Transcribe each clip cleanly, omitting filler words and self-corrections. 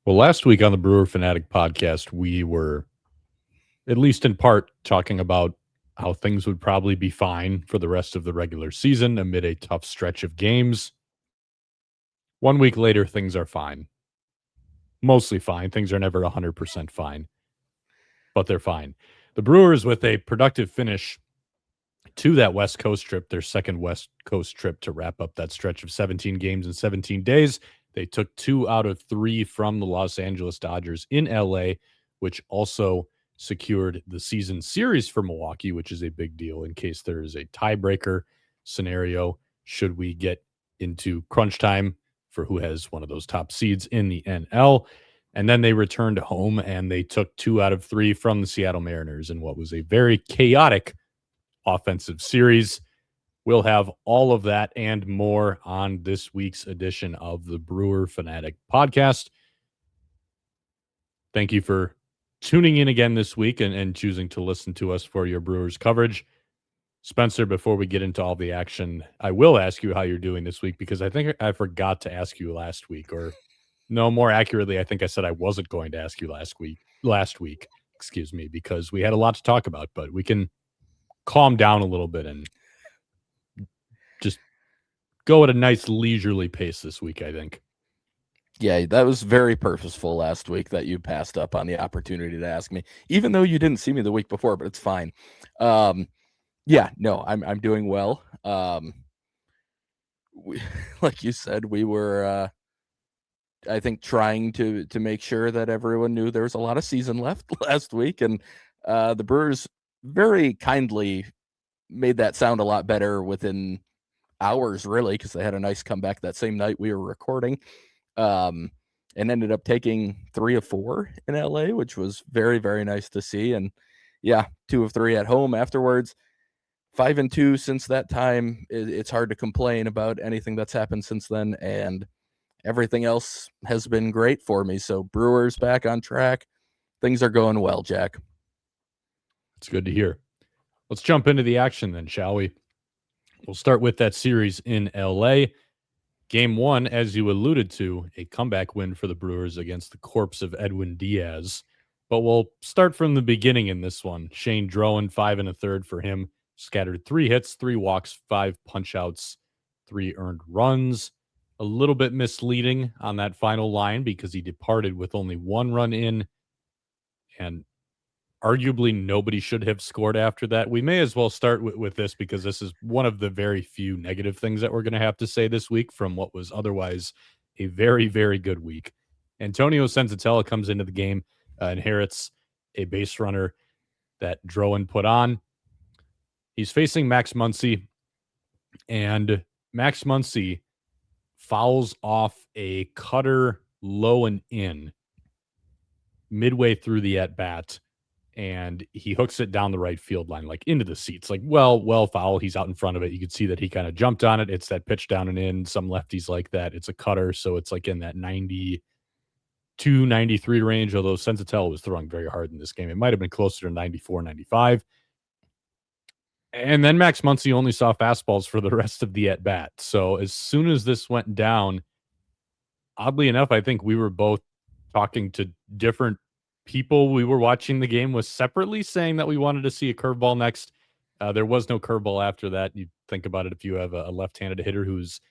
Well, last week on the Brewer Fanatic podcast, we were, at least in part, talking about how things would probably be fine for the rest of the regular season amid a tough stretch of games. 1 week later, things are fine. Mostly fine. Things are never 100% fine, but they're fine. The Brewers, with a productive finish to that West Coast trip, their second West Coast trip to wrap up that stretch of 17 games in 17 days, they took 2 out of 3 from the Los Angeles Dodgers in LA, which also secured the season series for Milwaukee, which is a big deal in case there is a tiebreaker scenario should we get into crunch time for who has one of those top seeds in the NL. And then they returned home and they took 2 out of 3 from the Seattle Mariners in what was a very chaotic offensive series. We'll have all of that and more on this week's edition of the Brewer Fanatic podcast. Thank you for tuning in again this week and choosing to listen to us for your Brewers coverage. Spencer, before we get into all the action, I will ask you how you're doing this week because I think I forgot to ask you last week, or no, more accurately, I think I said I wasn't going to ask you last week, excuse me, because we had a lot to talk about, but we can calm down a little bit and just go at a nice leisurely pace this week, I think. Yeah, that was very purposeful last week that you passed up on the opportunity to ask me, even though you didn't see me the week before, but it's fine. Yeah, no, I'm doing well. Like you said, we were, I think, trying to make sure that everyone knew there was a lot of season left last week, and the Brewers very kindly made that sound a lot better within hours, really, because they had a nice comeback that same night we were recording. And ended up taking 3 of 4 in LA, which was very, very nice to see. And yeah, 2 of 3 at home afterwards. 5-2 since that time. It's hard to complain about anything that's happened since then, and everything else has been great for me. So Brewers back on track. Things are going well, Jack. It's good to hear. Let's jump into the action then, shall we? We'll start with that series in LA. Game 1, as you alluded to, a comeback win for the Brewers against the corpse of Edwin Diaz. But we'll start from the beginning in this one. Shane Drowan, 5 1/3 for him, scattered 3 hits, 3 walks, 5 punch-outs, 3 earned runs. A little bit misleading on that final line because he departed with only 1 run in, and arguably nobody should have scored after that. We may as well start with this because this is one of the very few negative things that we're going to have to say this week from what was otherwise a very, very good week. Antonio Senzatella comes into the game, inherits a base runner that Drowan put on. He's facing Max Muncy, and Max Muncy fouls off a cutter low and in midway through the at-bat, and he hooks it down the right field line, like into the seats, like well foul. He's out in front of it. You could see that he kind of jumped on it. It's that pitch down and in. Some lefties like that. It's a cutter, so it's like in that 92, 93 range, although Senzatella was throwing very hard in this game. It might have been closer to 94, 95. And then Max Muncy only saw fastballs for the rest of the at-bat. So as soon as this went down, oddly enough, I think we were both talking to different people we were watching the game with separately, saying that we wanted to see a curveball next. There was no curveball after that. You think about it, if you have a left-handed hitter who's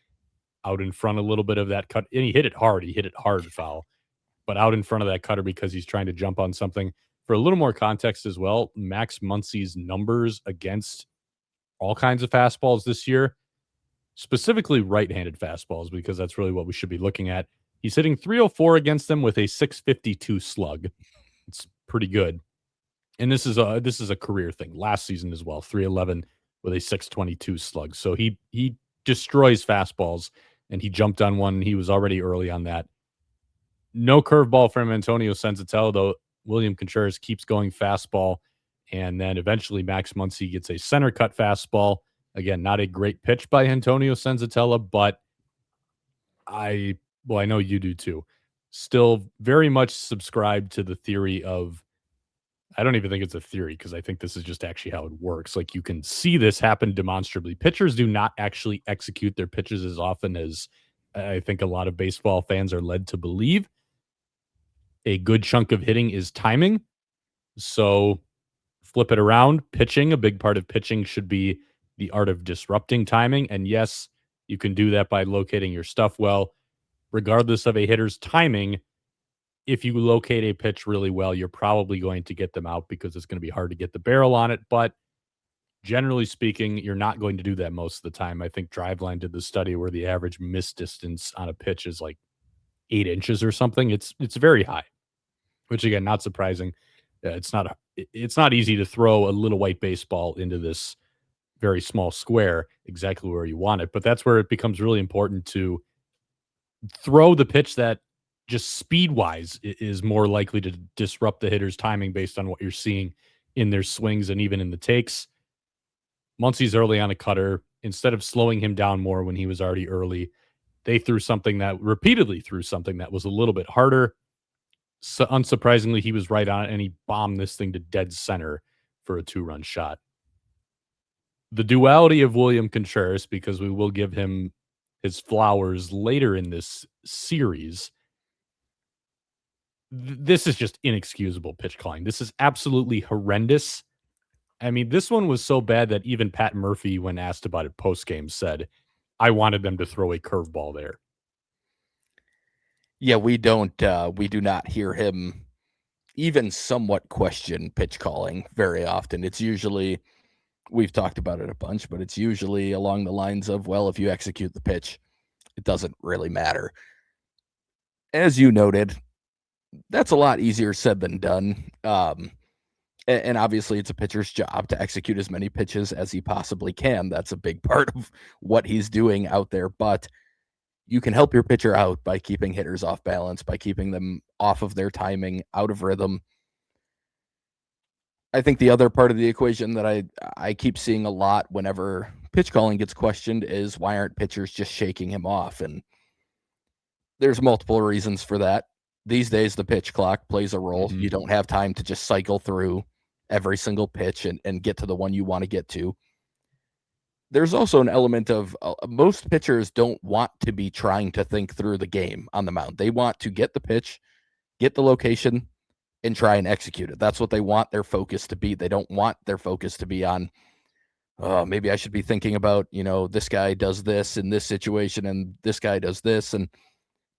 out in front a little bit of that cut, and he hit it hard foul, but out in front of that cutter because he's trying to jump on something. For a little more context as well, Max Muncy's numbers against all kinds of fastballs this year, specifically right-handed fastballs, because that's really what we should be looking at. He's hitting 304 against them with a 652 slug. It's pretty good. And this is a career thing. Last season as well, 311 with a 622 slug. So he destroys fastballs, and he jumped on one. He was already early on that. No curveball from Antonio Senzatella, though. William Contreras keeps going fastball, and then eventually Max Muncy gets a center cut fastball. Again, not a great pitch by Antonio Senzatella, but I know you do too. Still very much subscribe to the theory of, I don't even think it's a theory because I think this is just actually how it works. Like, you can see this happen demonstrably. Pitchers do not actually execute their pitches as often as I think a lot of baseball fans are led to believe. a good chunk of hitting is timing. So flip it around. Pitching, a big part of pitching should be the art of disrupting timing. And yes, you can do that by locating your stuff well. Regardless of a hitter's timing, if you locate a pitch really well, you're probably going to get them out because it's going to be hard to get the barrel on it. But generally speaking, you're not going to do that most of the time. I think Driveline did the study where the average miss distance on a pitch is like 8 inches or something. It's very high, which again, not surprising. It's not easy to throw a little white baseball into this very small square exactly where you want it. But that's where it becomes really important to throw the pitch that just speed wise is more likely to disrupt the hitter's timing based on what you're seeing in their swings and even in the takes. Muncy's early on a cutter. Instead of slowing him down more when he was already early, they repeatedly threw something that was a little bit harder. So unsurprisingly, he was right on it, and he bombed this thing to dead center for a 2-run shot. The duality of William Contreras, because we will give him his flowers later in this series, this is just inexcusable pitch calling. This is absolutely horrendous. I mean, this one was so bad that even Pat Murphy, when asked about it post-game, said, I wanted them to throw a curveball there. Yeah, we do not hear him even somewhat question pitch calling very often. It's usually, we've talked about it a bunch, but it's usually along the lines of, well, if you execute the pitch, it doesn't really matter. As you noted, that's a lot easier said than done. And obviously it's a pitcher's job to execute as many pitches as he possibly can. That's a big part of what he's doing out there. But you can help your pitcher out by keeping hitters off balance, by keeping them off of their timing, out of rhythm. I think the other part of the equation that I keep seeing a lot whenever pitch calling gets questioned is, why aren't pitchers just shaking him off? And there's multiple reasons for that. These days, the pitch clock plays a role. Mm-hmm. You don't have time to just cycle through every single pitch and get to the one you want to get to. There's also an element of most pitchers don't want to be trying to think through the game on the mound. They want to get the pitch, get the location, and try and execute it. That's what they want their focus to be. They don't want their focus to be on, oh, maybe I should be thinking about, this guy does this in this situation and this guy does this. And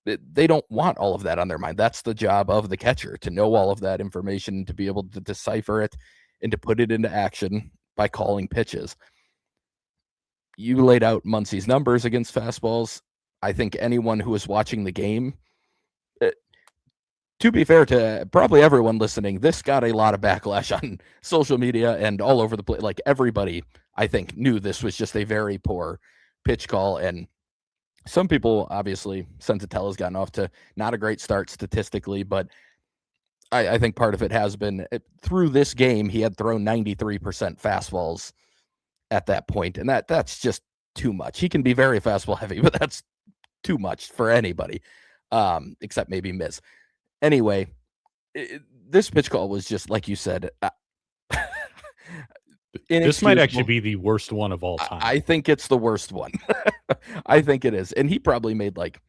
they don't want all of that on their mind. That's the job of the catcher, to know all of that information, to be able to decipher it and to put it into action by calling pitches. You laid out Muncy's numbers against fastballs. I think anyone who was watching the game, to be fair to probably everyone listening, this got a lot of backlash on social media and all over the place. Like, everybody, I think, knew this was just a very poor pitch call. And some people, obviously, Senzatella's gotten off to not a great start statistically, but I think part of it has been, through this game, he had thrown 93% fastballs at that point, and that's just too much. He can be very fastball heavy, but that's too much for anybody, except maybe Miz. Anyway, this pitch call was just, like you said, this might actually be the worst one of all time. I think it's the worst one. I think it is. And he probably made like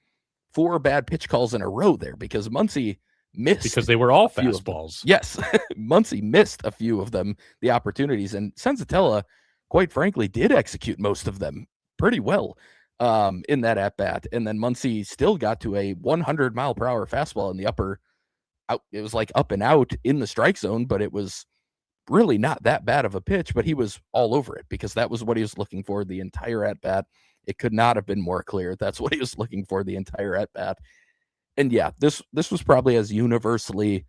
4 bad pitch calls in a row there, because Muncy missed. Because they were all fastballs. Yes. Muncy missed a few of them, the opportunities. And Senzatella, quite frankly, did execute most of them pretty well in that at-bat. And then Muncy still got to a 100-mile-per-hour fastball in the upper out. It was like up and out in the strike zone, but it was really not that bad of a pitch, but he was all over it because that was what he was looking for the entire at-bat. It could not have been more clear. That's what he was looking for the entire at-bat. And yeah, this was probably as universally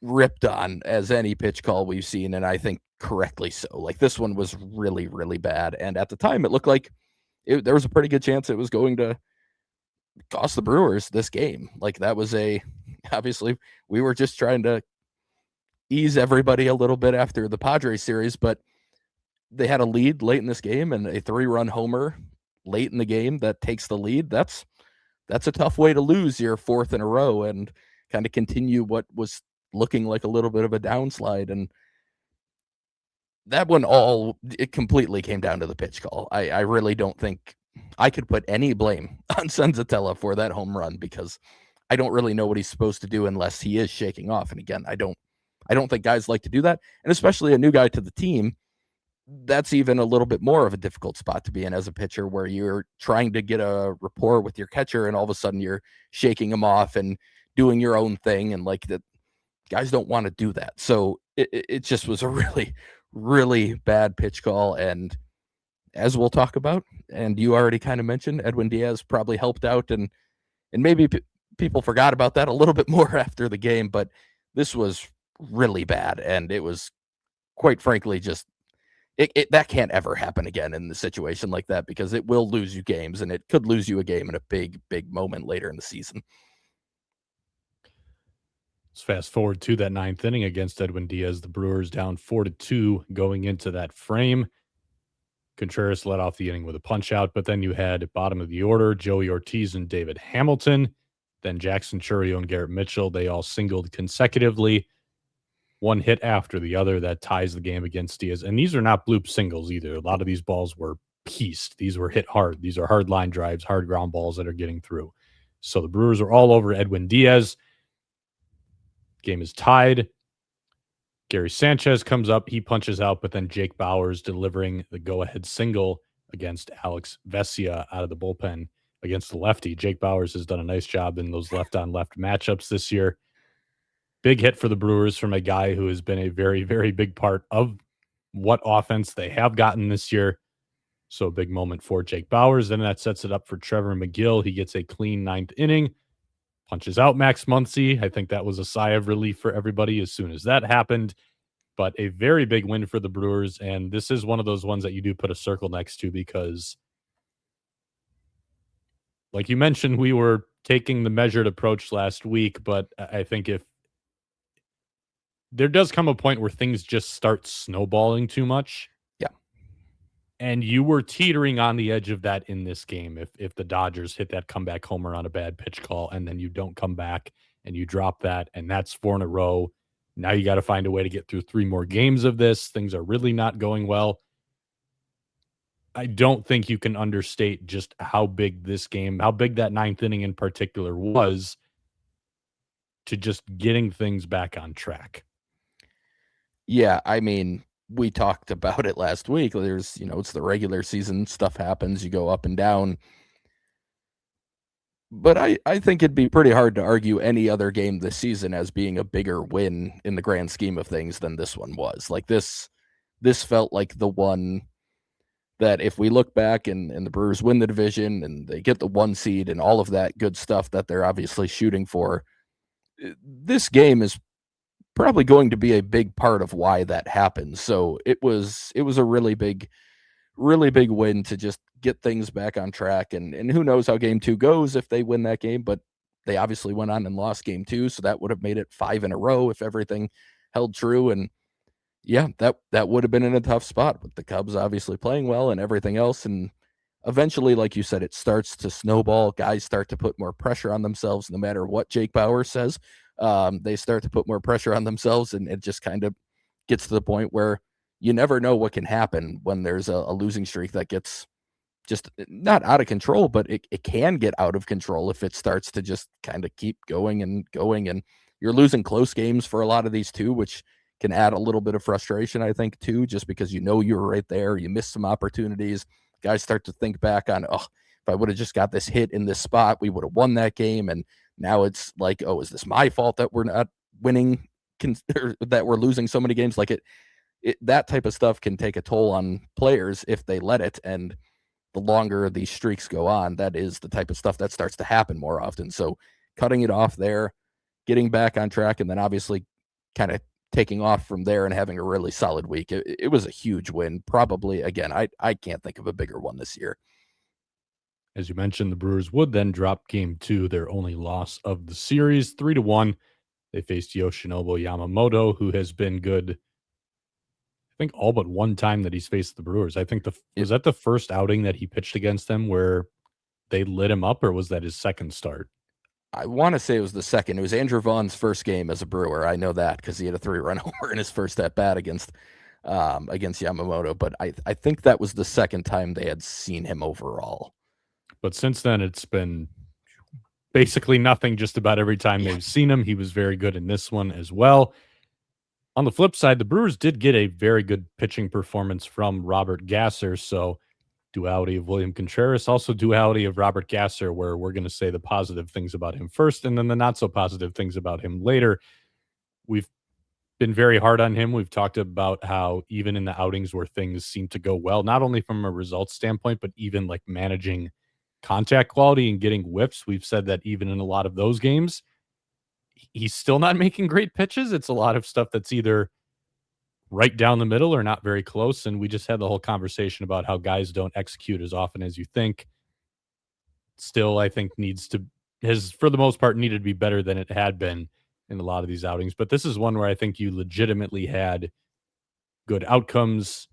ripped on as any pitch call we've seen, and I think correctly so. Like, this one was really, really bad. And at the time, it looked like there was a pretty good chance it was going to cost the Brewers this game. Like, that was obviously, we were just trying to ease everybody a little bit after the Padres series, but they had a lead late in this game, and a 3-run homer late in the game that takes the lead. That's a tough way to lose your 4th in a row and kind of continue what was looking like a little bit of a downslide. And that one it completely came down to the pitch call. I really don't think I could put any blame on Senzatella for that home run, because I don't really know what he's supposed to do unless he is shaking off. And again, I don't think guys like to do that, and especially a new guy to the team. That's even a little bit more of a difficult spot to be in as a pitcher, where you're trying to get a rapport with your catcher, and all of a sudden you're shaking him off and doing your own thing, and like that, guys don't want to do that. So it just was a really, really bad pitch call. And as we'll talk about, and you already kind of mentioned, Edwin Diaz probably helped out, and maybe people forgot about that a little bit more after the game, but this was really bad, and it was quite frankly just that can't ever happen again in the situation like that, because it will lose you games, and it could lose you a game in a big moment later in the season. Let's fast forward to that ninth inning against Edwin Diaz. The Brewers down 4-2 going into that frame. Contreras led off the inning with a punch out, but then you had bottom of the order, Joey Ortiz and David Hamilton. Then Jackson Chourio and Garrett Mitchell, they all singled consecutively, one hit after the other. That ties the game against Diaz. And these are not bloop singles either. A lot of these balls were pieced. These were hit hard. These are hard line drives, hard ground balls that are getting through. So the Brewers are all over Edwin Diaz. Game is tied. Gary Sanchez comes up. He punches out, but then Jake Bauers delivering the go-ahead single against Alex Vesia out of the bullpen against the lefty. Jake Bauers has done a nice job in those left-on-left matchups this year. Big hit for the Brewers from a guy who has been a very, very big part of what offense they have gotten this year. So a big moment for Jake Bauers. Then that sets it up for Trevor McGill. He gets a clean ninth inning, punches out Max Muncy. I think that was a sigh of relief for everybody as soon as that happened. But a very big win for the Brewers. And this is one of those ones that you do put a circle next to, because like you mentioned, we were taking the measured approach last week, but I think if there does come a point where things just start snowballing too much. Yeah. And you were teetering on the edge of that in this game. If the Dodgers hit that comeback homer on a bad pitch call, and then you don't come back and you drop that, and that's 4 in a row. Now you got to find a way to get through 3 more games of this. Things are really not going well. I don't think you can understate just how big this game, how big that ninth inning in particular was to just getting things back on track. Yeah, I mean, we talked about it last week. There's, it's the regular season, stuff happens, you go up and down. But I think it'd be pretty hard to argue any other game this season as being a bigger win in the grand scheme of things than this one was. Like this felt like the one that if we look back and the Brewers win the division and they get the 1 seed and all of that good stuff that they're obviously shooting for, this game is probably going to be a big part of why that happens. So it was a really big win to just get things back on track. And who knows how game 2 goes if they win that game, but they obviously went on and lost game 2. So that would have made it 5 in a row if everything held true. And yeah, that would have been in a tough spot with the Cubs obviously playing well and everything else. And eventually, like you said, it starts to snowball. Guys start to put more pressure on themselves, no matter what Jake Bauer says. They start to put more pressure on themselves, and it just kind of gets to the point where you never know what can happen when there's a losing streak that gets just not out of control, but it can get out of control if it starts to just kind of keep going and going. And you're losing close games for a lot of these too, which can add a little bit of frustration, I think, too, just because you were right there. You missed some opportunities. Guys start to think back on, if I would have just got this hit in this spot, we would have won that game. And now it's like, is this my fault that we're not winning, or that we're losing so many games? Like that type of stuff can take a toll on players if they let it. And the longer these streaks go on, that is the type of stuff that starts to happen more often. So cutting it off there, getting back on track, and then obviously kind of taking off from there and having a really solid week. It was a huge win. Probably, again, I can't think of a bigger one this year. As you mentioned, the Brewers would then drop game 2, their only loss of the series, 3-1. They faced Yoshinobu Yamamoto, who has been good, I think, all but one time that he's faced the Brewers. I think was that the first outing that he pitched against them where they lit him up, or was that his second start? I want to say it was the second. It was Andrew Vaughn's first game as a Brewer. I know that because he had a 3-run homer in his first at bat against Yamamoto. But I think that was the second time they had seen him overall. But since then, it's been basically nothing just about every time they've seen him. He was very good in this one as well. On the flip side, the Brewers did get a very good pitching performance from Robert Gasser. So, duality of William Contreras, also duality of Robert Gasser, where we're going to say the positive things about him first and then the not so positive things about him later. We've been very hard on him. We've talked about how even in the outings where things seem to go well, not only from a results standpoint, but even like managing contact quality and getting whiffs, we've said that even in a lot of those games, he's still not making great pitches. It's a lot of stuff that's either right down the middle or not very close. And we just had the whole conversation about how guys don't execute as often as you think. Still, I think has for the most part needed to be better than it had been in a lot of these outings. But this is one where I think you legitimately had good outcomes,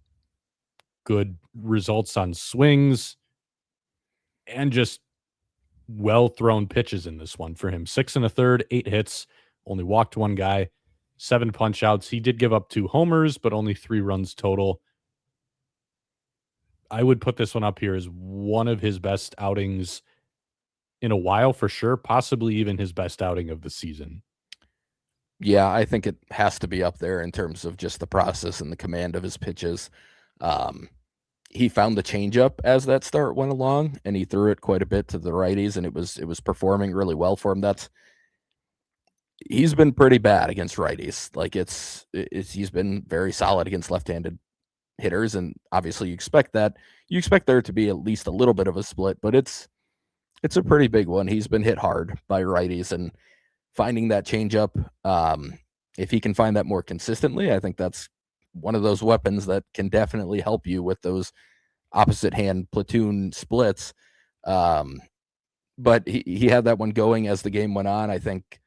good results on swings, and just well thrown pitches in this one for him. 6 1/3, 8 hits, only walked one guy, 7 punch outs. He did give up 2 homers, but only 3 runs total. I would put this one up here as one of his best outings in a while for sure, possibly even his best outing of the season. Yeah, I think it has to be up there in terms of just the process and the command of his pitches. He found the changeup as that start went along, and he threw it quite a bit to the righties, and it was performing really well for him. He's been pretty bad against righties. Like he's been very solid against left-handed hitters, and obviously you expect that. You expect there to be at least a little bit of a split, but it's a pretty big one. He's been hit hard by righties, and finding that changeup, if he can find that more consistently, I think that's one of those weapons that can definitely help you with those opposite hand platoon splits. But he had that one going as the game went on. I think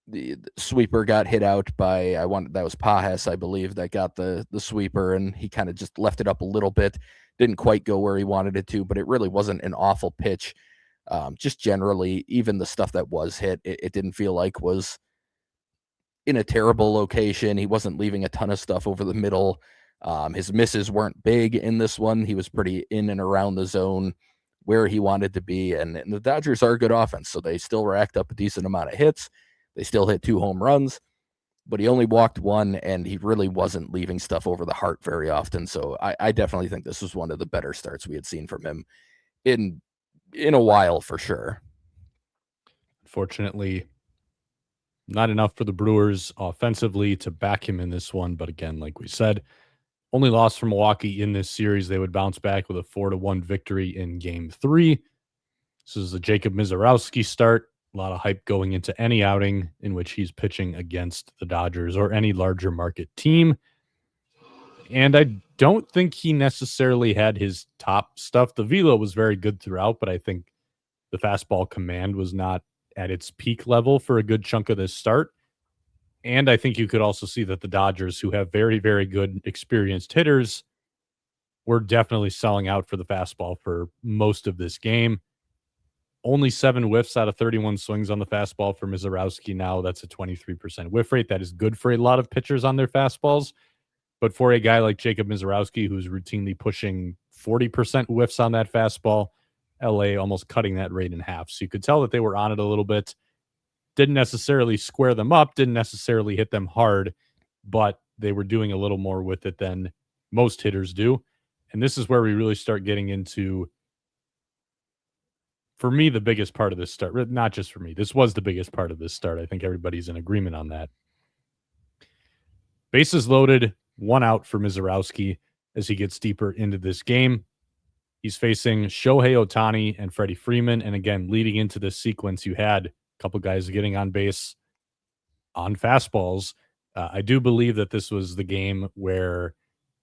the sweeper got hit out by that was Pajes, I believe, that got the sweeper, and he kind of just left it up a little bit. Didn't quite go where he wanted it to, but it really wasn't an awful pitch. Just generally, even the stuff that was hit, it didn't feel like was in a terrible location. He wasn't leaving a ton of stuff over the middle. His misses weren't big in this one. He was pretty in and around the zone where he wanted to be. And the Dodgers are a good offense, so they still racked up a decent amount of hits. They still hit 2 home runs, but he only walked 1, and he really wasn't leaving stuff over the heart very often. So I definitely think this was one of the better starts we had seen from him in a while for sure. Unfortunately, not enough for the Brewers offensively to back him in this one. But again, like we said, only loss for Milwaukee in this series. They would bounce back with a 4-1 victory in Game 3. This is the Jacob Misiorowski start. A lot of hype going into any outing in which he's pitching against the Dodgers or any larger market team. And I don't think he necessarily had his top stuff. The velo was very good throughout, but I think the fastball command was not at its peak level for a good chunk of this start. And I think you could also see that the Dodgers, who have very, very good experienced hitters, were definitely selling out for the fastball for most of this game. Only 7 whiffs out of 31 swings on the fastball for Misiorowski now. That's a 23% whiff rate. That is good for a lot of pitchers on their fastballs. But for a guy like Jacob Misiorowski, who's routinely pushing 40% whiffs on that fastball, LA almost cutting that rate in half. So you could tell that they were on it a little bit. Didn't necessarily square them up, didn't necessarily hit them hard, but they were doing a little more with it than most hitters do. And this is where we really start getting into, for me, the biggest part of this start. Not just for me. This was the biggest part of this start. I think everybody's in agreement on that. Bases loaded, 1 out for Misiorowski as he gets deeper into this game. He's facing Shohei Ohtani and Freddie Freeman. And again, leading into this sequence, you had a couple guys getting on base on fastballs. I do believe that this was the game where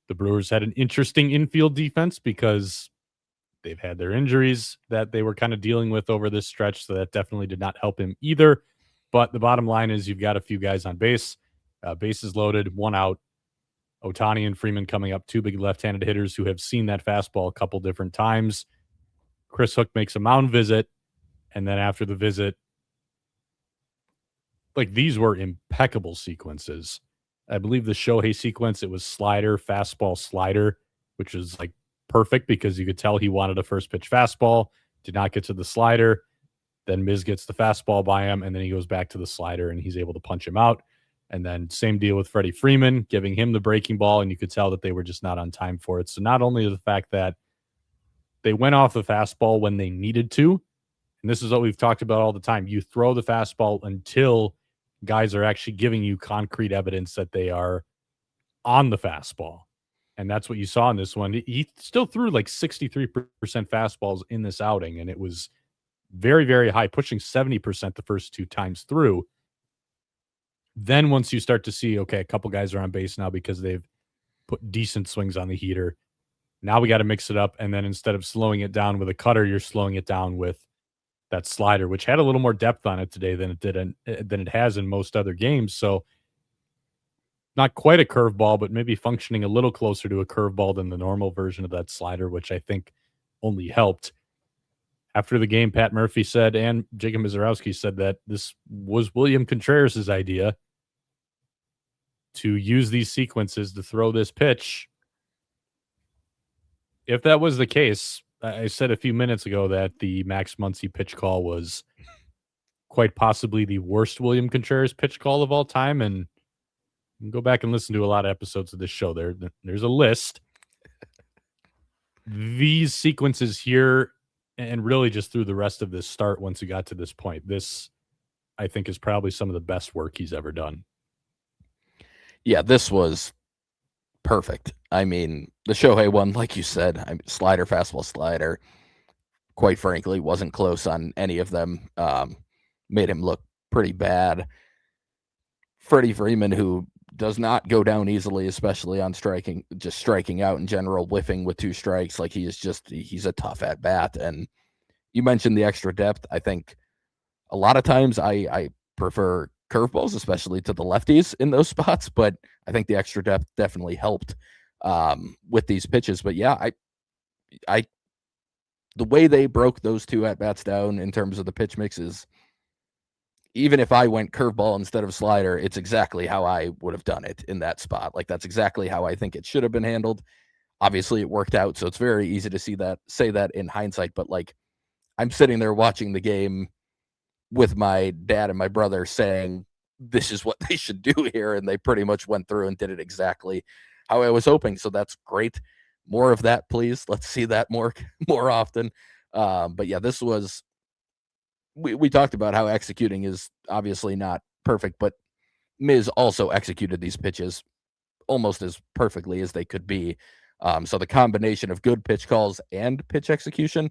the Brewers had an interesting infield defense because they've had their injuries that they were kind of dealing with over this stretch. So that definitely did not help him either. But the bottom line is you've got a few guys on base. Bases loaded, 1 out. Ohtani and Freeman coming up, 2 big left-handed hitters who have seen that fastball a couple different times. Chris Hook makes a mound visit, and then after the visit, like these were impeccable sequences. I believe the Shohei sequence, it was slider, fastball, slider, which is like perfect because you could tell he wanted a first pitch fastball, did not get to the slider. Then Miz gets the fastball by him, and then he goes back to the slider, and he's able to punch him out. And then same deal with Freddie Freeman, giving him the breaking ball, and you could tell that they were just not on time for it. So not only the fact that they went off the fastball when they needed to, and this is what we've talked about all the time, you throw the fastball until guys are actually giving you concrete evidence that they are on the fastball. And that's what you saw in this one. He still threw like 63% fastballs in this outing, and it was very, very high, pushing 70% the first two times through. Then once you start to see, okay, a couple guys are on base now because they've put decent swings on the heater. Now we got to mix it up. And then instead of slowing it down with a cutter, you're slowing it down with that slider, which had a little more depth on it today than it has in most other games. So not quite a curveball, but maybe functioning a little closer to a curveball than the normal version of that slider, which I think only helped. After the game, Pat Murphy said, and Jacob Mizorowski said, that this was William Contreras' idea to use these sequences to throw this pitch. If that was the case, I said a few minutes ago that the Max Muncy pitch call was quite possibly the worst William Contreras pitch call of all time. And you can go back and listen to a lot of episodes of this show. There's a list. These sequences here, and really just through the rest of this start, once you got to this point, this, I think, is probably some of the best work he's ever done. Yeah, this was perfect. I mean, the Shohei one, like you said, slider, fastball, slider, quite frankly, wasn't close on any of them. Made him look pretty bad. Freddie Freeman, who does not go down easily, especially on striking out in general, whiffing with 2 strikes. Like he's a tough at bat. And you mentioned the extra depth. I think a lot of times I prefer curveballs, especially to the lefties in those spots, but I think the extra depth definitely helped with these pitches. But yeah, the way they broke those 2 at bats down in terms of the pitch mixes, even if I went curveball instead of slider, it's exactly how I would have done it in that spot. Like that's exactly how I think it should have been handled. Obviously it worked out, so it's very easy to say that in hindsight, but like I'm sitting there watching the game with my dad and my brother saying, this is what they should do here. And they pretty much went through and did it exactly how I was hoping. So that's great. More of that, please. Let's see that more often. But yeah, this was, we talked about how executing is obviously not perfect, but Miz also executed these pitches almost as perfectly as they could be. So the combination of good pitch calls and pitch execution,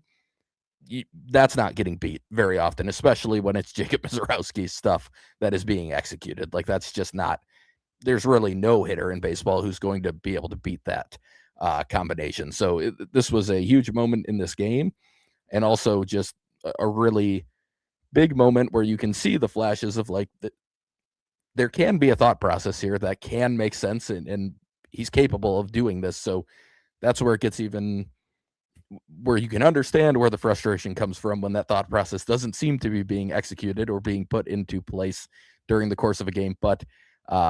that's not getting beat very often, especially when it's Jacob Mizorowski's stuff that is being executed. Like that's just not, there's really no hitter in baseball who's going to be able to beat that combination. So this was a huge moment in this game, and also just a really big moment where you can see the flashes of like there can be a thought process here that can make sense, and he's capable of doing this. So that's where it gets even, where you can understand where the frustration comes from when that thought process doesn't seem to be being executed or being put into place during the course of a game. But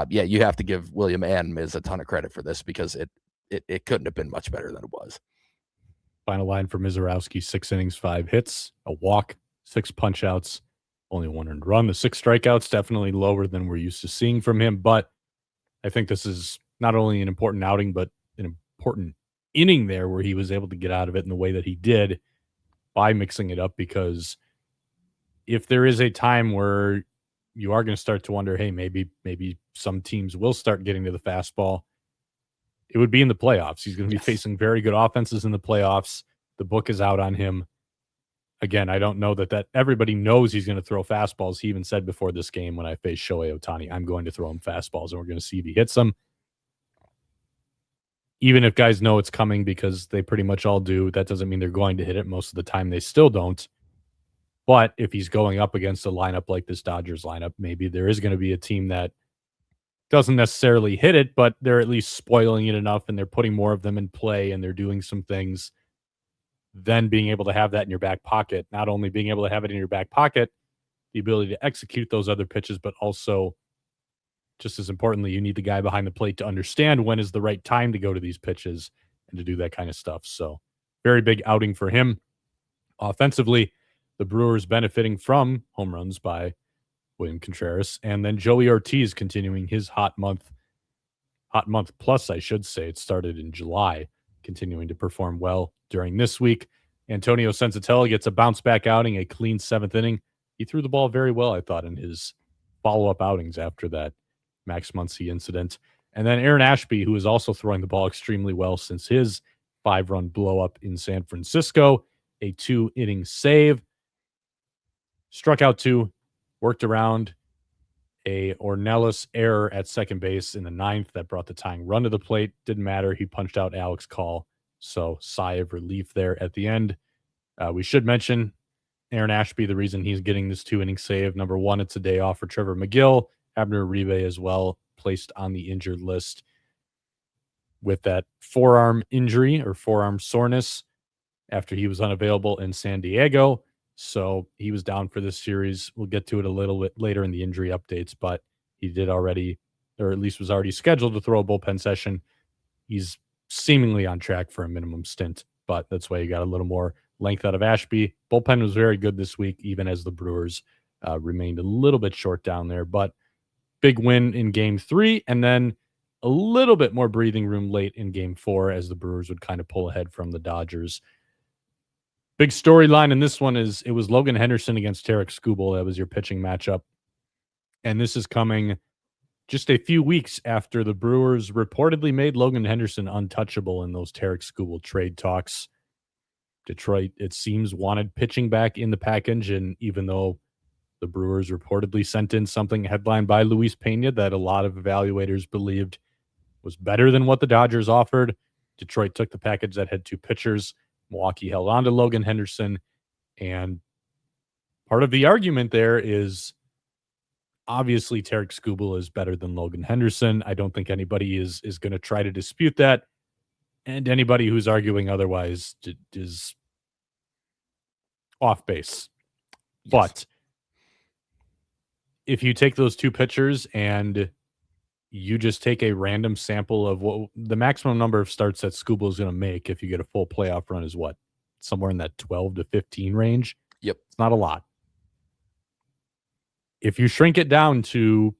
yeah, you have to give William and Miz a ton of credit for this, because it couldn't have been much better than it was. Final line for Mizorowski: 6 innings, 5 hits, a walk, 6 punch outs, only 1 earned run. The 6 strikeouts, definitely lower than we're used to seeing from him. But I think this is not only an important outing, but an important inning there where he was able to get out of it in the way that he did by mixing it up. Because if there is a time where you are going to start to wonder, hey, maybe some teams will start getting to the fastball, it would be in the playoffs. He's going to be facing very good offenses in the playoffs. The book is out on him. Again, I don't know that everybody knows he's going to throw fastballs. He even said before this game, when I face Shohei Ohtani, I'm going to throw him fastballs, and we're going to see if he hits them. Even if guys know it's coming, because they pretty much all do, that doesn't mean they're going to hit it. Most of the time they still don't. But if he's going up against a lineup like this Dodgers lineup, maybe there is going to be a team that doesn't necessarily hit it, but they're at least spoiling it enough, and they're putting more of them in play, and they're doing some things. Then being able to have that in your back pocket, not only being able to have it in your back pocket, the ability to execute those other pitches, but also, just as importantly, you need the guy behind the plate to understand when is the right time to go to these pitches and to do that kind of stuff. So very big outing for him. Offensively, The Brewers benefiting from home runs by William Contreras, and then Joey Ortiz continuing his hot month plus, I should say. It started in July, continuing to perform well during this week. Antonio Sensatella gets a bounce back outing, a clean seventh inning. He threw the ball very well, I thought, in his follow-up outings after that Max Muncy incident. And then Aaron Ashby, who is also throwing the ball extremely well since his 5-run blow-up in San Francisco, a 2-inning save. Struck out 2, worked around a Ornelas error at second base in the 9th that brought the tying run to the plate. Didn't matter. He punched out Alex Call. So sigh of relief there at the end. We should mention Aaron Ashby, the reason he's getting this 2-inning save. Number one, it's a day off for Trevor McGill. Abner Uribe as well, placed on the injured list with that forearm injury or forearm soreness after he was unavailable in San Diego. So he was down for this series. We'll get to it a little bit later in the injury updates, but he did already, or at least was already scheduled to throw a bullpen session. He's seemingly on track for a minimum stint, but that's why you got a little more length out of Ashby. Bullpen was very good this week, even as the Brewers remained a little bit short down there, but big win in game 3, and then a little bit more breathing room late in game 4 as the Brewers would kind of pull ahead from the Dodgers. Big storyline in this one is it was Logan Henderson against Tarek Skubal. That was your pitching matchup. And this is coming just a few weeks after the Brewers reportedly made Logan Henderson untouchable in those Tarek Skubal trade talks. Detroit, it seems, wanted pitching back in the package, and even though the Brewers reportedly sent in something headlined by Luis Pena that a lot of evaluators believed was better than what the Dodgers offered, Detroit took the package that had 2 pitchers. Milwaukee held on to Logan Henderson, and part of the argument there is obviously Tarek Skubal is better than Logan Henderson. I don't think anybody is going to try to dispute that, and anybody who's arguing otherwise is off base. Yes. But if you take those 2 pitchers and you just take a random sample of what the maximum number of starts that Skubal is going to make if you get a full playoff run is what? Somewhere in that 12 to 15 range. Yep. It's not a lot. If you shrink it down to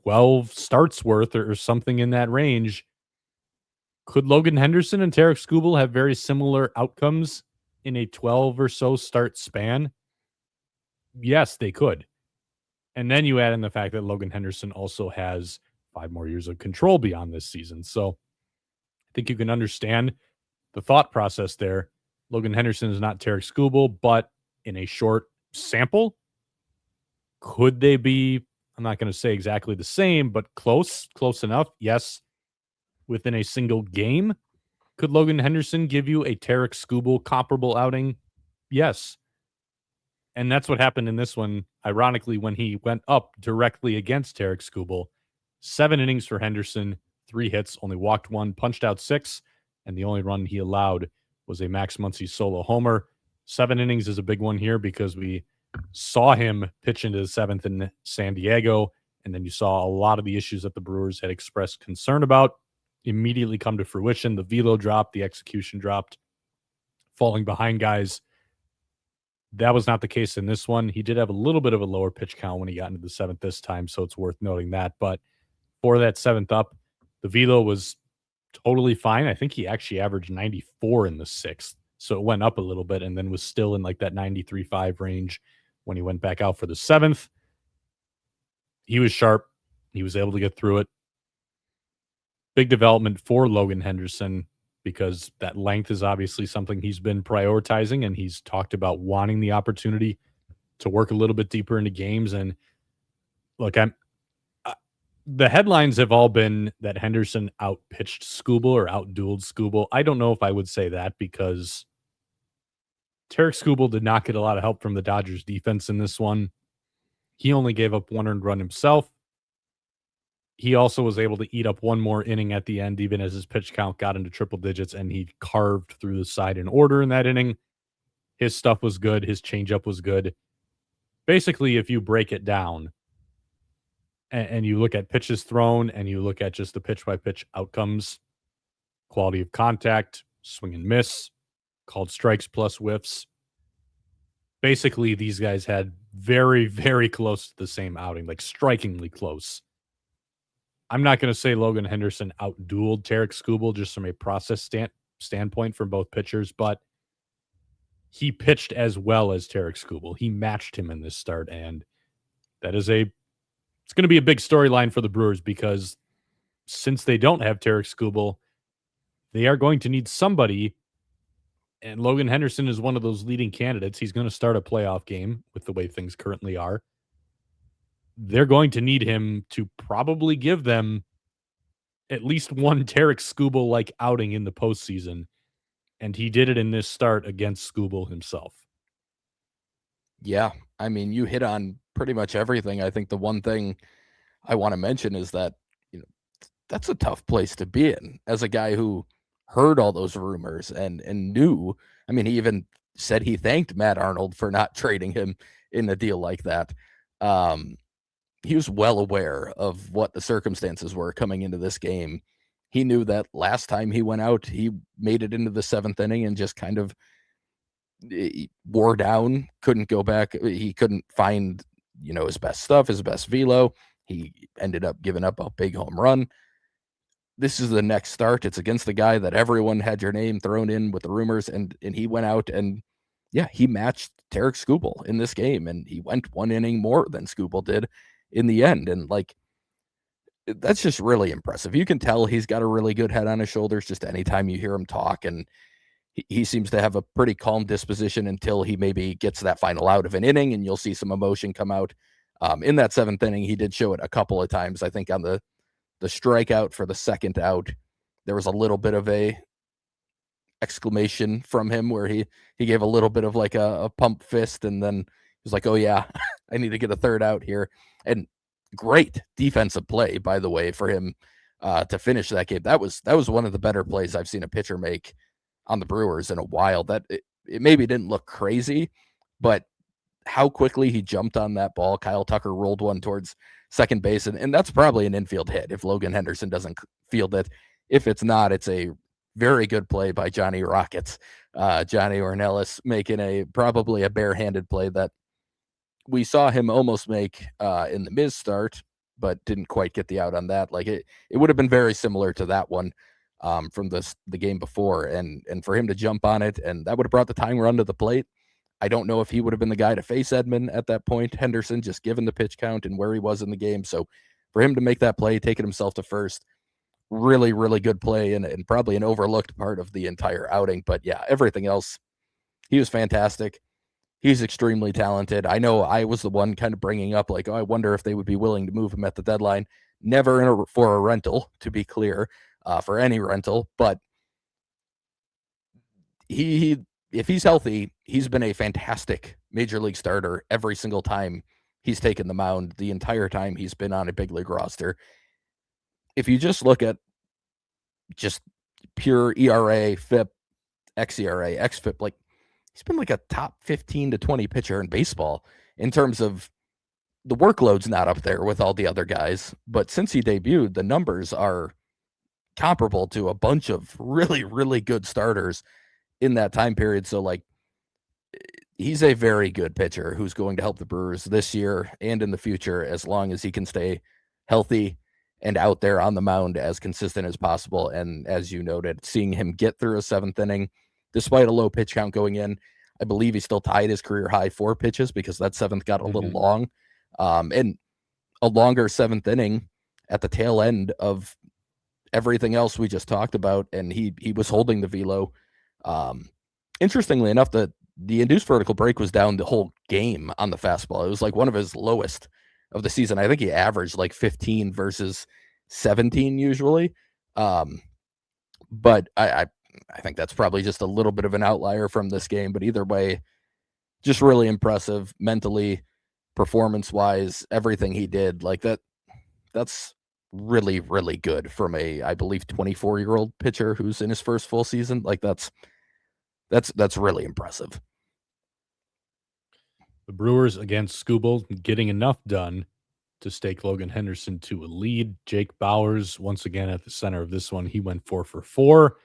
12 starts worth or something in that range, could Logan Henderson and Tarek Skubal have very similar outcomes in a 12 or so start span? Yes, they could. And then you add in the fact that Logan Henderson also has 5 more years of control beyond this season. So I think you can understand the thought process there. Logan Henderson is not Tarek Skubal, but in a short sample, could they be, I'm not going to say exactly the same, but close enough? Yes. Within a single game, could Logan Henderson give you a Tarek Skubal comparable outing? Yes. And that's what happened in this one. Ironically, when he went up directly against Tarek Skubal, 7 innings for Henderson, 3 hits, only walked 1, punched out 6, and the only run he allowed was a Max Muncy solo homer. 7 innings is a big one here because we saw him pitch into the 7th in San Diego, and then you saw a lot of the issues that the Brewers had expressed concern about immediately come to fruition. The velo dropped, the execution dropped, falling behind guys. That was not the case in this one. He did have a little bit of a lower pitch count when he got into the 7th this time, so it's worth noting that. But for that 7th up, the velo was totally fine. I think he actually averaged 94 in the 6th, so it went up a little bit and then was still in like that 93.5 range when he went back out for the 7th. He was sharp. He was able to get through it. Big development for Logan Henderson, because that length is obviously something he's been prioritizing, and he's talked about wanting the opportunity to work a little bit deeper into games. And look, the headlines have all been that Henderson outpitched Skubal or outdueled Skubal. I don't know if I would say that, because Tarek Skubal did not get a lot of help from the Dodgers defense in this one. He only gave up 1 earned run himself. He also was able to eat up 1 more inning at the end, even as his pitch count got into triple digits, and he carved through the side in order in that inning. His stuff was good. His changeup was good. Basically, if you break it down and you look at pitches thrown and you look at just the pitch-by-pitch outcomes, quality of contact, swing and miss, called strikes plus whiffs, basically these guys had very, very close to the same outing, like strikingly close. I'm not going to say Logan Henderson outdueled Tarek Skubal just from a process standpoint from both pitchers, but he pitched as well as Tarek Skubal. He matched him in this start, and that is it's going to be a big storyline for the Brewers because since they don't have Tarek Skubal, they are going to need somebody, and Logan Henderson is one of those leading candidates. He's going to start a playoff game with the way things currently are. They're going to need him to probably give them at least one Tarek Skubal-like outing in the postseason, and he did it in this start against Skubal himself. Yeah, I mean, you hit on pretty much everything. I think the one thing I want to mention is that, that's a tough place to be in as a guy who heard all those rumors and knew. I mean, he even said he thanked Matt Arnold for not trading him in a deal like that. He was well aware of what the circumstances were coming into this game. He knew that last time he went out, he made it into the seventh inning and just kind of wore down, couldn't go back. He couldn't find, his best stuff, his best velo. He ended up giving up a big home run. This is the next start. It's against the guy that everyone had your name thrown in with the rumors, and he went out and, yeah, he matched Tarek Skubal in this game, and he went one inning more than Skubal did in the end. And that's just really impressive. You can tell he's got a really good head on his shoulders just anytime you hear him talk, and he seems to have a pretty calm disposition until he maybe gets that final out of an inning, and you'll see some emotion come out. In that seventh inning, he did show it a couple of times. I think on the strikeout for the second out, there was a little bit of a exclamation from him where he gave a little bit of like a pump fist, and then he was like, oh yeah, I need to get a third out here. And great defensive play, by the way, for him to finish that game. That was one of the better plays I've seen a pitcher make on the Brewers in a while. That it maybe didn't look crazy, but how quickly he jumped on that ball. Kyle Tucker rolled one towards second base, and that's probably an infield hit if Logan Henderson doesn't field it. If it's not, it's a very good play by Johnny Rockets. Johnny Ornelas making probably a barehanded play that we saw him almost make in the Miz start, but didn't quite get the out on that. Like it would have been very similar to that one from the game before, and for him to jump on it, and that would have brought the tying run to the plate. I don't know if he would have been the guy to face Edman at that point, Henderson, just given the pitch count and where he was in the game. So for him to make that play, taking himself to first, really, really good play, and probably an overlooked part of the entire outing. But yeah, everything else, he was fantastic. He's extremely talented. I know I was the one kind of bringing up like, oh, I wonder if they would be willing to move him at the deadline. Never for a rental, to be clear, for any rental. But if he's healthy, he's been a fantastic major league starter every single time he's taken the mound, the entire time he's been on a big league roster. If you just look at just pure ERA, FIP, xERA, xFIP, like he's been like a top 15 to 20 pitcher in baseball in terms of the workload's not up there with all the other guys. But since he debuted, the numbers are comparable to a bunch of really, really good starters in that time period. So like he's a very good pitcher who's going to help the Brewers this year and in the future, as long as he can stay healthy and out there on the mound as consistent as possible. And as you noted, seeing him get through a seventh inning, despite a low pitch count going in, I believe he still tied his career high 4 pitches because that seventh got a little long, and a longer seventh inning at the tail end of everything else we just talked about. And he was holding the velo. Interestingly enough, the induced vertical break was down the whole game on the fastball. It was like one of his lowest of the season. I think he averaged like 15 versus 17 usually. But I think that's probably just a little bit of an outlier from this game. But either way, just really impressive mentally, performance-wise, everything he did. Like that's really, really good from I believe, 24-year-old pitcher who's in his first full season. Like that's really impressive. The Brewers against Skubal getting enough done to stake Logan Henderson to a lead. Jake Bauers, once again at the center of this one, he went 4 for 4,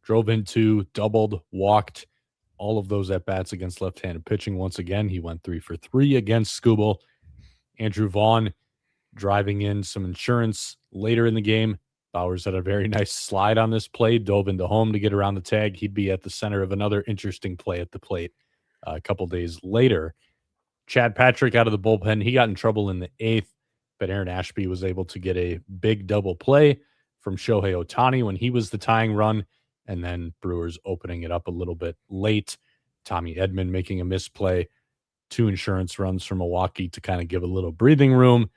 drove into, doubled, walked, all of those at bats against left-handed pitching. Once again, he went 3 for 3 against Skubal. Andrew Vaughn driving in some insurance later in the game. Bowers had a very nice slide on this play, dove into home to get around the tag. He'd be at the center of another interesting play at the plate a couple days later. Chad Patrick out of the bullpen. He got in trouble in the 8th, but Aaron Ashby was able to get a big double play from Shohei Ohtani when he was the tying run, and then Brewers opening it up a little bit late. Tommy Edman making a misplay. 2 insurance runs from Milwaukee to kind of give a little breathing room.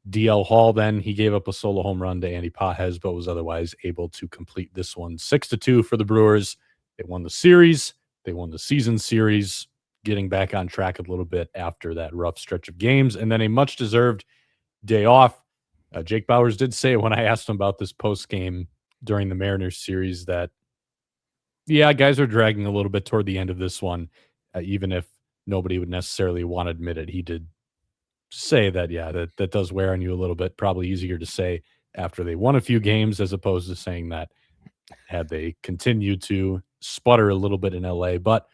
DL Hall then, he gave up a solo home run to Andy Pajes, but was otherwise able to complete this one 6-2 for the Brewers. They won the series. They won the season series, getting back on track a little bit after that rough stretch of games, and then a much-deserved day off. Jake Bowers did say when I asked him about this post-game during the Mariners series that, yeah, guys are dragging a little bit toward the end of this one, even if nobody would necessarily want to admit it. He did say that, yeah, that does wear on you a little bit. Probably easier to say after they won a few games as opposed to saying that had they continued to sputter a little bit in LA. But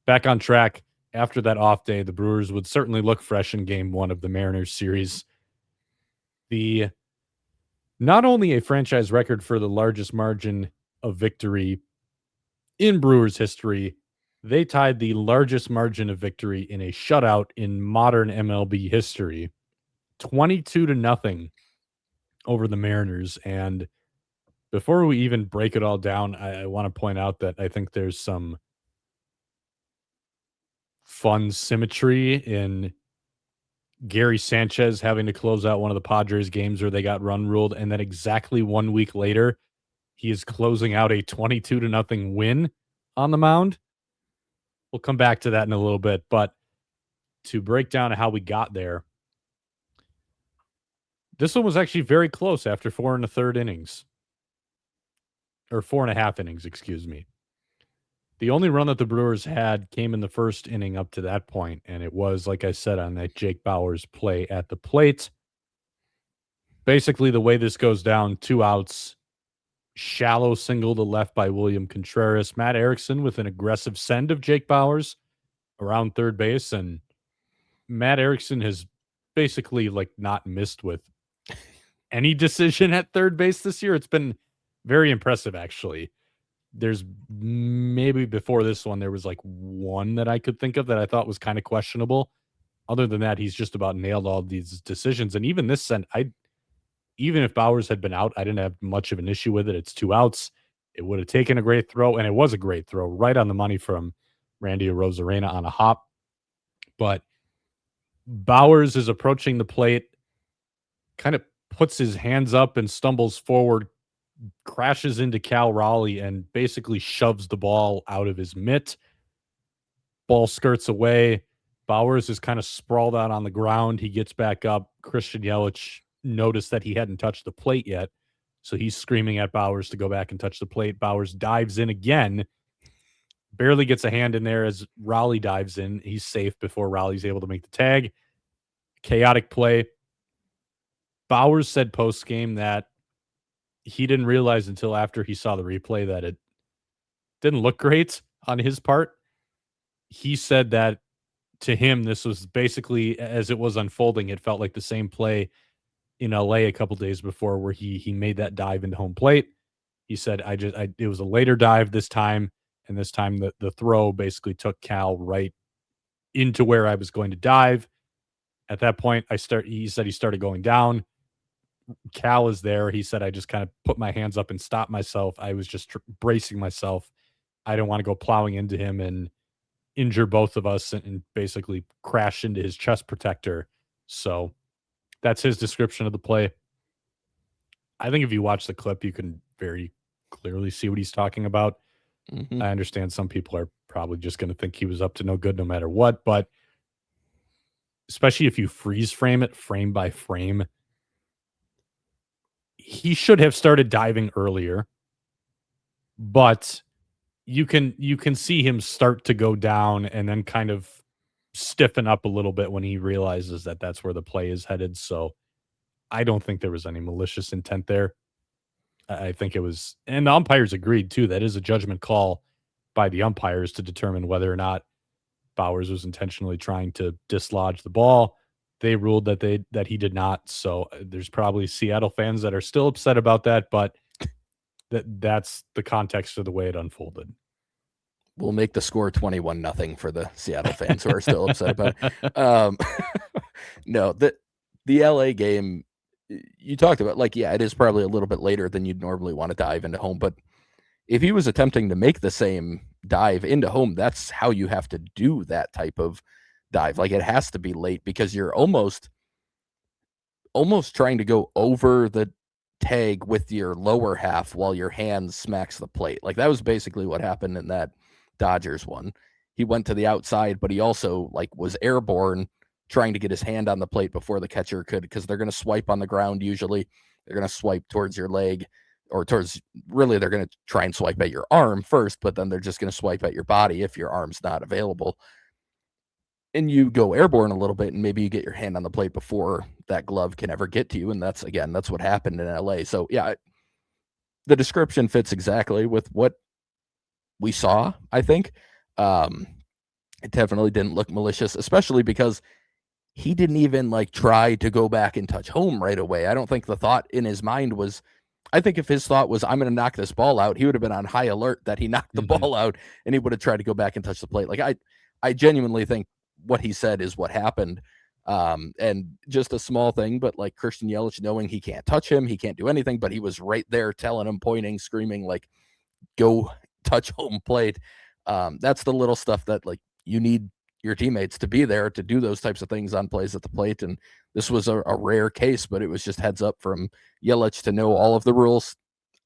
back on track after that off day, the Brewers would certainly look fresh in game 1 of the Mariners series. The not only a franchise record for the largest margin of victory in Brewers history, they tied the largest margin of victory in a shutout in modern MLB history, 22-0 over the Mariners. And before we even break it all down, I want to point out that I think there's some fun symmetry in Gary Sanchez having to close out one of the Padres games where they got run ruled, and then exactly 1 week later, he is closing out a 22-0 win on the mound. We'll come back to that in a little bit, but to break down how we got there, this one was actually very close after 4 1/3 innings. Or 4.5 innings, excuse me. The only run that the Brewers had came in the first inning up to that point, and it was, like I said, on that Jake Bowers play at the plate. Basically, the way this goes down, 2 outs, shallow single to left by William Contreras. Matt Erickson with an aggressive send of Jake Bowers around third base, and Matt Erickson has basically not missed with any decision at third base this year. It's been very impressive, actually. There's maybe before this one, there was one that I could think of that I thought was kind of questionable. Other than that, he's just about nailed all these decisions. And even this send, even if Bowers had been out, I didn't have much of an issue with it. It's 2 outs. It would have taken a great throw, and it was a great throw, right on the money from Randy Arozarena on a hop. But Bowers is approaching the plate, kind of puts his hands up and stumbles forward, crashes into Cal Raleigh, and basically shoves the ball out of his mitt. Ball skirts away. Bowers is kind of sprawled out on the ground. He gets back up. Christian Yelich noticed that he hadn't touched the plate yet, so he's screaming at Bowers to go back and touch the plate. Bowers dives in again, barely gets a hand in there as Raleigh dives in. He's safe before Raleigh's able to make the tag. Chaotic play. Bowers said post-game that he didn't realize until after he saw the replay that it didn't look great on his part. He said that to him, this was basically, as it was unfolding, it felt like the same play in LA a couple days before where he made that dive into home plate. He said, it was a later dive this time, and this time the throw basically took Cal right into where I was going to dive. At that point, he said he started going down. Cal is there. He said, I just kind of put my hands up and stopped myself. I was just bracing myself. I didn't want to go plowing into him and injure both of us and basically crash into his chest protector. So that's his description of the play. I think if you watch the clip, you can very clearly see what he's talking about. Mm-hmm. I understand some people are probably just going to think he was up to no good no matter what, but especially if you freeze frame it frame by frame, he should have started diving earlier, but you can see him start to go down and then kind of stiffen up a little bit when he realizes that that's where the play is headed. So I don't think there was any malicious intent there. I think it was, and the umpires agreed too, that is a judgment call by the umpires to determine whether or not Bowers was intentionally trying to dislodge the ball. They ruled that he did not. So there's probably Seattle fans that are still upset about that, but that's the context of the way it unfolded. We'll make the score 21-0 for the Seattle fans who are still upset about it. No, the LA game you talked about, like, yeah, it is probably a little bit later than you'd normally want to dive into home, but if he was attempting to make the same dive into home, that's how you have to do that type of dive. Like, it has to be late because you're almost trying to go over the tag with your lower half while your hand smacks the plate. Like, that was basically what happened in that Dodgers one. He went to the outside, but he also like was airborne trying to get his hand on the plate before the catcher could, because they're going to swipe on the ground usually. They're going to swipe towards your leg, or towards, really, they're going to try and swipe at your arm first, but then they're just going to swipe at your body if your arm's not available. And you go airborne a little bit, and maybe you get your hand on the plate before that glove can ever get to you. And that's what happened in LA. So yeah, the description fits exactly with what we saw, I think. It definitely didn't look malicious, especially because he didn't even like try to go back and touch home right away. I don't think the thought in his mind was, I think if his thought was, I'm going to knock this ball out, he would have been on high alert that he knocked the ball out, and he would have tried to go back and touch the plate. Like, I genuinely think what he said is what happened. And just a small thing, but like Christian Yelich knowing he can't touch him, he can't do anything, but he was right there telling him, pointing, screaming, like, go touch home plate. That's the little stuff that, like, you need your teammates to be there to do those types of things on plays at the plate. And this was a rare case, but it was just heads up from Yelich to know all of the rules.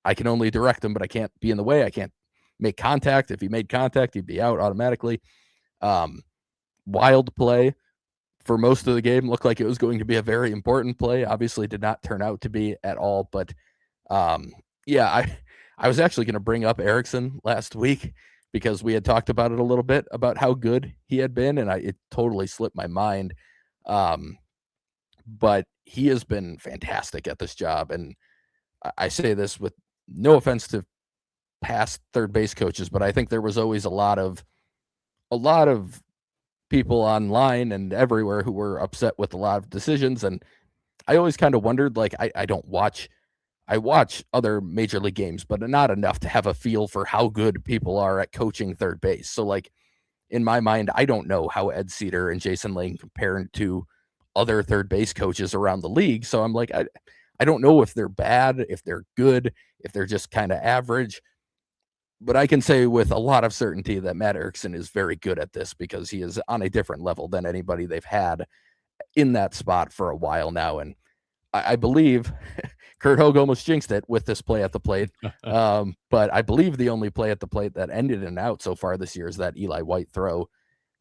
I can only direct him, but I can't be in the way. I can't make contact. If he made contact, he'd be out automatically. Wild play for most of the game. Looked like it was going to be a very important play. Obviously did not turn out to be at all. But yeah, I was actually going to bring up Erickson last week because we had talked about it a little bit, about how good he had been, and it totally slipped my mind. But he has been fantastic at this job, and I say this with no offense to past third base coaches, but I think there was always a lot of people online and everywhere who were upset with a lot of decisions, and I always kind of wondered, like, I watch other major league games, but not enough to have a feel for how good people are at coaching third base. So, like, in my mind, I don't know how Ed Cedar and Jason Lane compare to other third base coaches around the league. So I'm like, I don't know if they're bad, if they're good, if they're just kind of average. But I can say with a lot of certainty that Matt Erickson is very good at this, because he is on a different level than anybody they've had in that spot for a while now. And I believe Kurt Hogue almost jinxed it with this play at the plate. But I believe the only play at the plate that ended in an out so far this year is that Eli White throw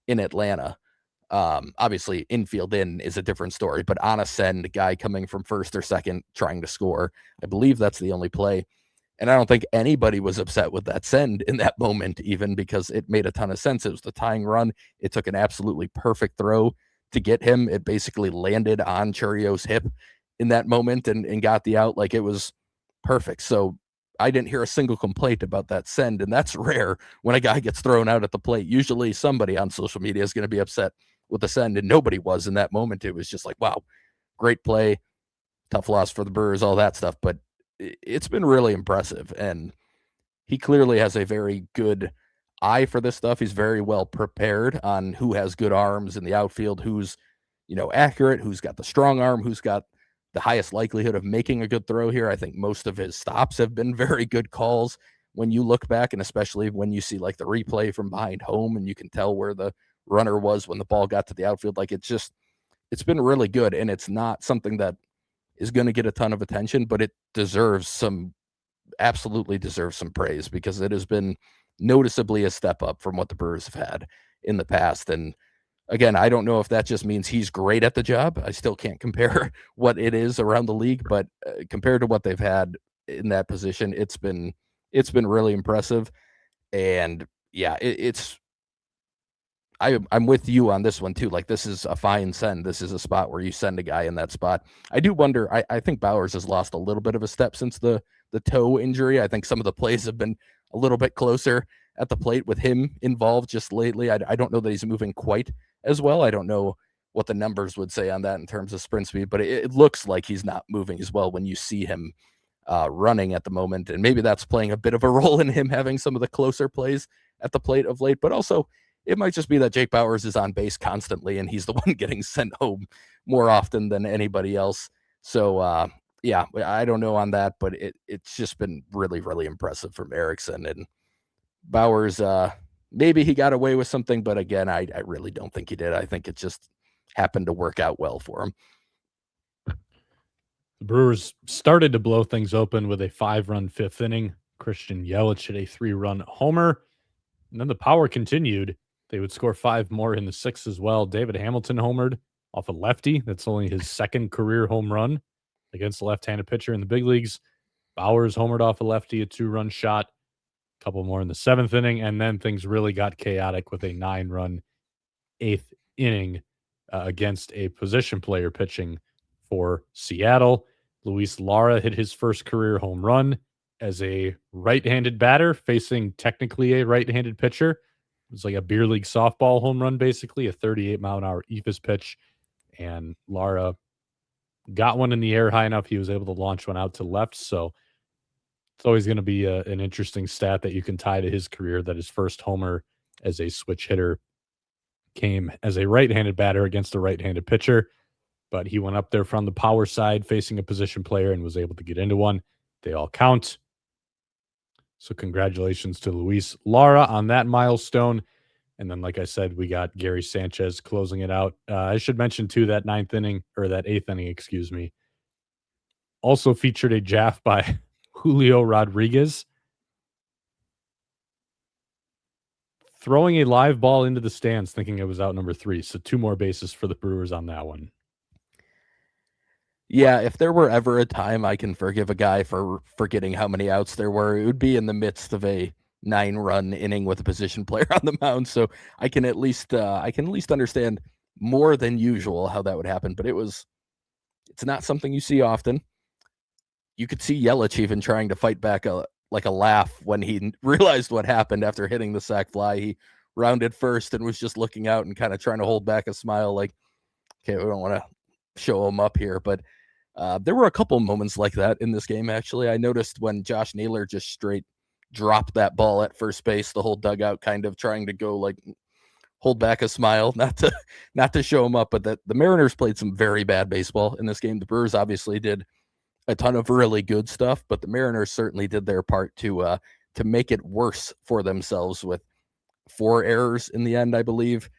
in Atlanta. Obviously, infield in is a different story, but on a send, guy coming from first or second trying to score, I believe that's the only play. And I don't think anybody was upset with that send in that moment, even, because it made a ton of sense. It was the tying run. It took an absolutely perfect throw to get him. It basically landed on Churio's hip in that moment and got the out. Like, it was perfect. So I didn't hear a single complaint about that send, and that's rare when a guy gets thrown out at the plate. Usually somebody on social media is going to be upset with the send, and nobody was in that moment. It was just like, wow, great play, tough loss for the Brewers, all that stuff. But it's been really impressive, and he clearly has a very good eye for this stuff. He's very well prepared on who has good arms in the outfield, who's, accurate, who's got the strong arm, who's got the highest likelihood of making a good throw here. I think most of his stops have been very good calls when you look back, and especially when you see like the replay from behind home and you can tell where the runner was when the ball got to the outfield. Like, it's been really good, and it's not something that is going to get a ton of attention, but it absolutely deserves some praise, because it has been noticeably a step up from what the Brewers have had in the past. And again, I don't know if that just means he's great at the job. I still can't compare what it is around the league, but compared to what they've had in that position, it's been really impressive. And yeah, I'm with you on this one too. Like, this is a fine send. This is a spot where you send a guy in that spot. I do wonder, I think Bowers has lost a little bit of a step since the toe injury. I think some of the plays have been a little bit closer at the plate with him involved just lately. I don't know that he's moving quite as well. I don't know what the numbers would say on that in terms of sprint speed, but it looks like he's not moving as well when you see him running at the moment. And maybe that's playing a bit of a role in him having some of the closer plays at the plate of late, but also it might just be that Jake Bauers is on base constantly and he's the one getting sent home more often than anybody else. So, yeah, I don't know on that, but it's just been really, really impressive from Erickson. And Bauers, maybe he got away with something, but again, I really don't think he did. I think it just happened to work out well for him. The Brewers started to blow things open with a 5-run fifth inning. Christian Yelich hit a 3-run homer. And then the power continued. They would score 5 more in the 6th as well. David Hamilton homered off a lefty. That's only his second career home run against a left-handed pitcher in the big leagues. Bauers homered off a lefty, a 2-run shot. A couple more in the 7th inning, and then things really got chaotic with a 9-run 8th inning against a position player pitching for Seattle. Luis Lara hit his first career home run as a right-handed batter facing technically a right-handed pitcher. It was like a beer league softball home run, basically, a 38-mile-an-hour eephus pitch. And Lara got one in the air high enough he was able to launch one out to left. So it's always going to be an interesting stat that you can tie to his career, that his first homer as a switch hitter came as a right-handed batter against a right-handed pitcher. But he went up there from the power side facing a position player and was able to get into one. They all count. So congratulations to Luis Lara on that milestone. And then, like I said, we got Gary Sanchez closing it out. I should mention, too, that 8th inning, also featured a jaff by Julio Rodriguez, throwing a live ball into the stands thinking it was out number 3. So 2 more bases for the Brewers on that one. Yeah, if there were ever a time I can forgive a guy for forgetting how many outs there were, it would be in the midst of a 9-run inning with a position player on the mound. So I can at least understand more than usual how that would happen. But it's not something you see often. You could see Yelich even trying to fight back a laugh when he realized what happened after hitting the sac fly. He rounded first and was just looking out and kind of trying to hold back a smile, like, okay, we don't want to show him up here. But there were a couple moments like that in this game, actually. I noticed when Josh Naylor just straight dropped that ball at first base, the whole dugout kind of trying to go like hold back a smile, not to show him up, but that the Mariners played some very bad baseball in this game. The Brewers obviously did a ton of really good stuff, but the Mariners certainly did their part to make it worse for themselves with 4 errors in the end, I believe.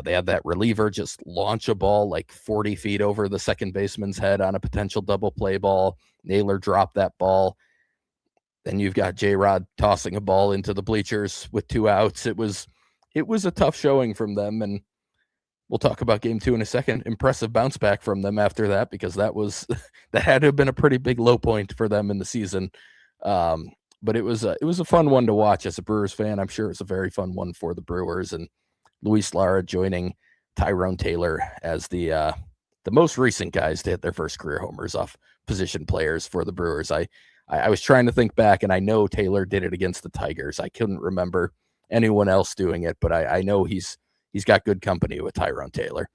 They had that reliever just launch a ball like 40 feet over the second baseman's head on a potential double play ball. Naylor dropped that ball. Then you've got J-Rod tossing a ball into the bleachers with 2 outs. It was a tough showing from them, and we'll talk about game 2 in a second. Impressive bounce back from them after that, because that had to have been a pretty big low point for them in the season. But it was a fun one to watch as a Brewers fan. I'm sure it's a very fun one for the Brewers, and Luis Lara joining Tyrone Taylor as the most recent guys to hit their first career homers off position players for the Brewers. I was trying to think back, and I know Taylor did it against the Tigers. I couldn't remember anyone else doing it, but I know he's got good company with Tyrone Taylor.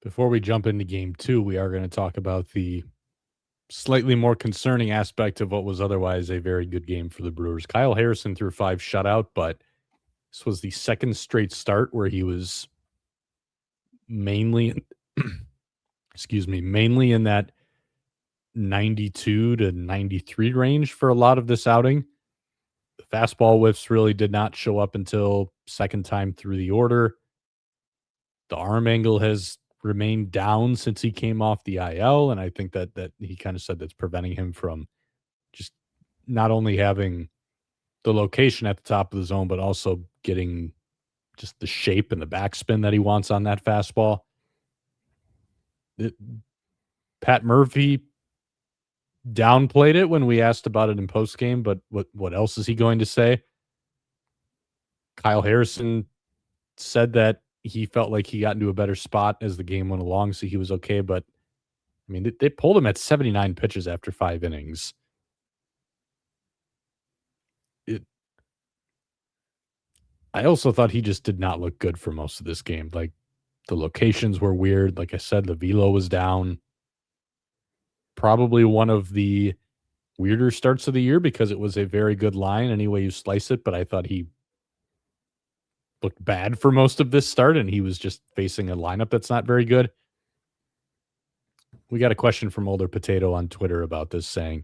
Before we jump into game 2, we are going to talk about the slightly more concerning aspect of what was otherwise a very good game for the Brewers. Kyle Harrison threw 5 shutout, but this was the second straight start where he was mainly in that 92 to 93 range for a lot of this outing. The fastball whiffs really did not show up until second time through the order. The arm angle has remained down since he came off the IL, and I think that he kind of said that's preventing him from just not only having the location at the top of the zone, but also getting just the shape and the backspin that he wants on that fastball. Pat Murphy downplayed it when we asked about it in postgame, but what else is he going to say? Kyle Harrison said that he felt like he got into a better spot as the game went along, so he was okay. But, I mean, they pulled him at 79 pitches after 5 innings. I also thought he just did not look good for most of this game. Like, the locations were weird. Like I said, the velo was down. Probably one of the weirder starts of the year because it was a very good line any way you slice it, but I thought he looked bad for most of this start, and he was just facing a lineup that's not very good. We got a question from Older Potato on Twitter about this saying,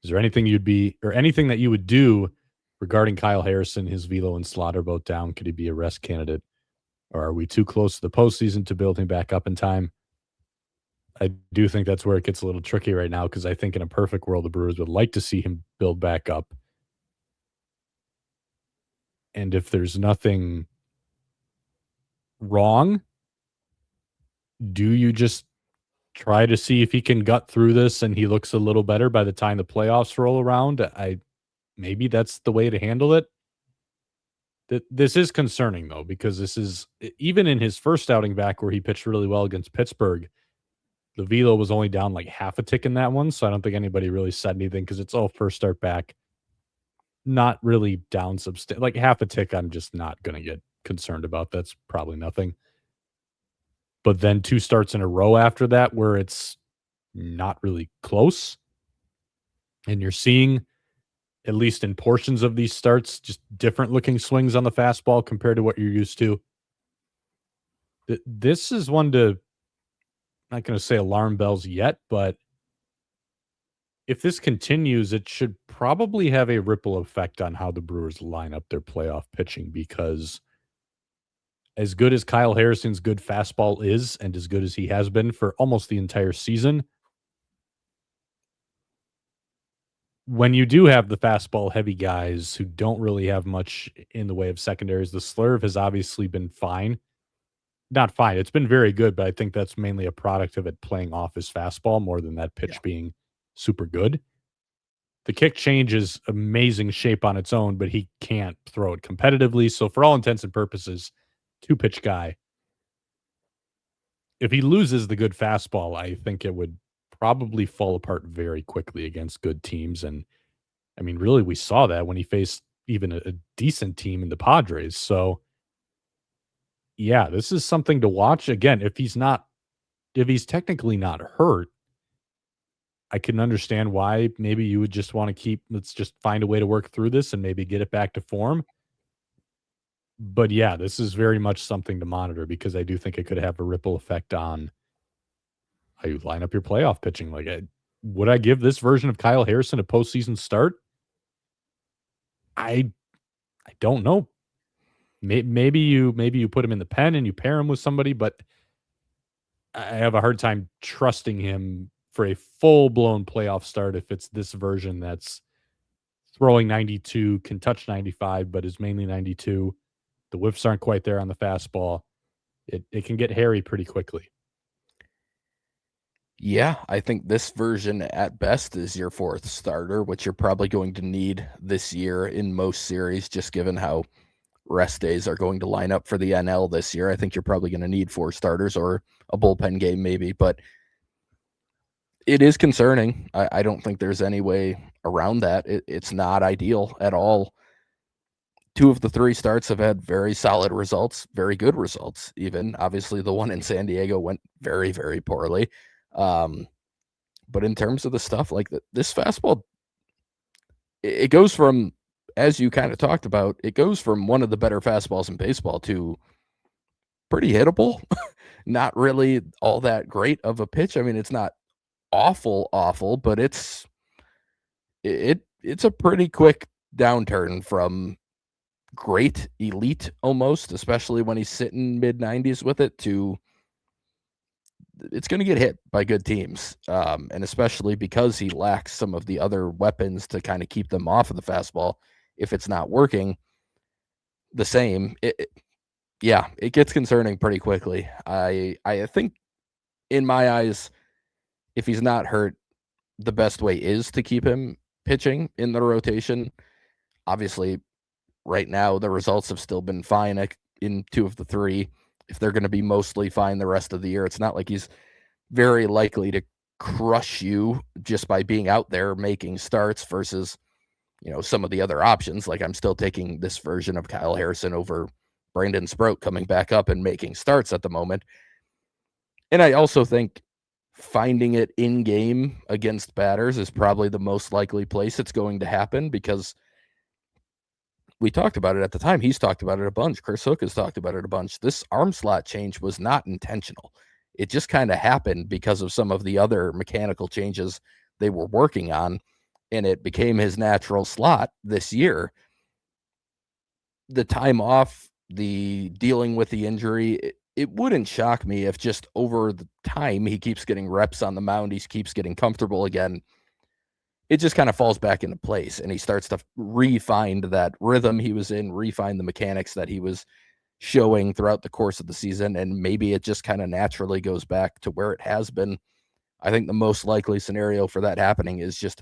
is there anything anything that you would do regarding Kyle Harrison, his velo and slot are both down? Could he be a rest candidate? Or are we too close to the postseason to build him back up in time? I do think that's where it gets a little tricky right now because I think in a perfect world, the Brewers would like to see him build back up. And if there's nothing wrong, do you just try to see if he can gut through this and he looks a little better by the time the playoffs roll around? Maybe that's the way to handle it. This is concerning, though, because this is even in his first outing back where he pitched really well against Pittsburgh. The velo was only down like half a tick in that one, so I don't think anybody really said anything because it's all first start back. Not really down like half a tick. I'm just not going to get concerned about. That's probably nothing. But then 2 starts in a row after that where it's not really close, and you're seeing, at least in portions of these starts, just different looking swings on the fastball compared to what you're used to. This is one to, not going to say alarm bells yet, but if this continues, it should probably have a ripple effect on how the Brewers line up their playoff pitching, because as good as Kyle Harrison's good fastball is and as good as he has been for almost the entire season, when you do have the fastball heavy guys who don't really have much in the way of secondaries, the slurve has obviously been fine. Not fine. It's been very good, but I think that's mainly a product of it playing off his fastball more than that pitch being super good. The kick change is amazing shape on its own, but he can't throw it competitively. So for all intents and purposes, 2-pitch guy. If he loses the good fastball, I think it would probably fall apart very quickly against good teams. And I mean, really, we saw that when he faced even a decent team in the Padres. So yeah, this is something to watch. Again, if he's technically not hurt, I can understand why maybe you would just want to let's just find a way to work through this and maybe get it back to form. But yeah, this is very much something to monitor because I do think it could have a ripple effect on how you line up your playoff pitching. Like, would I give this version of Kyle Harrison a postseason start? I don't know. Maybe you put him in the pen and you pair him with somebody, but I have a hard time trusting him for a full-blown playoff start if it's this version that's throwing 92, can touch 95, but is mainly 92. The whiffs aren't quite there on the fastball. It can get hairy pretty quickly. Yeah, I think this version at best is your 4th starter, which you're probably going to need this year in most series, just given how rest days are going to line up for the NL this year. I think you're probably going to need 4 starters or a bullpen game maybe, but it is concerning. I don't think there's any way around that. It's not ideal at all. 2 of the 3 starts have had very solid results, very good results even. Obviously, the one in San Diego went very, very poorly. But in terms of the stuff like this fastball, it goes from, as you kind of talked about, it goes from one of the better fastballs in baseball to pretty hittable. Not really all that great of a pitch. I mean, it's not awful, but it's a pretty quick downturn from great, elite almost, especially when he's sitting mid-90s with it, to it's going to get hit by good teams. And especially because he lacks some of the other weapons to kind of keep them off of the fastball. If it's not working the same, it gets concerning pretty quickly. I think in my eyes, if he's not hurt, the best way is to keep him pitching in the rotation. Obviously, right now, the results have still been fine in 2 of the 3. If they're going to be mostly fine the rest of the year, it's not like he's very likely to crush you just by being out there making starts versus some of the other options. Like I'm still taking this version of Kyle Harrison over Brandon Sproat coming back up and making starts at the moment. And I also think finding it in game against batters is probably the most likely place it's going to happen, because we talked about it at the time. He's talked about it a bunch. Chris Hook has talked about it a bunch. This arm slot change was not intentional. It just kind of happened because of some of the other mechanical changes they were working on, and it became his natural slot this year. The time off, the dealing with the injury, it wouldn't shock me if just over the time he keeps getting reps on the mound, he keeps getting comfortable again, it just kind of falls back into place, and he starts to refine that rhythm he was in, refine the mechanics that he was showing throughout the course of the season, and maybe it just kind of naturally goes back to where it has been. I think the most likely scenario for that happening is just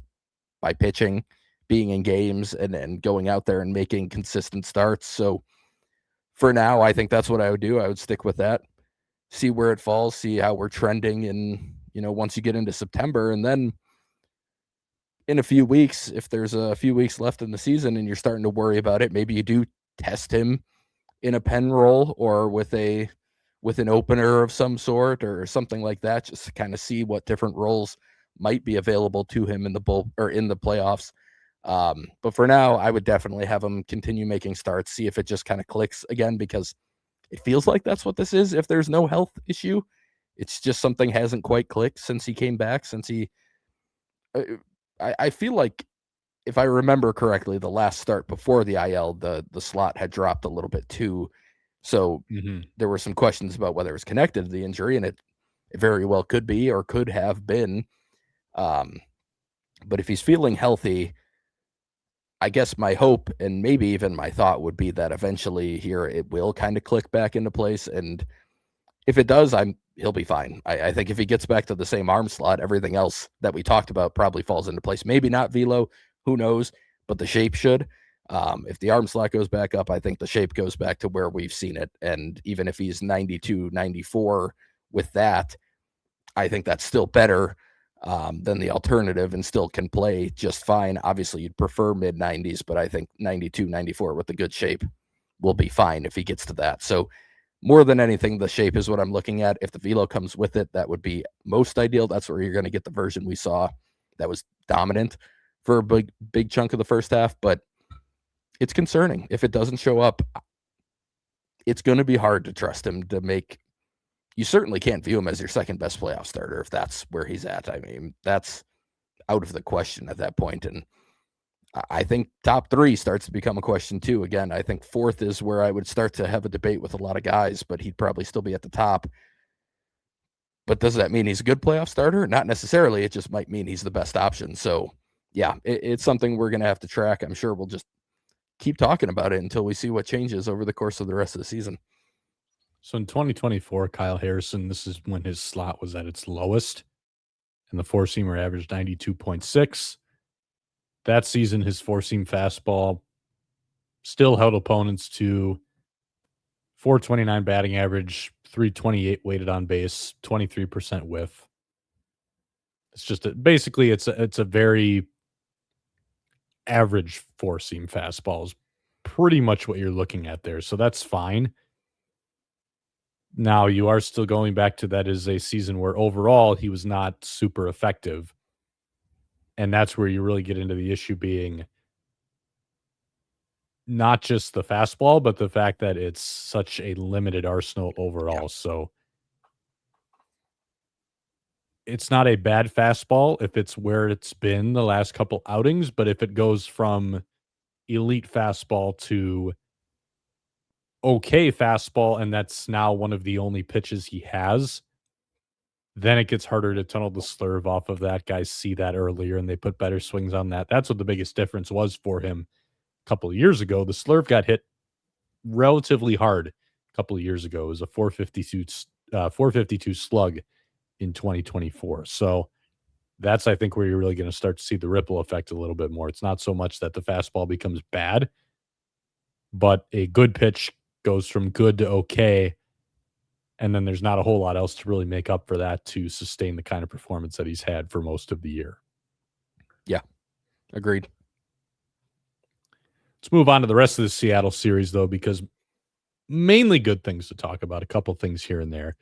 by pitching, being in games, and going out there and making consistent starts. So for now, I think that's what I would do. I would stick with that, see where it falls, see how we're trending, and once you get into September, and then in a few weeks, if there's a few weeks left in the season and you're starting to worry about it, maybe you do test him in a pen roll or with an opener of some sort or something like that, just to kind of see what different roles might be available to him in the bull or in the playoffs. But for now, I would definitely have him continue making starts, see if it just kind of clicks again, because it feels like that's what this is. If there's no health issue, it's just something hasn't quite clicked since he came back, since he I feel like, if I remember correctly, the last start before the IL, the slot had dropped a little bit too. So there were some questions about whether it was connected to the injury, and it very well could be or could have been. But if he's feeling healthy, I guess my hope and maybe even my thought would be that eventually here it will kind of click back into place. And if it does, he'll be fine. I think if he gets back to the same arm slot, everything else that we talked about probably falls into place. Maybe not velo, who knows, but the shape should. If the arm slot goes back up, I think the shape goes back to where we've seen it. And even if he's 92, 94 with that, I think that's still better than the alternative and still can play just fine. Obviously, you'd prefer mid 90s, but I think 92, 94 with the good shape will be fine if he gets to that. So more than anything, the shape is what I'm looking at. If the velo comes with it, that would be most ideal. That's where you're going to get the version we saw that was dominant for a big chunk of the first half. But it's concerning. If it doesn't show up, it's going to be hard to trust him to make. You certainly can't view him as your second best playoff starter if that's where he's at. I mean, that's out of the question at that point. And I think top three starts to become a question too. Again, I think fourth is where I would start to have a debate with a lot of guys, but he'd probably still be at the top. But does that mean he's a good playoff starter? Not necessarily. It just might mean he's the best option. So yeah, it's something we're going to have to track. I'm sure we'll just keep talking about it until we see what changes over the course of the rest of the season. So in 2024, Kyle Harrison, this is when his slot was at its lowest, and the four-seamer averaged 92.6. That season, his four-seam fastball still held opponents to 429 batting average, 328 weighted on base, 23% whiff. It's just basically it's a very average four-seam fastball is pretty much what you're looking at there. So that's fine. Now, you are still going back to that is a season where overall he was not super effective. And that's where you really get into the issue being not just the fastball, but the fact that it's such a limited arsenal overall. Yeah. So it's not a bad fastball if it's where it's been the last couple outings, but if it goes from elite fastball to okay fastball, and that's now one of the only pitches he has, then it gets harder to tunnel the slurve off of that. Guys see that earlier, and they put better swings on that. That's what the biggest difference was for him a couple of years ago. The slurve got hit relatively hard a couple of years ago. It was a 452 slug in 2024. So that's, I think, where you're really going to start to see the ripple effect a little bit more. It's not so much that the fastball becomes bad, but a good pitch goes from good to okay, and then there's not a whole lot else to really make up for that to sustain the kind of performance that he's had for most of the year. Yeah, agreed. Let's move on to the rest of the Seattle series, though, because mainly good things to talk about. A couple things here and there.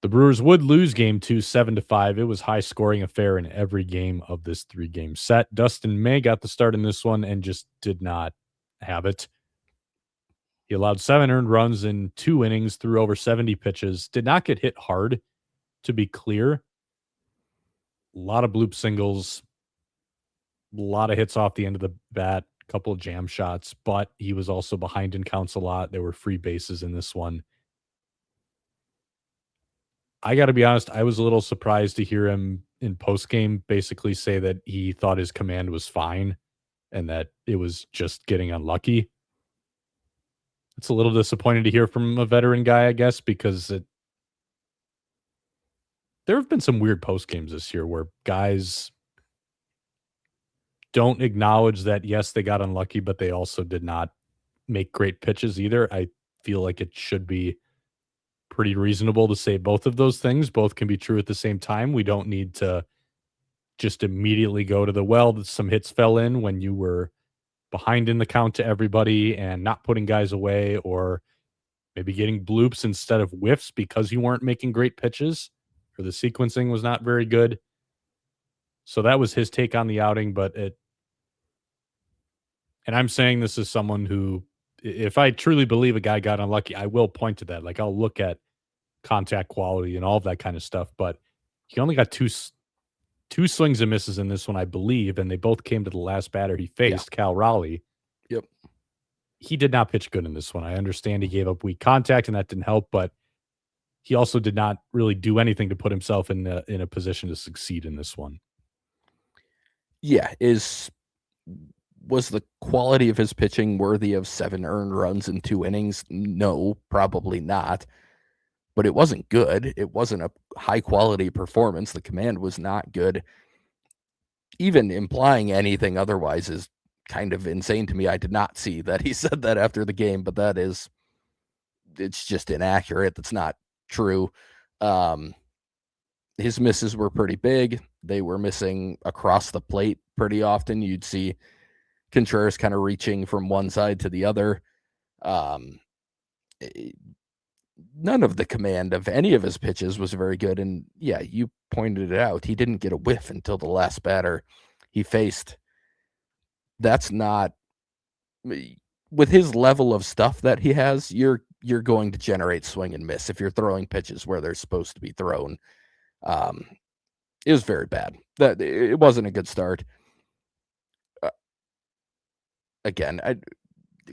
The Brewers would lose game 2, 7-5. It was high scoring affair in every game of this 3-game set. Dustin May got the start in this one and just did not have it. He allowed 7 earned runs in 2 innings, threw over 70 pitches, did not get hit hard, to be clear. A lot of bloop singles, a lot of hits off the end of the bat, a couple of jam shots, but he was also behind in counts a lot. There were free bases in this one. I got to be honest, I was a little surprised to hear him in postgame basically say that he thought his command was fine and that it was just getting unlucky. It's a little disappointing to hear from a veteran guy, I guess, because there have been some weird post games this year where guys don't acknowledge that, yes, they got unlucky, but they also did not make great pitches either. I feel like it should be pretty reasonable to say both of those things. Both can be true at the same time. We don't need to just immediately go to the well that some hits fell in when you were behind in the count to everybody and not putting guys away, or maybe getting bloops instead of whiffs because you weren't making great pitches or the sequencing was not very good. So that was his take on the outing, and I'm saying this as someone who, if I truly believe a guy got unlucky, I will point to that. Like, I'll look at contact quality and all of that kind of stuff, but he only got two swings and misses in this one, I believe, and they both came to the last batter he faced, Cal Raleigh. Yep. He did not pitch good in this one. I understand he gave up weak contact, and that didn't help, but he also did not really do anything to put himself in a position to succeed in this one. Yeah, was the quality of his pitching worthy of 7 earned runs in 2 innings? No, probably not. But it wasn't good. It wasn't a high-quality performance. The command was not good. Even implying anything otherwise is kind of insane to me. I did not see that he said that after the game, but it's just inaccurate. That's not true. His misses were pretty big. They were missing across the plate pretty often. You'd see Contreras kind of reaching from one side to the other. None of the command of any of his pitches was very good. And yeah, you pointed it out. He didn't get a whiff until the last batter he faced. That's not, with his level of stuff that he has, you're going to generate swing and miss if you're throwing pitches where they're supposed to be thrown. It was very bad. It wasn't a good start. Again, a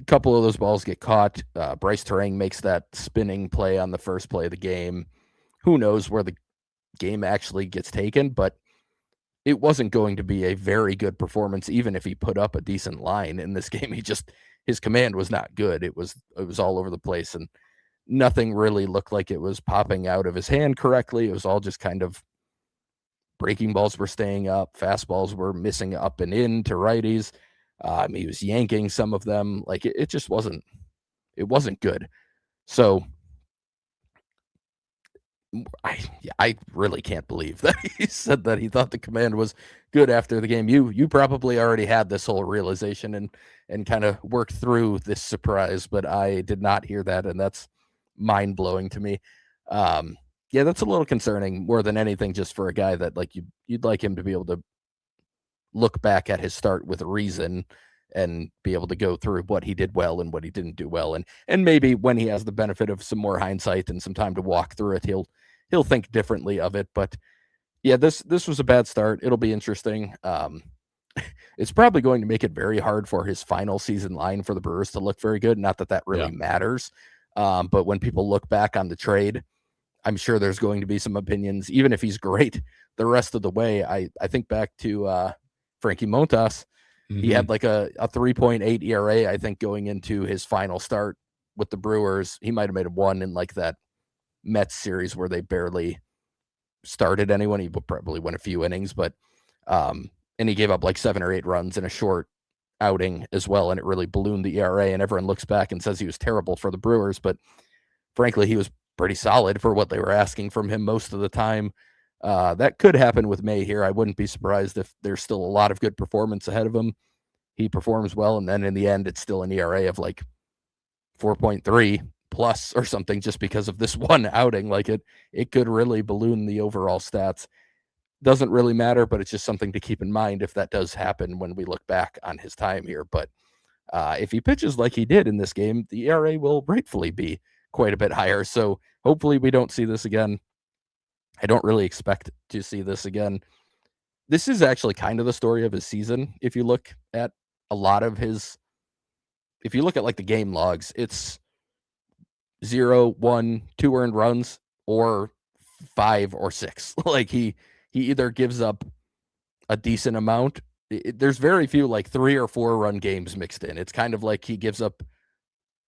couple of those balls get caught. Bryce Terang makes that spinning play on the first play of the game. Who knows where the game actually gets taken, but it wasn't going to be a very good performance, even if he put up a decent line in this game. His command was not good. It was all over the place, and nothing really looked like it was popping out of his hand correctly. It was all just kind of breaking balls were staying up, fastballs were missing up and in to righties. He was yanking some of them. Like it just wasn't good. So I really can't believe that he said that he thought the command was good after the game. You probably already had this whole realization and kind of worked through this surprise, but I did not hear that, and that's mind blowing to me. Yeah, that's a little concerning more than anything, just for a guy that like you'd like him to be able to look back at his start with reason and be able to go through what he did well and what he didn't do well. And maybe when he has the benefit of some more hindsight and some time to walk through it, he'll think differently of it. But yeah, this was a bad start. It'll be interesting. It's probably going to make it very hard for his final season line for the Brewers to look very good. Not that really matters. But when people look back on the trade, I'm sure there's going to be some opinions, even if he's great the rest of the way. I think back to Frankie Montas. Mm-hmm. He had like a 3.8 ERA, I think, going into his final start with the Brewers. He might have made a 1 in like that Mets series where they barely started anyone. He probably went a few innings, but and he gave up like 7 or 8 runs in a short outing as well, and it really ballooned the ERA, and everyone looks back and says he was terrible for the Brewers, but frankly, he was pretty solid for what they were asking from him most of the time. That could happen with May here. I wouldn't be surprised if there's still a lot of good performance ahead of him. he performs well, and then in the end, it's still an ERA of like 4.3 plus or something just because of this one outing. Like it could really balloon the overall stats. Doesn't really matter, but it's just something to keep in mind if that does happen when we look back on his time here. But if he pitches like he did in this game, the ERA will rightfully be quite a bit higher. So hopefully we don't see this again. I don't really expect to see this again. This is actually kind of the story of his season. If you look at a lot of his, if you look at like the game logs, it's 0, 1, 2 earned runs or 5 or 6. Like he either gives up a decent amount. There's very few like 3 or 4 run games mixed in. It's kind of like he gives up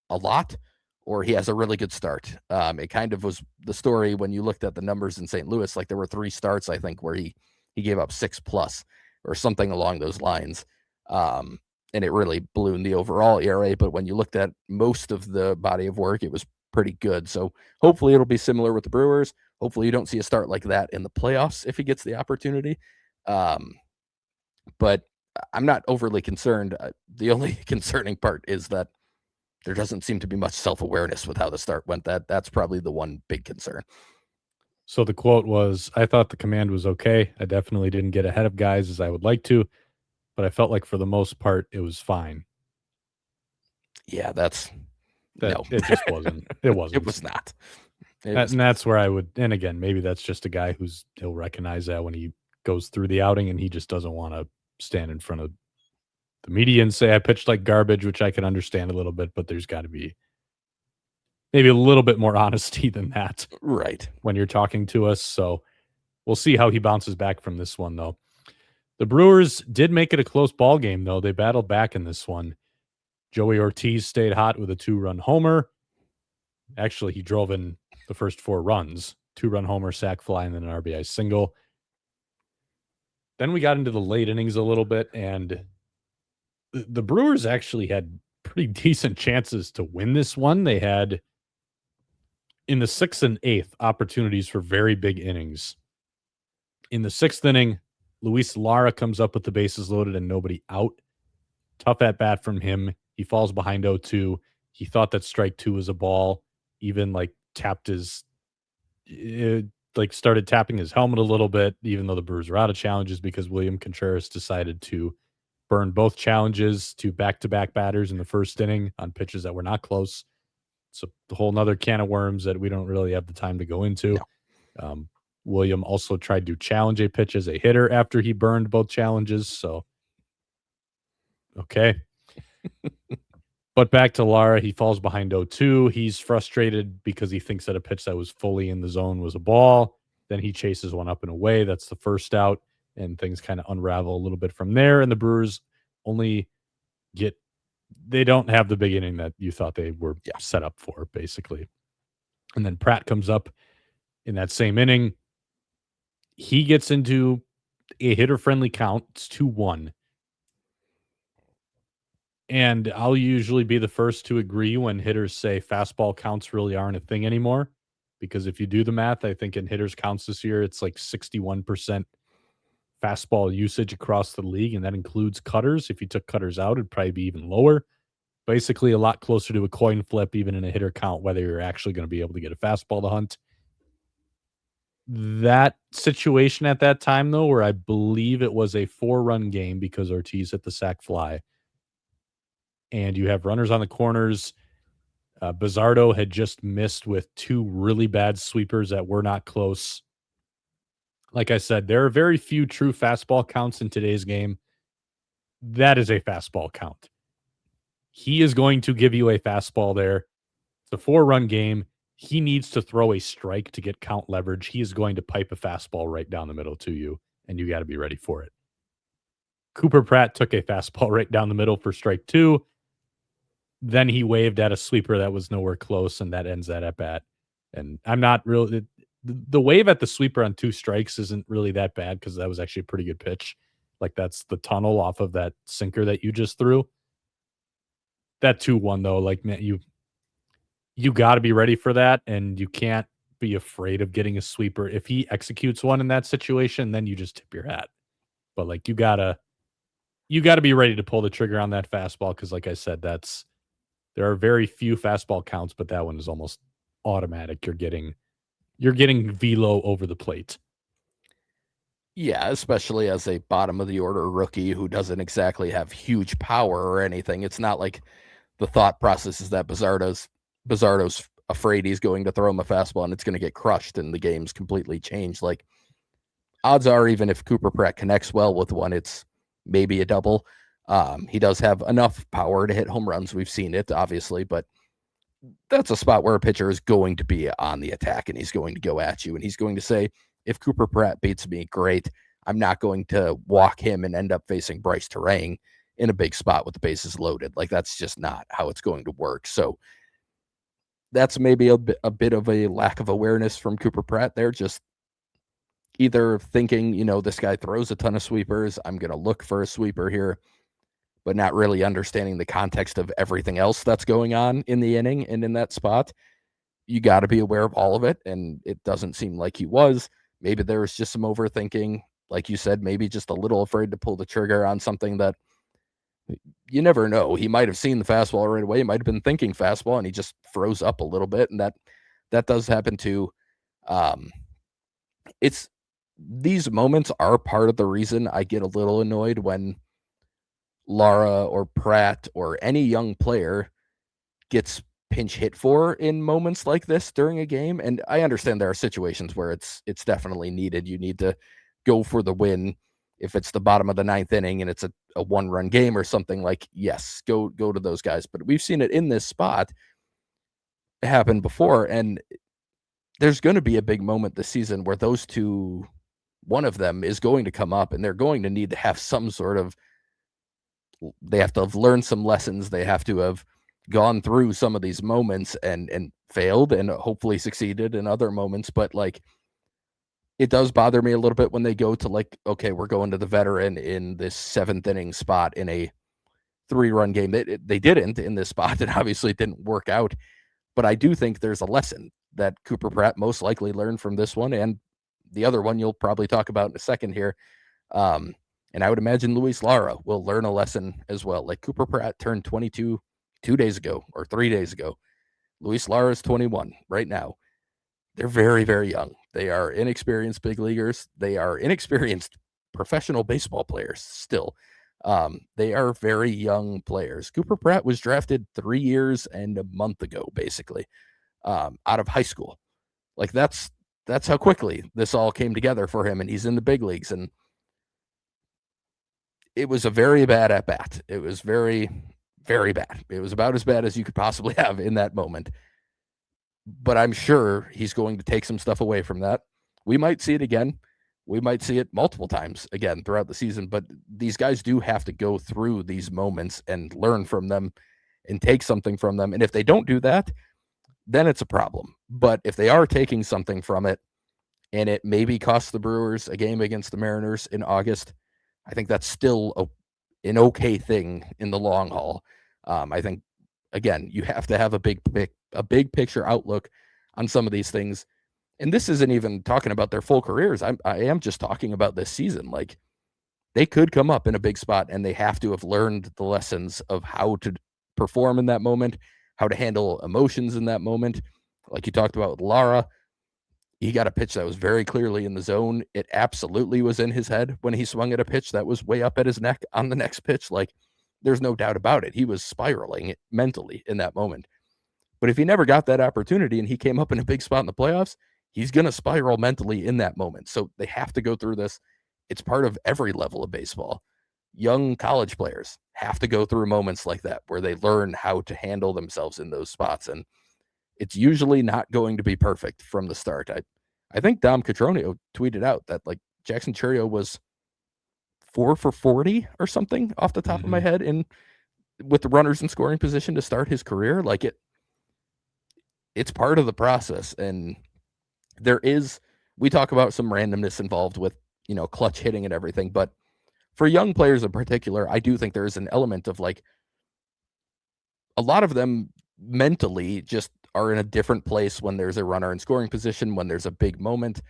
a lot or he has a really good start. It kind of was the story when you looked at the numbers in St. Louis. Like there were 3 starts, I think, where he gave up 6+ or something along those lines. And it really ballooned the overall ERA. But when you looked at most of the body of work, it was pretty good. So hopefully it'll be similar with the Brewers. Hopefully you don't see a start like that in the playoffs if he gets the opportunity. But I'm not overly concerned. The only concerning part is that there doesn't seem to be much self-awareness with how the start went. That's probably the one big concern. So the quote was, I thought the command was okay. I definitely didn't get ahead of guys as I would like to, but I felt like for the most part, it was fine. Yeah, that's no. It just wasn't. It wasn't. It was not. And that's where I would, and again, maybe that's just a guy he'll recognize that when he goes through the outing and he just doesn't want to stand in front of the media and say I pitched like garbage, which I can understand a little bit, but there's got to be maybe a little bit more honesty than that. Right. When you're talking to us. So we'll see how he bounces back from this one, though. The Brewers did make it a close ball game, though. They battled back in this one. Joey Ortiz stayed hot with a 2-run homer. Actually, he drove in the first 4 runs. 2-run homer, sac fly, and then an RBI single. Then we got into the late innings a little bit, and the Brewers actually had pretty decent chances to win this one. They had, in the 6th and 8th, opportunities for very big innings. In the 6th inning, Luis Lara comes up with the bases loaded and nobody out. Tough at bat from him. He falls behind 0-2. He thought that strike 2 was a ball. Even started tapping his helmet a little bit, even though the Brewers were out of challenges because William Contreras decided to burn both challenges to back-to-back batters in the first inning on pitches that were not close. It's a whole nother can of worms that we don't really have the time to go into. No. William also tried to challenge a pitch as a hitter after he burned both challenges. So, okay. But back to Lara, he falls behind 0-2. He's frustrated because he thinks that a pitch that was fully in the zone was a ball. Then he chases one up and away. That's the first out, and things kind of unravel a little bit from there. And the Brewers they don't have the big inning that you thought they were set up for, basically. And then Pratt comes up in that same inning. He gets into a hitter-friendly count. It's 2-1. And I'll usually be the first to agree when hitters say fastball counts really aren't a thing anymore. Because if you do the math, I think in hitters counts this year, it's like 61% fastball usage across the league, and that includes cutters. If you took cutters out, it'd probably be even lower. Basically, a lot closer to a coin flip, even in a hitter count, whether you're actually going to be able to get a fastball to hunt. That situation at that time, though, where I believe it was a 4-run game because Ortiz hit the sac fly, and you have runners on the corners. Bizzardo had just missed with 2 really bad sweepers that were not close. Like I said, there are very few true fastball counts in today's game. That is a fastball count. He is going to give you a fastball there. It's a 4-run game. He needs to throw a strike to get count leverage. He is going to pipe a fastball right down the middle to you, and you got to be ready for it. Cooper Pratt took a fastball right down the middle for strike 2. Then he waved at a sweeper that was nowhere close, and that ends that at bat. And I'm not really the wave at the sweeper on 2 strikes isn't really that bad because that was actually a pretty good pitch. Like that's the tunnel off of that sinker that you just threw. That 2-1 though, like man, you got to be ready for that, and you can't be afraid of getting a sweeper. If he executes one in that situation, then you just tip your hat. But like you gotta you got to be ready to pull the trigger on that fastball because, like I said, there are very few fastball counts, but that one is almost automatic. You're getting velo over the plate. Yeah, especially as a bottom of the order rookie who doesn't exactly have huge power or anything. It's not like the thought process is that Bizardo's afraid he's going to throw him a fastball and it's going to get crushed and the game's completely changed. Like, odds are, even if Cooper Pratt connects well with one, it's maybe a double. He does have enough power to hit home runs. We've seen it, obviously, but that's a spot where a pitcher is going to be on the attack and he's going to go at you and he's going to say, if Cooper Pratt beats me, great. I'm not going to walk him and end up facing Bryce Terang in a big spot with the bases loaded. Like, that's just not how it's going to work. So that's maybe a bit of a lack of awareness from Cooper Pratt there. Just either thinking, this guy throws a ton of sweepers, I'm going to look for a sweeper here, but not really understanding the context of everything else that's going on in the inning and in that spot. You got to be aware of all of it, and it doesn't seem like he was. Maybe there was just some overthinking. Like you said, maybe just a little afraid to pull the trigger on something that you never know. He might have seen the fastball right away. He might have been thinking fastball, and he just froze up a little bit, and that does happen too. It's these moments are part of the reason I get a little annoyed when Lara or Pratt or any young player gets pinch hit for in moments like this during a game. And I understand there are situations where it's definitely needed. You need to go for the win. If it's the bottom of the ninth inning and it's a one-run game or something, like, yes, go to those guys. But we've seen it in this spot happen before, and there's going to be a big moment this season where those two, one of them is going to come up, and they're going to need to have some sort of, they have to have learned some lessons. They have to have gone through some of these moments and failed and hopefully succeeded in other moments. But like, it does bother me a little bit when they go to like, okay, we're going to the veteran in this seventh inning spot in a 3-run game. They didn't in this spot, and obviously it didn't work out. But I do think there's a lesson that Cooper Pratt most likely learned from this one, and the other one you'll probably talk about in a second here. And I would imagine Luis Lara will learn a lesson as well. Like, Cooper Pratt turned 22 2 days ago or 3 days ago. Luis Lara is 21 right now. They're very, very young. They are inexperienced big leaguers. They are inexperienced professional baseball players still. They are very young players. Cooper Pratt was drafted 3 years and a month ago, basically, out of high school. Like, that's how quickly this all came together for him, and he's in the big leagues. And it was a very bad at bat. It was very, very bad. It was about as bad as you could possibly have in that moment. But I'm sure he's going to take some stuff away from that. We might see it again. We might see it multiple times again throughout the season, but these guys do have to go through these moments and learn from them and take something from them. And if they don't do that, then it's a problem. But if they are taking something from it and it maybe costs the Brewers a game against the Mariners in August, I think that's still an okay thing in the long haul. I think, again, you have to have a big picture outlook on some of these things. And this isn't even talking about their full careers. I am just talking about this season. Like, they could come up in a big spot, and they have to have learned the lessons of how to perform in that moment, how to handle emotions in that moment. Like you talked about with Lara, he got a pitch that was very clearly in the zone. It absolutely was in his head when he swung at a pitch that was way up at his neck on the next pitch. Like, there's no doubt about it. He was spiraling mentally in that moment. But if he never got that opportunity and he came up in a big spot in the playoffs, he's going to spiral mentally in that moment. So they have to go through this. It's part of every level of baseball. Young college players have to go through moments like that where they learn how to handle themselves in those spots. And it's usually not going to be perfect from the start. I think Dom Catronio tweeted out that, like, Jackson Churio was 4 for 40 or something off the top of my head, and with the runners in scoring position to start his career. Like, it's part of the process. And we talk about some randomness involved with, clutch hitting and everything, but for young players in particular, I do think there's an element of, like, a lot of them mentally just are in a different place when there's a runner in scoring position, when there's a big moment.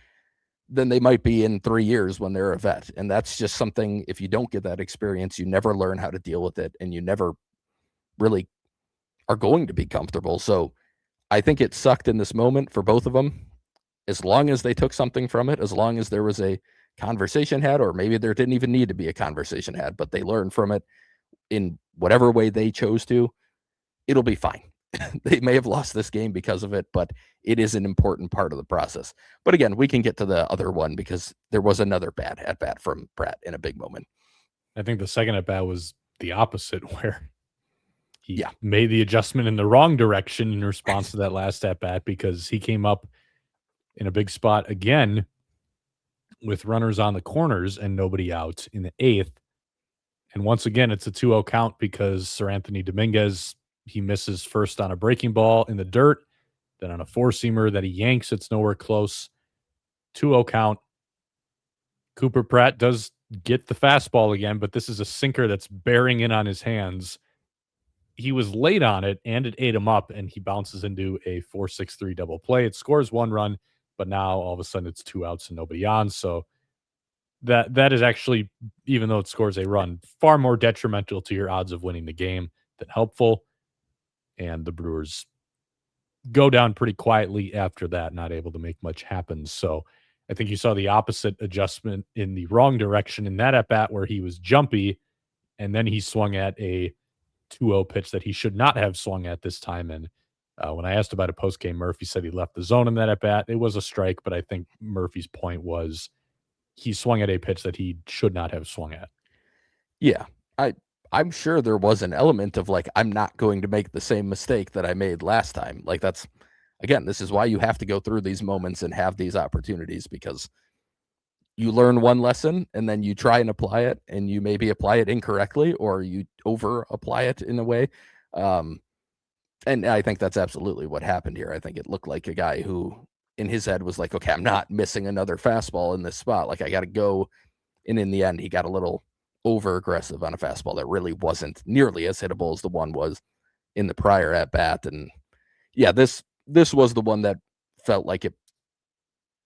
than they might be in 3 years when they're a vet. And that's just something, if you don't get that experience, you never learn how to deal with it, and you never really are going to be comfortable. So I think it sucked in this moment for both of them. As long as they took something from it, as long as there was a conversation had, or maybe there didn't even need to be a conversation had, but they learned from it in whatever way they chose to, it'll be fine. They may have lost this game because of it, but it is an important part of the process. But again, we can get to the other one because there was another bad at bat from Pratt in a big moment. I think the second at bat was the opposite, where he Yeah. made the adjustment in the wrong direction in response to that last at bat, because he came up in a big spot again with runners on the corners and nobody out in the eighth. And once again, it's a 2-0 count because Sir Anthony Dominguez, he misses first on a breaking ball in the dirt, then on a four-seamer that he yanks. It's nowhere close. 2-0 count. Cooper Pratt does get the fastball again, but this is a sinker that's bearing in on his hands. He was late on it, and it ate him up, and he bounces into a 4-6-3 double play. It scores 1 run, but now all of a sudden it's 2 outs and nobody on. So that is actually, even though it scores a run, far more detrimental to your odds of winning the game than helpful. And the Brewers go down pretty quietly after that, not able to make much happen. So I think you saw the opposite adjustment in the wrong direction in that at bat, where he was jumpy, and then he swung at a 2-0 pitch that he should not have swung at this time. And when I asked about it post-game, Murphy said he left the zone in that at bat. It was a strike, but I think Murphy's point was he swung at a pitch that he should not have swung at. Yeah. I'm sure there was an element of like, I'm not going to make the same mistake that I made last time. Like, that's, again, this is why you have to go through these moments and have these opportunities, because you learn one lesson and then you try and apply it, and you maybe apply it incorrectly, or you over apply it in a way. And I think that's absolutely what happened here. I think it looked like a guy who in his head was like, okay, I'm not missing another fastball in this spot. Like, I got to go. And in the end, he got a little over aggressive on a fastball that really wasn't nearly as hittable as the one was in the prior at bat. And yeah, this was the one that felt like it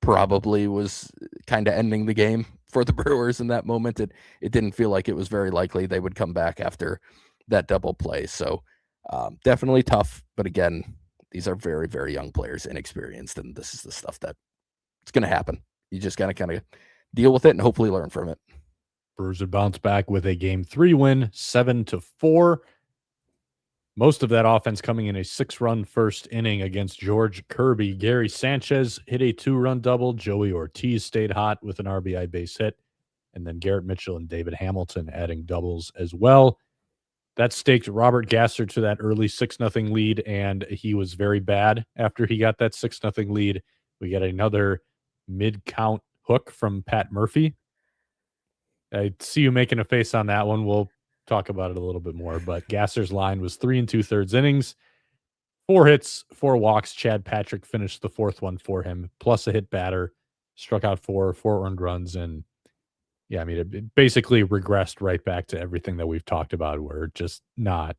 probably was kind of ending the game for the Brewers in that moment. It didn't feel like it was very likely they would come back after that double play. So definitely tough. But again, these are very, very young players, inexperienced, and this is the stuff that it's going to happen. You just got to kind of deal with it and hopefully learn from it. Brewers would bounce back with a Game 3 win, 7-4. Most of that offense coming in a 6-run first inning against George Kirby. Gary Sanchez hit a 2-run double. Joey Ortiz stayed hot with an RBI base hit. And then Garrett Mitchell and David Hamilton adding doubles as well. That staked Robert Gasser to that early 6-0 lead, and he was very bad after he got that 6-0 lead. We got another mid-count hook from Pat Murphy. I see you making a face on that one. We'll talk about it a little bit more, but Gasser's line was 3 2/3 innings, 4 hits, 4 walks. Chad Patrick finished the 4th one for him, plus a hit batter, struck out 4 earned runs. And yeah, I mean, it basically regressed right back to everything that we've talked about, where just not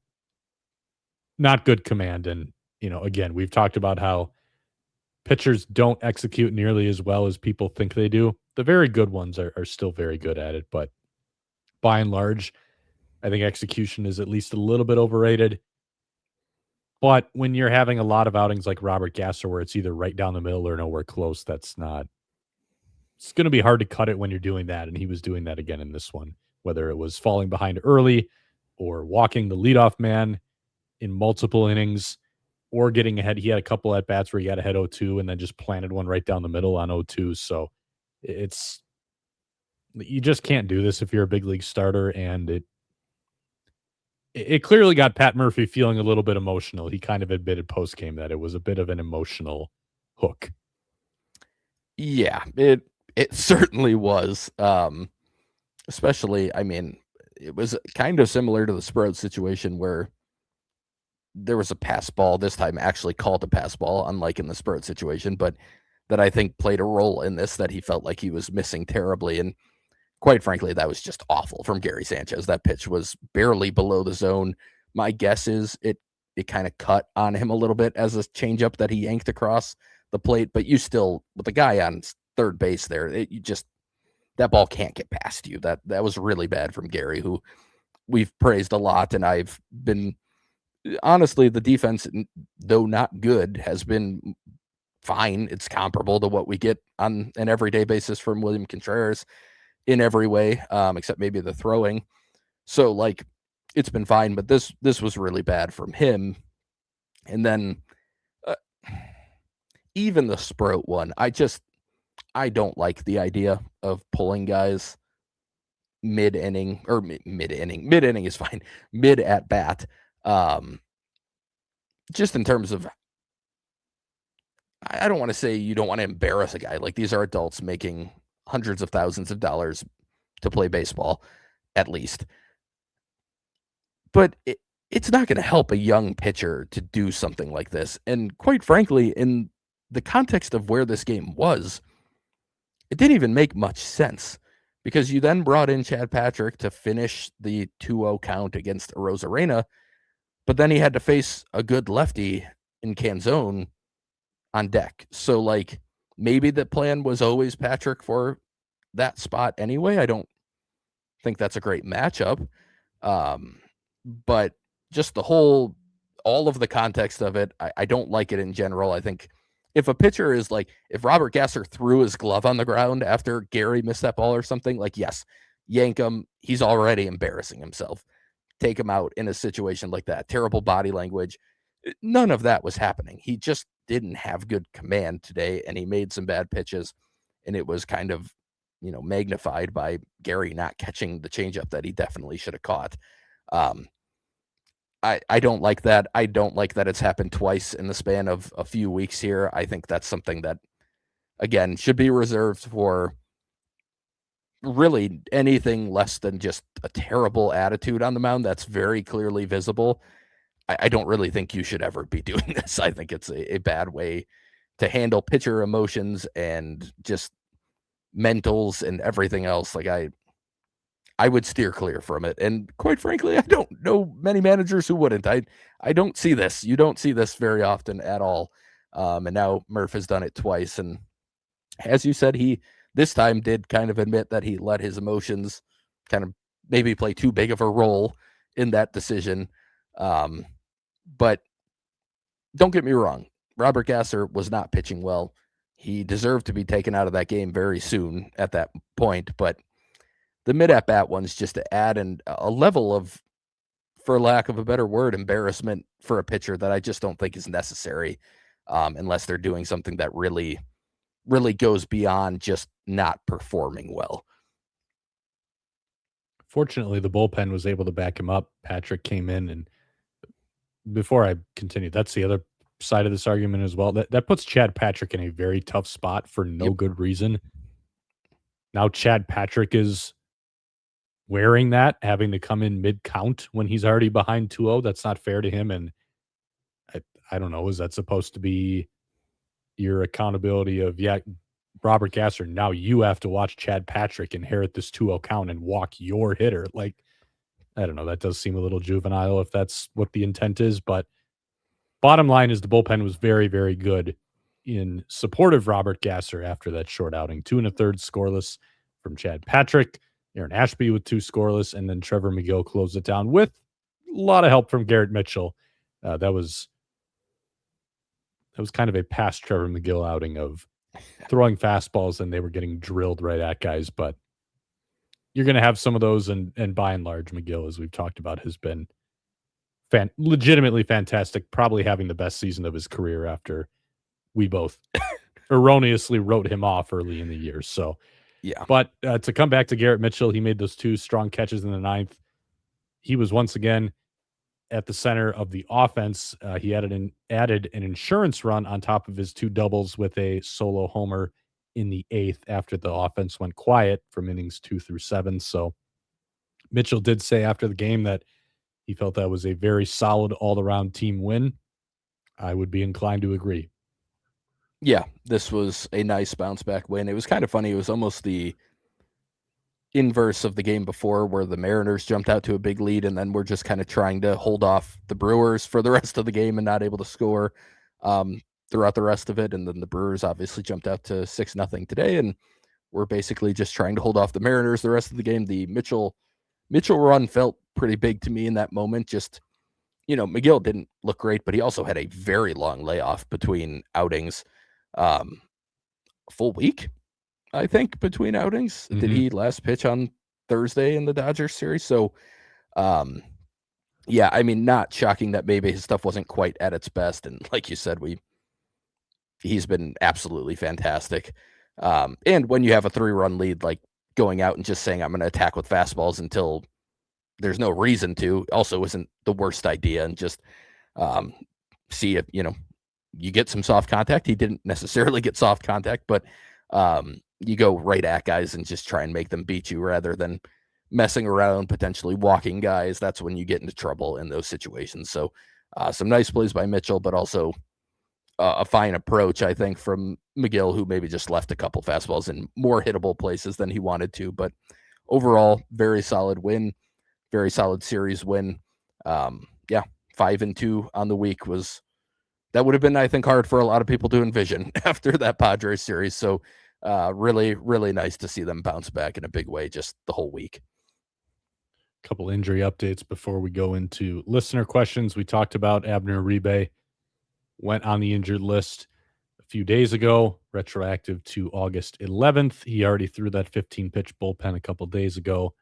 good command. And, you know, again, we've talked about how pitchers don't execute nearly as well as people think they do. The very good ones are still very good at it, but by and large, I think execution is at least a little bit overrated. But when you're having a lot of outings like Robert Gasser, where it's either right down the middle or nowhere close, it's going to be hard to cut it when you're doing that. And he was doing that again in this one, whether it was falling behind early or walking the leadoff man in multiple innings or getting ahead. He had a couple at bats where he got ahead 0-2 and then just planted one right down the middle on 0-2. So you just can't do this if you're a big league starter. And it clearly got Pat Murphy feeling a little bit emotional. He kind of admitted post game that it was a bit of an emotional hook. Yeah, it certainly was. Especially, I mean, it was kind of similar to the Sprout situation where there was a pass ball, this time actually called a pass ball, unlike in the Sprout situation, but that I think played a role in this, that he felt like he was missing terribly. And quite frankly, that was just awful from Gary Sanchez. That pitch was barely below the zone. My guess is it kind of cut on him a little bit as a changeup that he yanked across the plate, but you still, with the guy on third base there. That ball can't get past you. That was really bad from Gary, who we've praised a lot, and I've been honestly, the defense, though not good, has been fine. It's comparable to what we get on an everyday basis from William Contreras in every way, except maybe the throwing. So like, it's been fine, but this was really bad from him. And then uh, even the Sproat one, I don't like the idea of pulling guys mid inning or mid inning is fine, mid at bat. Just in terms of, I don't want to say you don't want to embarrass a guy. Like, these are adults making hundreds of thousands of dollars to play baseball, at least. But it's not going to help a young pitcher to do something like this. And quite frankly, in the context of where this game was, it didn't even make much sense, because you then brought in Chad Patrick to finish the 2-0 count against Arozarena, but then he had to face a good lefty in Canzone on deck. So, like, maybe the plan was always Patrick for that spot anyway. I don't think that's a great matchup. But just all of the context of it, I don't like it in general. I think if a pitcher is like, if Robert Gasser threw his glove on the ground after Gary missed that ball or something, like, yes, yank him. He's already embarrassing himself. Take him out in a situation like that. Terrible body language. None of that was happening. He just didn't have good command today, and he made some bad pitches, and it was kind of, magnified by Gary not catching the changeup that he definitely should have caught. I don't like that. I don't like that it's happened twice in the span of a few weeks here. I think that's something that, again, should be reserved for really anything less than just a terrible attitude on the mound that's very clearly visible. I don't really think you should ever be doing this. I think it's a bad way to handle pitcher emotions and just mentals and everything else. Like, I would steer clear from it. And quite frankly, I don't know many managers who wouldn't. I don't see this. You don't see this very often at all. And now Murph has done it twice. And as you said, he this time did kind of admit that he let his emotions kind of maybe play too big of a role in that decision. But don't get me wrong. Robert Gasser was not pitching well. He deserved to be taken out of that game very soon at that point. But the mid at bat ones, just to add a level of, for lack of a better word, embarrassment for a pitcher that I just don't think is necessary, unless they're doing something that really, really goes beyond just not performing well. Fortunately, the bullpen was able to back him up. Patrick came in, and before I continue, that's the other side of this argument as well. That puts Chad Patrick in a very tough spot for no good reason. Now Chad Patrick is wearing that, having to come in mid-count when he's already behind 2-0. That's not fair to him, and I don't know, is that supposed to be your accountability of, Robert Gasser, now you have to watch Chad Patrick inherit this 2-0 count and walk your hitter? Like, I don't know, that does seem a little juvenile if that's what the intent is, but bottom line is the bullpen was very, very good in support of Robert Gasser after that short outing. 2 1/3 scoreless from Chad Patrick, Aaron Ashby with 2 scoreless, and then Trevor McGill closed it down with a lot of help from Garrett Mitchell. That was kind of a past Trevor McGill outing of throwing fastballs and they were getting drilled right at guys, but you're going to have some of those, and by and large, McGill, as we've talked about, has been legitimately fantastic, probably having the best season of his career after we both erroneously wrote him off early in the year. So, yeah. But to come back to Garrett Mitchell, he made those 2 strong catches in the 9th. He was once again at the center of the offense. He added an insurance run on top of his 2 doubles with a solo homer in the 8th after the offense went quiet from innings 2 through 7. So Mitchell did say after the game that he felt that was a very solid all-around team win. I would be inclined to agree. Yeah, this was a nice bounce-back win. It was kind of funny. It was almost the inverse of the game before, where the Mariners jumped out to a big lead and then we're just kind of trying to hold off the Brewers for the rest of the game and not able to score. throughout the rest of it. And then the Brewers obviously jumped out to 6-0 today, and we're basically just trying to hold off the Mariners the rest of the game. The Mitchell run felt pretty big to me in that moment. Just, McGill didn't look great, but he also had a very long layoff between outings. A full week, I think, between outings. Mm-hmm. Did he last pitch on Thursday in the Dodgers series? So, yeah, I mean, not shocking that maybe his stuff wasn't quite at its best. And like you said, he's been absolutely fantastic. And when you have a 3-run lead, like going out and just saying, I'm going to attack with fastballs until there's no reason to, also isn't the worst idea. And just see if, you get some soft contact. He didn't necessarily get soft contact, but you go right at guys and just try and make them beat you rather than messing around, potentially walking guys. That's when you get into trouble in those situations. So some nice plays by Mitchell, but also a fine approach, I think, from McGill, who maybe just left a couple fastballs in more hittable places than he wanted to. But overall, very solid win, very solid series win. 5-2 on the week that would have been, I think, hard for a lot of people to envision after that Padres series. So really, really nice to see them bounce back in a big way just the whole week. Couple injury updates before we go into listener questions. We talked about Abner Uribe went on the injured list a few days ago, retroactive to August 11th. He already threw that 15-pitch bullpen a couple days ago.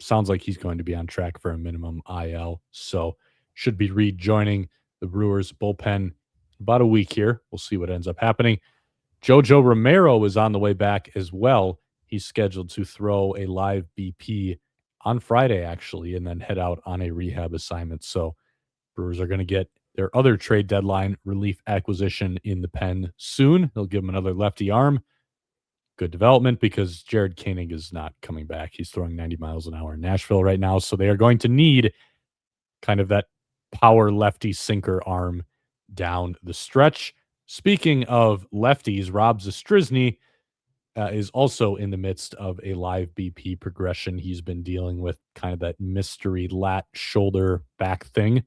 Sounds like he's going to be on track for a minimum IL, so should be rejoining the Brewers bullpen about a week here. We'll see what ends up happening. Jojo Romero is on the way back as well. He's scheduled to throw a live BP on Friday, actually, and then head out on a rehab assignment. So Brewers are going to get their other trade deadline relief acquisition in the pen soon. They'll give him another lefty arm. Good development because Jared Koenig is not coming back. He's throwing 90 miles an hour in Nashville right now. So they are going to need kind of that power lefty sinker arm down the stretch. Speaking of lefties, Rob Zastryzny is also in the midst of a live BP progression. He's been dealing with kind of that mystery lat shoulder back thing.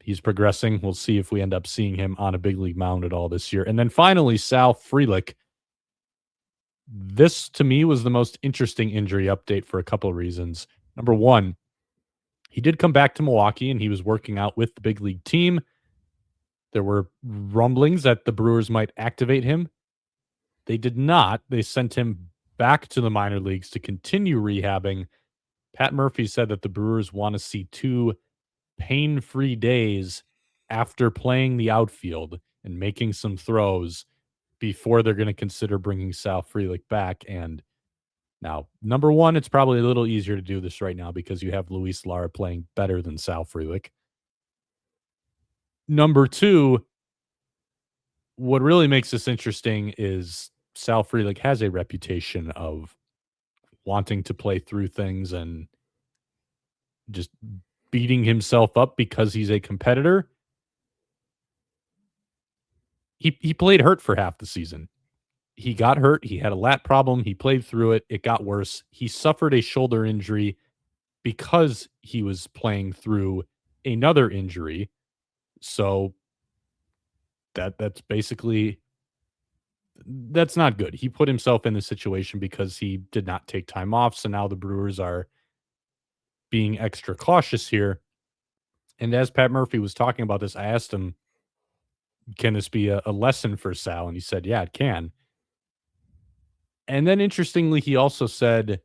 He's progressing. We'll see if we end up seeing him on a big league mound at all this year. And then finally, Sal Frelick. This, to me, was the most interesting injury update for a couple of reasons. Number one, he did come back to Milwaukee, and he was working out with the big league team. There were rumblings that the Brewers might activate him. They did not. They sent him back to the minor leagues to continue rehabbing. Pat Murphy said that the Brewers want to see 2 pain-free days after playing the outfield and making some throws before they're going to consider bringing Sal Frelick back. And now, number one, it's probably a little easier to do this right now because you have Luis Lara playing better than Sal Frelick. Number two, what really makes this interesting is Sal Frelick has a reputation of wanting to play through things and just beating himself up because he's a competitor. He played hurt for half the season. He got hurt. He had a lat problem. He played through it. It got worse. He suffered a shoulder injury because he was playing through another injury. So that's basically, that's not good. He put himself in this situation because he did not take time off. So now the Brewers are being extra cautious here. And as Pat Murphy was talking about this, I asked him, can this be a lesson for Sal? And he said, yeah, it can. And then interestingly, he also said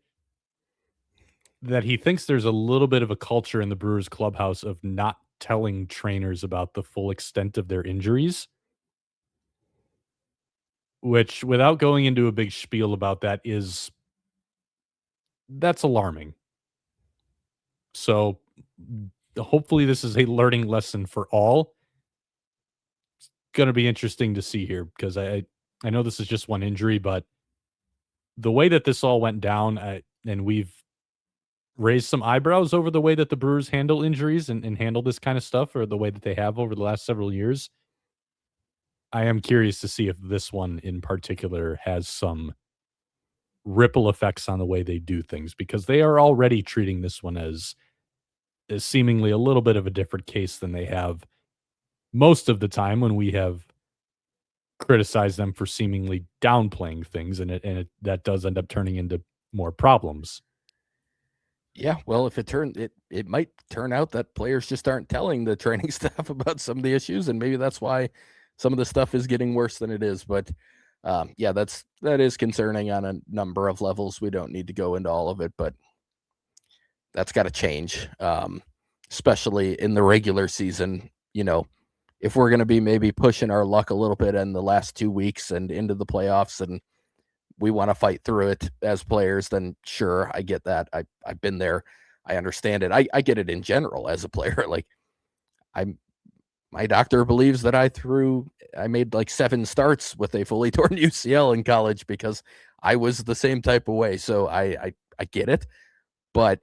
that he thinks there's a little bit of a culture in the Brewers clubhouse of not telling trainers about the full extent of their injuries, which, without going into a big spiel about that, that's alarming. So hopefully this is a learning lesson for all. It's going to be interesting to see here because I know this is just one injury, but the way that this all went down, and we've raised some eyebrows over the way that the Brewers handle injuries and handle this kind of stuff, or the way that they have over the last several years. I am curious to see if this one in particular has some ripple effects on the way they do things, because they are already treating this one as seemingly a little bit of a different case than they have most of the time when we have criticized them for seemingly downplaying things, and that does end up turning into more problems. Yeah, well, if it might turn out that players just aren't telling the training staff about some of the issues, and maybe that's why some of the stuff is getting worse than it is. But yeah, that is concerning on a number of levels. We don't need to go into all of it, but that's got to change, especially in the regular season. If we're going to be maybe pushing our luck a little bit in the last 2 weeks and into the playoffs, and we want to fight through it as players, then sure, I get that. I've been there. I understand it. I get it in general as a player. Like my doctor believes that I made like 7 starts with a fully torn UCL in college because I was the same type of way. So I get it, but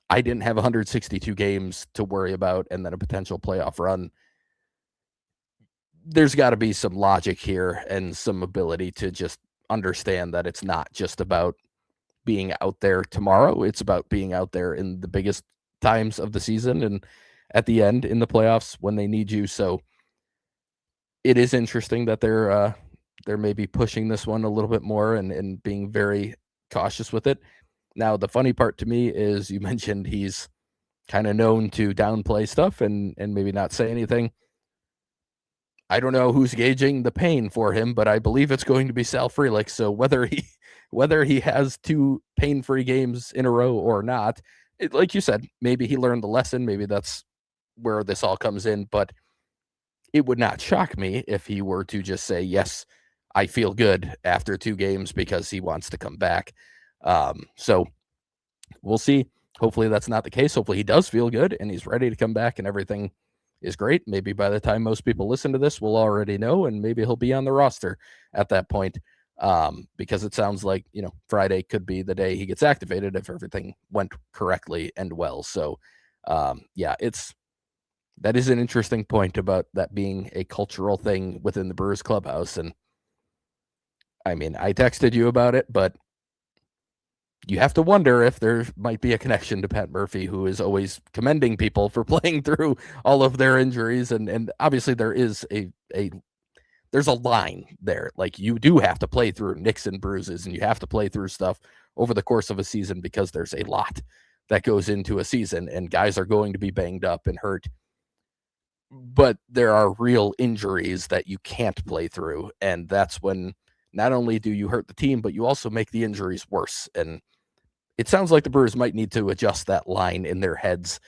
I didn't have 162 games to worry about and then a potential playoff run. There's got to be some logic here and some ability to just understand that it's not just about being out there tomorrow. It's about being out there in the biggest times of the season and at the end in the playoffs when they need you. So it is interesting that they're maybe pushing this one a little bit more and being very cautious with it. Now, the funny part to me is you mentioned he's kind of known to downplay stuff and maybe not say anything. I don't know who's gauging the pain for him, but I believe it's going to be Sal Frelick. So whether he has 2 pain-free games in a row or not, like you said, maybe he learned the lesson. Maybe that's where this all comes in. But it would not shock me if he were to just say, yes, I feel good after 2 games because he wants to come back. So we'll see. Hopefully that's not the case. Hopefully he does feel good and he's ready to come back and everything is great. Maybe by the time most people listen to this, we'll already know, and maybe he'll be on the roster at that point. Because it sounds like, Friday could be the day he gets activated if everything went correctly and well. So, yeah, that is an interesting point about that being a cultural thing within the Brewers clubhouse. And I mean, I texted you about it, but you have to wonder if there might be a connection to Pat Murphy, who is always commending people for playing through all of their injuries. And obviously there is there's a line there. Like, you do have to play through nicks and bruises, and you have to play through stuff over the course of a season because there's a lot that goes into a season and guys are going to be banged up and hurt. But there are real injuries that you can't play through. And that's when not only do you hurt the team, but you also make the injuries worse. And it sounds like the Brewers might need to adjust that line in their heads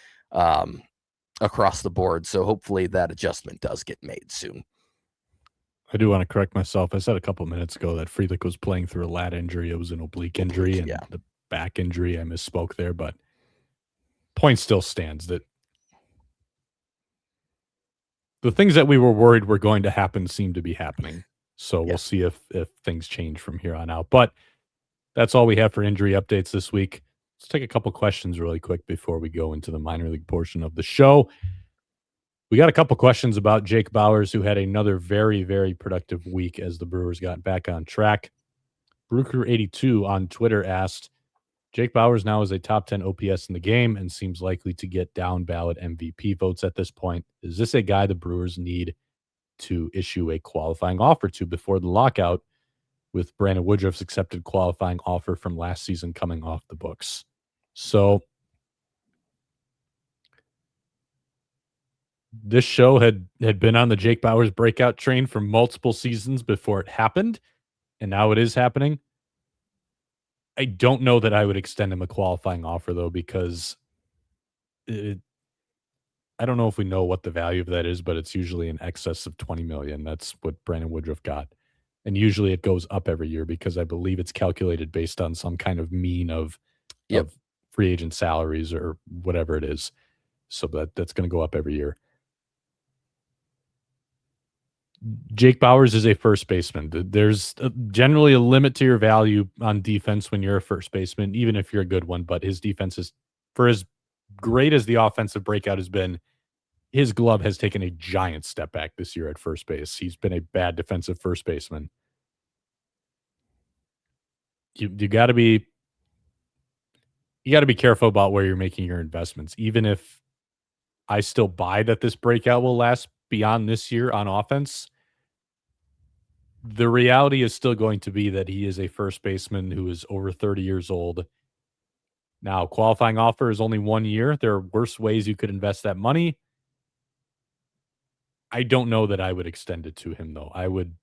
across the board. So hopefully that adjustment does get made soon. I do want to correct myself. I said a couple minutes ago that Frelick was playing through a lat injury. It was an oblique injury, and the back injury, I misspoke there, but point still stands that the things that we were worried were going to happen seem to be happening. So we'll see if things change from here on out. But that's all we have for injury updates this week. Let's take a couple questions really quick before we go into the minor league portion of the show. We got a couple questions about Jake Bauers, who had another very, very productive week as the Brewers got back on track. Brewcrew82 on Twitter asked, Jake Bauers now is a top 10 OPS in the game and seems likely to get down ballot MVP votes at this point. Is this a guy the Brewers need to issue a qualifying offer to before the lockout, with Brandon Woodruff's accepted qualifying offer from last season coming off the books? So this show had been on the Jake Bauers breakout train for multiple seasons before it happened, and now it is happening. I don't know that I would extend him a qualifying offer, though, because I don't know if we know what the value of that is, but it's usually in excess of $20 million. That's what Brandon Woodruff got. And usually it goes up every year because I believe it's calculated based on some kind of mean of free agent salaries or whatever it is. So that's going to go up every year. Jake Bauers is a first baseman. There's generally a limit to your value on defense when you're a first baseman, even if you're a good one. But his defense is, for as great as the offensive breakout has been, his glove has taken a giant step back this year at first base. He's been a bad defensive first baseman. You got to be careful about where you're making your investments. Even if I still buy that this breakout will last beyond this year on offense, the reality is still going to be that he is a first baseman who is over 30 years old. Now, qualifying offer is only 1 year. There are worse ways you could invest that money. I don't know that I would extend it to him, though. I would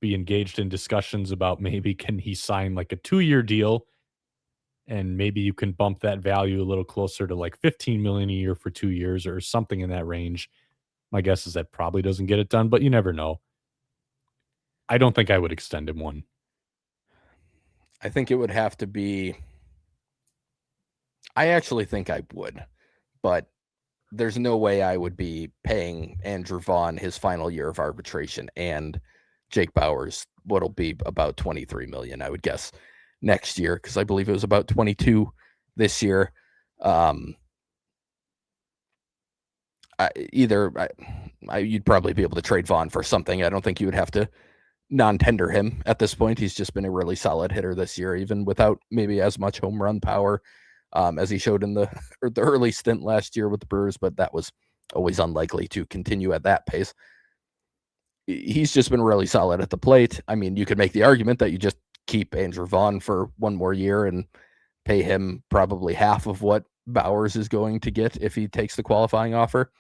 be engaged in discussions about maybe can he sign like a 2-year deal, and maybe you can bump that value a little closer to like 15 million a year for 2 years or something in that range. My guess is that probably doesn't get it done, but you never know. I don't think I would extend him one. I think it would have to be. I actually think I would, but there's no way I would be paying Andrew Vaughn his final year of arbitration and Jake Bauers what'll be about 23 million, I would guess, next year, because I believe it was about 22 this year. You'd probably be able to trade Vaughn for something. I don't think you would have to non-tender him at this point. He's just been a really solid hitter this year, even without maybe as much home run power as he showed in the early stint last year with the Brewers, but that was always unlikely to continue at that pace. He's just been really solid at the plate. I mean, you could make the argument that you just keep Andrew Vaughn for one more year and pay him probably half of what Bauers is going to get if he takes the qualifying offer.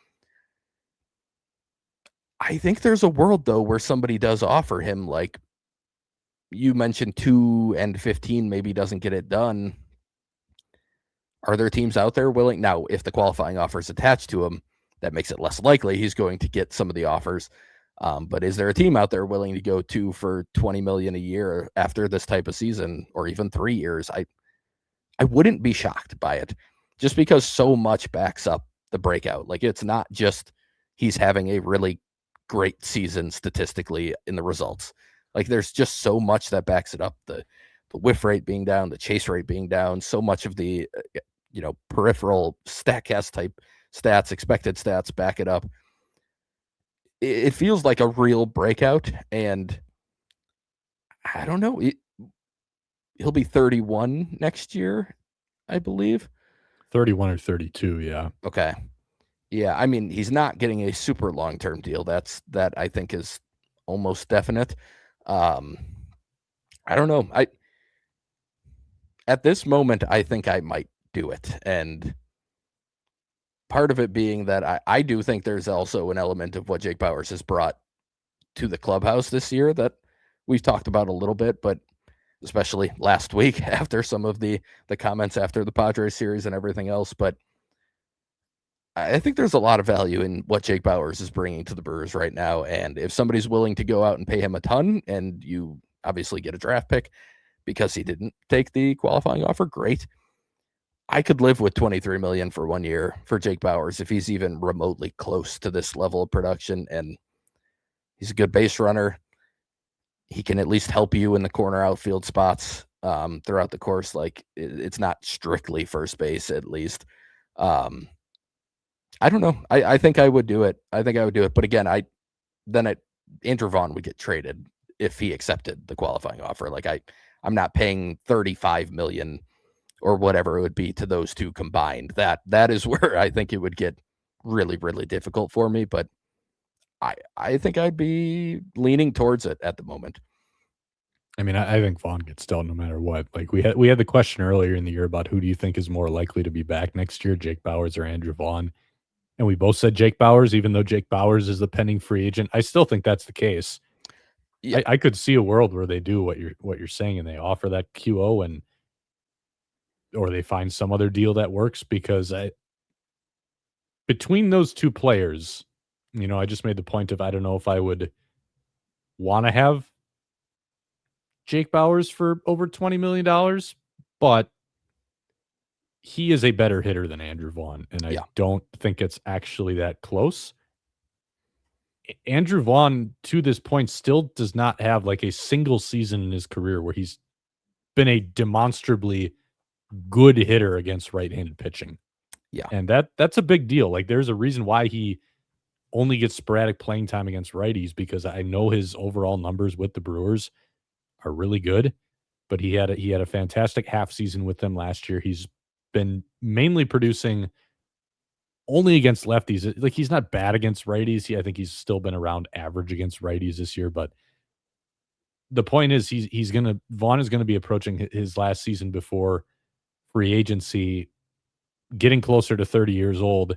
I think there's a world, though, where somebody does offer him, like you mentioned, 2 and 15 maybe doesn't get it done. Are there teams out there willing? Now, if the qualifying offer is attached to him, that makes it less likely he's going to get some of the offers. But is there a team out there willing to go 2 for 20 million a year after this type of season, or even 3 years? I wouldn't be shocked by it, just because so much backs up the breakout. Like, it's not just he's having a really great season statistically in the results. Like, there's just so much that backs it up. The whiff rate being down, the chase rate being down, so much of the peripheral StatCast type stats, expected stats back it up. It feels like a real breakout, and I don't know. He'll be 31 next year, I believe. 31 or 32, yeah. Okay. Yeah, I mean, he's not getting a super long-term deal. That I think is almost definite. I don't know. At this moment, I think I might do it. And part of it being that I do think there's also an element of what Jake Bauers has brought to the clubhouse this year that we've talked about a little bit, but especially last week after some of the comments after the Padres series and everything else. But I think there's a lot of value in what Jake Bauers is bringing to the Brewers right now. And if somebody's willing to go out and pay him a ton, and you obviously get a draft pick because he didn't take the qualifying offer, great. I could live with 23 million for 1 year for Jake Bauers if he's even remotely close to this level of production. And he's a good base runner. He can at least help you in the corner outfield spots throughout the course. Like, it's not strictly first base, at least. I don't know. I think I would do it. But again, Andrew Vaughn would get traded if he accepted the qualifying offer. Like, I'm not paying 35 million or whatever it would be to those two combined. That is where I think it would get really, really difficult for me. But I think I'd be leaning towards it at the moment. I mean, I think Vaughn gets dealt no matter what. Like, we had the question earlier in the year about who do you think is more likely to be back next year, Jake Bauers or Andrew Vaughn? And we both said Jake Bauers, even though Jake Bauers is the pending free agent. I still think that's the case. Yeah. I could see a world where they do what you're saying and they offer that QO or they find some other deal that works, because between those two players, I just made the point of I don't know if I would want to have Jake Bauers for over $20 million, but he is a better hitter than Andrew Vaughn, and I don't think it's actually that close. Andrew Vaughn, to this point, still does not have like a single season in his career where he's been a demonstrably good hitter against right-handed pitching. Yeah. And that's a big deal. Like, there's a reason why he only gets sporadic playing time against righties, because I know his overall numbers with the Brewers are really good, but he had a fantastic half season with them last year. He's been mainly producing only against lefties. Like, he's not bad against righties. I think he's still been around average against righties this year, but the point is Vaughn is gonna be approaching his last season before free agency, getting closer to 30 years old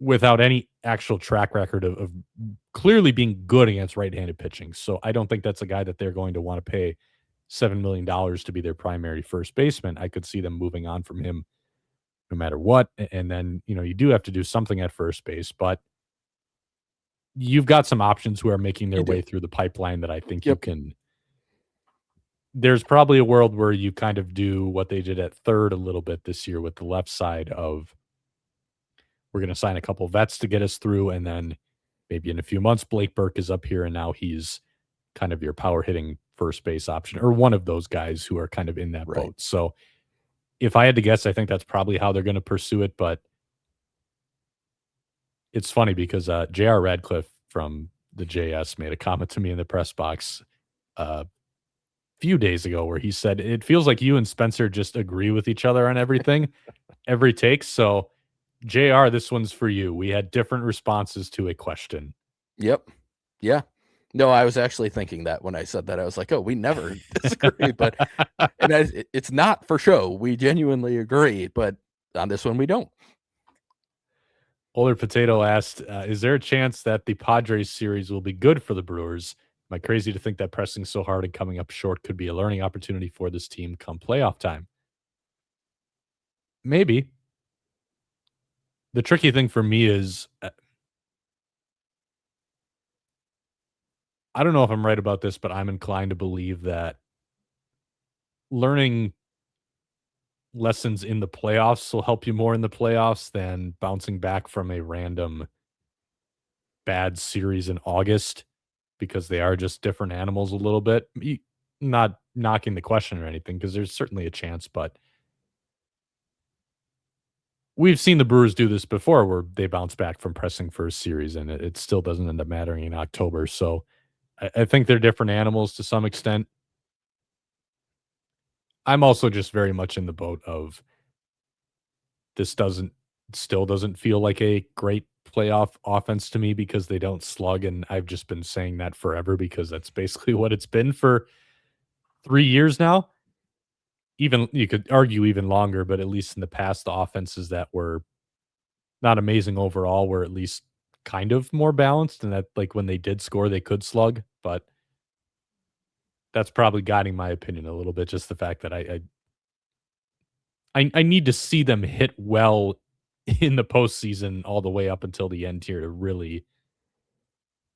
without any actual track record of clearly being good against right-handed pitching. So I don't think that's a guy that they're going to want to pay $7 million to be their primary first baseman. I could see them moving on from him no matter what. And then, you do have to do something at first base, but you've got some options who are making their You do. way through the pipeline that I think you Yep. can. There's probably a world where you kind of do what they did at third a little bit this year with the left side of, we're going to sign a couple vets to get us through. And then maybe in a few months, Blake Burke is up here and now he's kind of your power hitting first base option, or one of those guys who are kind of in that Right. boat. So if I had to guess, I think that's probably how they're going to pursue it. But it's funny because J.R. Radcliffe from the JS made a comment to me in the press box a few days ago where he said, it feels like you and Spencer just agree with each other on everything, every take. So, JR, this one's for you. We had different responses to a question. Yep. Yeah. No, I was actually thinking that when I said that. I was like, oh, we never disagree. But it's not for show. We genuinely agree. But on this one, we don't. Older Potato asked, is there a chance that the Padres series will be good for the Brewers? Am I crazy to think that pressing so hard and coming up short could be a learning opportunity for this team come playoff time? Maybe. The tricky thing for me is, I don't know if I'm right about this, but I'm inclined to believe that learning lessons in the playoffs will help you more in the playoffs than bouncing back from a random bad series in August, because they are just different animals a little bit. Not knocking the question or anything, because there's certainly a chance, but we've seen the Brewers do this before where they bounce back from pressing for a series and it still doesn't end up mattering in October. So I think they're different animals to some extent. I'm also just very much in the boat of, this still doesn't feel like a great playoff offense to me because they don't slug, and I've just been saying that forever because that's basically what it's been for 3 years now. Even you could argue even longer, but at least in the past, the offenses that were not amazing overall were at least kind of more balanced, and that, like, when they did score, they could slug, but that's probably guiding my opinion a little bit, just the fact that I need to see them hit well in the postseason all the way up until the end here to really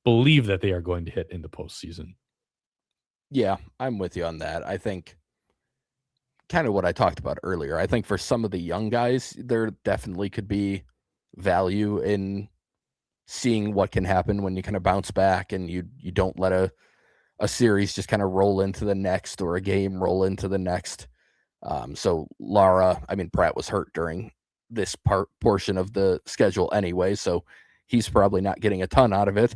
believe that they are going to hit in the postseason. Yeah, I'm with you on that. I think kind of what I talked about earlier. I think for some of the young guys, there definitely could be value in seeing what can happen when you kind of bounce back and you don't let a series just kind of roll into the next, or a game roll into the next. So Lara, I mean, Pratt was hurt during this portion of the schedule anyway, so he's probably not getting a ton out of it.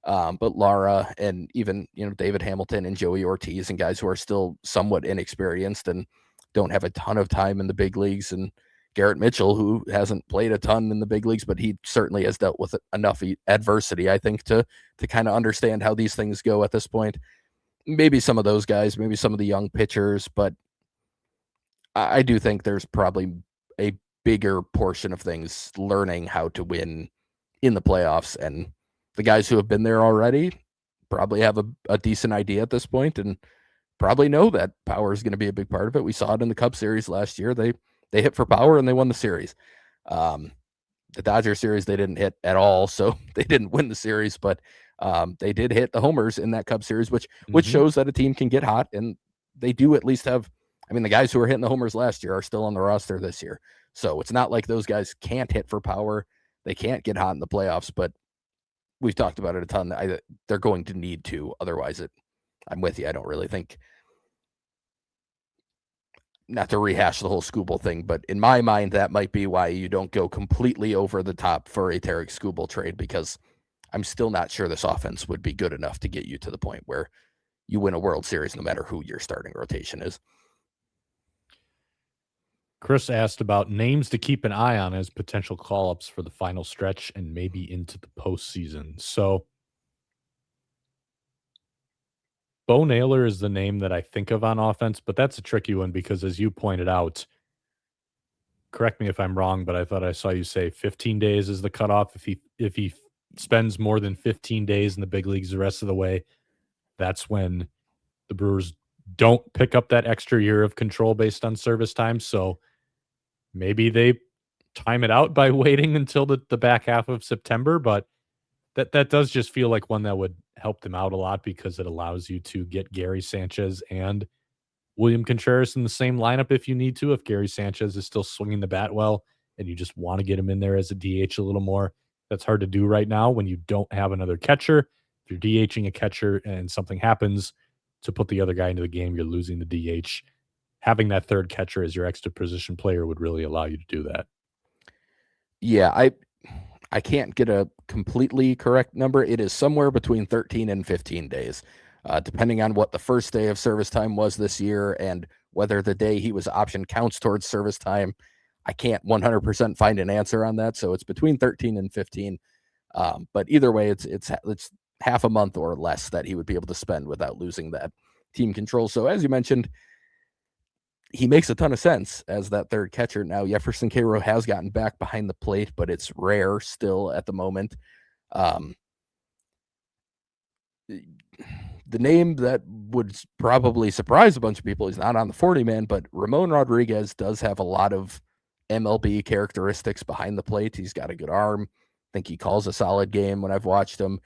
But Lara and even, David Hamilton and Joey Ortiz and guys who are still somewhat inexperienced and don't have a ton of time in the big leagues, and Garrett Mitchell, who hasn't played a ton in the big leagues, but he certainly has dealt with enough adversity, I think, to kind of understand how these things go at this point. Maybe some of those guys, maybe some of the young pitchers, but I do think there's probably a bigger portion of things learning how to win in the playoffs, and the guys who have been there already probably have a decent idea at this point and probably know that power is going to be a big part of it. We saw it in the Cup Series last year. They hit for power and they won the series. The Dodgers series, they didn't hit at all, so they didn't win the series, but they did hit the homers in that Cup Series, which shows that a team can get hot, and they do at least have. I mean, the guys who were hitting the homers last year are still on the roster this year, so it's not like those guys can't hit for power. They can't get hot in the playoffs, but we've talked about it a ton. They're going to need to, otherwise I'm with you. I don't really think, not to rehash the whole Skubal thing, but in my mind, that might be why you don't go completely over the top for a Tarek Skubal trade, because I'm still not sure this offense would be good enough to get you to the point where you win a World Series no matter who your starting rotation is. Chris asked about names to keep an eye on as potential call-ups for the final stretch and maybe into the postseason. So Bo Naylor is the name that I think of on offense, but that's a tricky one because as you pointed out, correct me if I'm wrong, but I thought I saw you say 15 days is the cutoff. If he spends more than 15 days in the big leagues the rest of the way, that's when the Brewers don't pick up that extra year of control based on service time. So maybe they time it out by waiting until the back half of September, but that does just feel like one that would help them out a lot because it allows you to get Gary Sanchez and William Contreras in the same lineup if you need to. If Gary Sanchez is still swinging the bat well and you just want to get him in there as a DH a little more, that's hard to do right now when you don't have another catcher. If you're DHing a catcher and something happens to put the other guy into the game, you're losing the DH. Having that third catcher as your extra position player would really allow you to do that. Yeah, I can't get a completely correct number. It is somewhere between 13 and 15 days, depending on what the first day of service time was this year and whether the day he was optioned counts towards service time. I can't 100% find an answer on that, so it's between 13 and 15. But either way, it's half a month or less that he would be able to spend without losing that team control. So as you mentioned, he makes a ton of sense as that third catcher. Now, Jefferson Cairo has gotten back behind the plate, but it's rare still at the moment. The name that would probably surprise a bunch of people, he's not on the 40-man, but Ramon Rodriguez does have a lot of MLB characteristics behind the plate. He's got a good arm. I think he calls a solid game when I've watched him.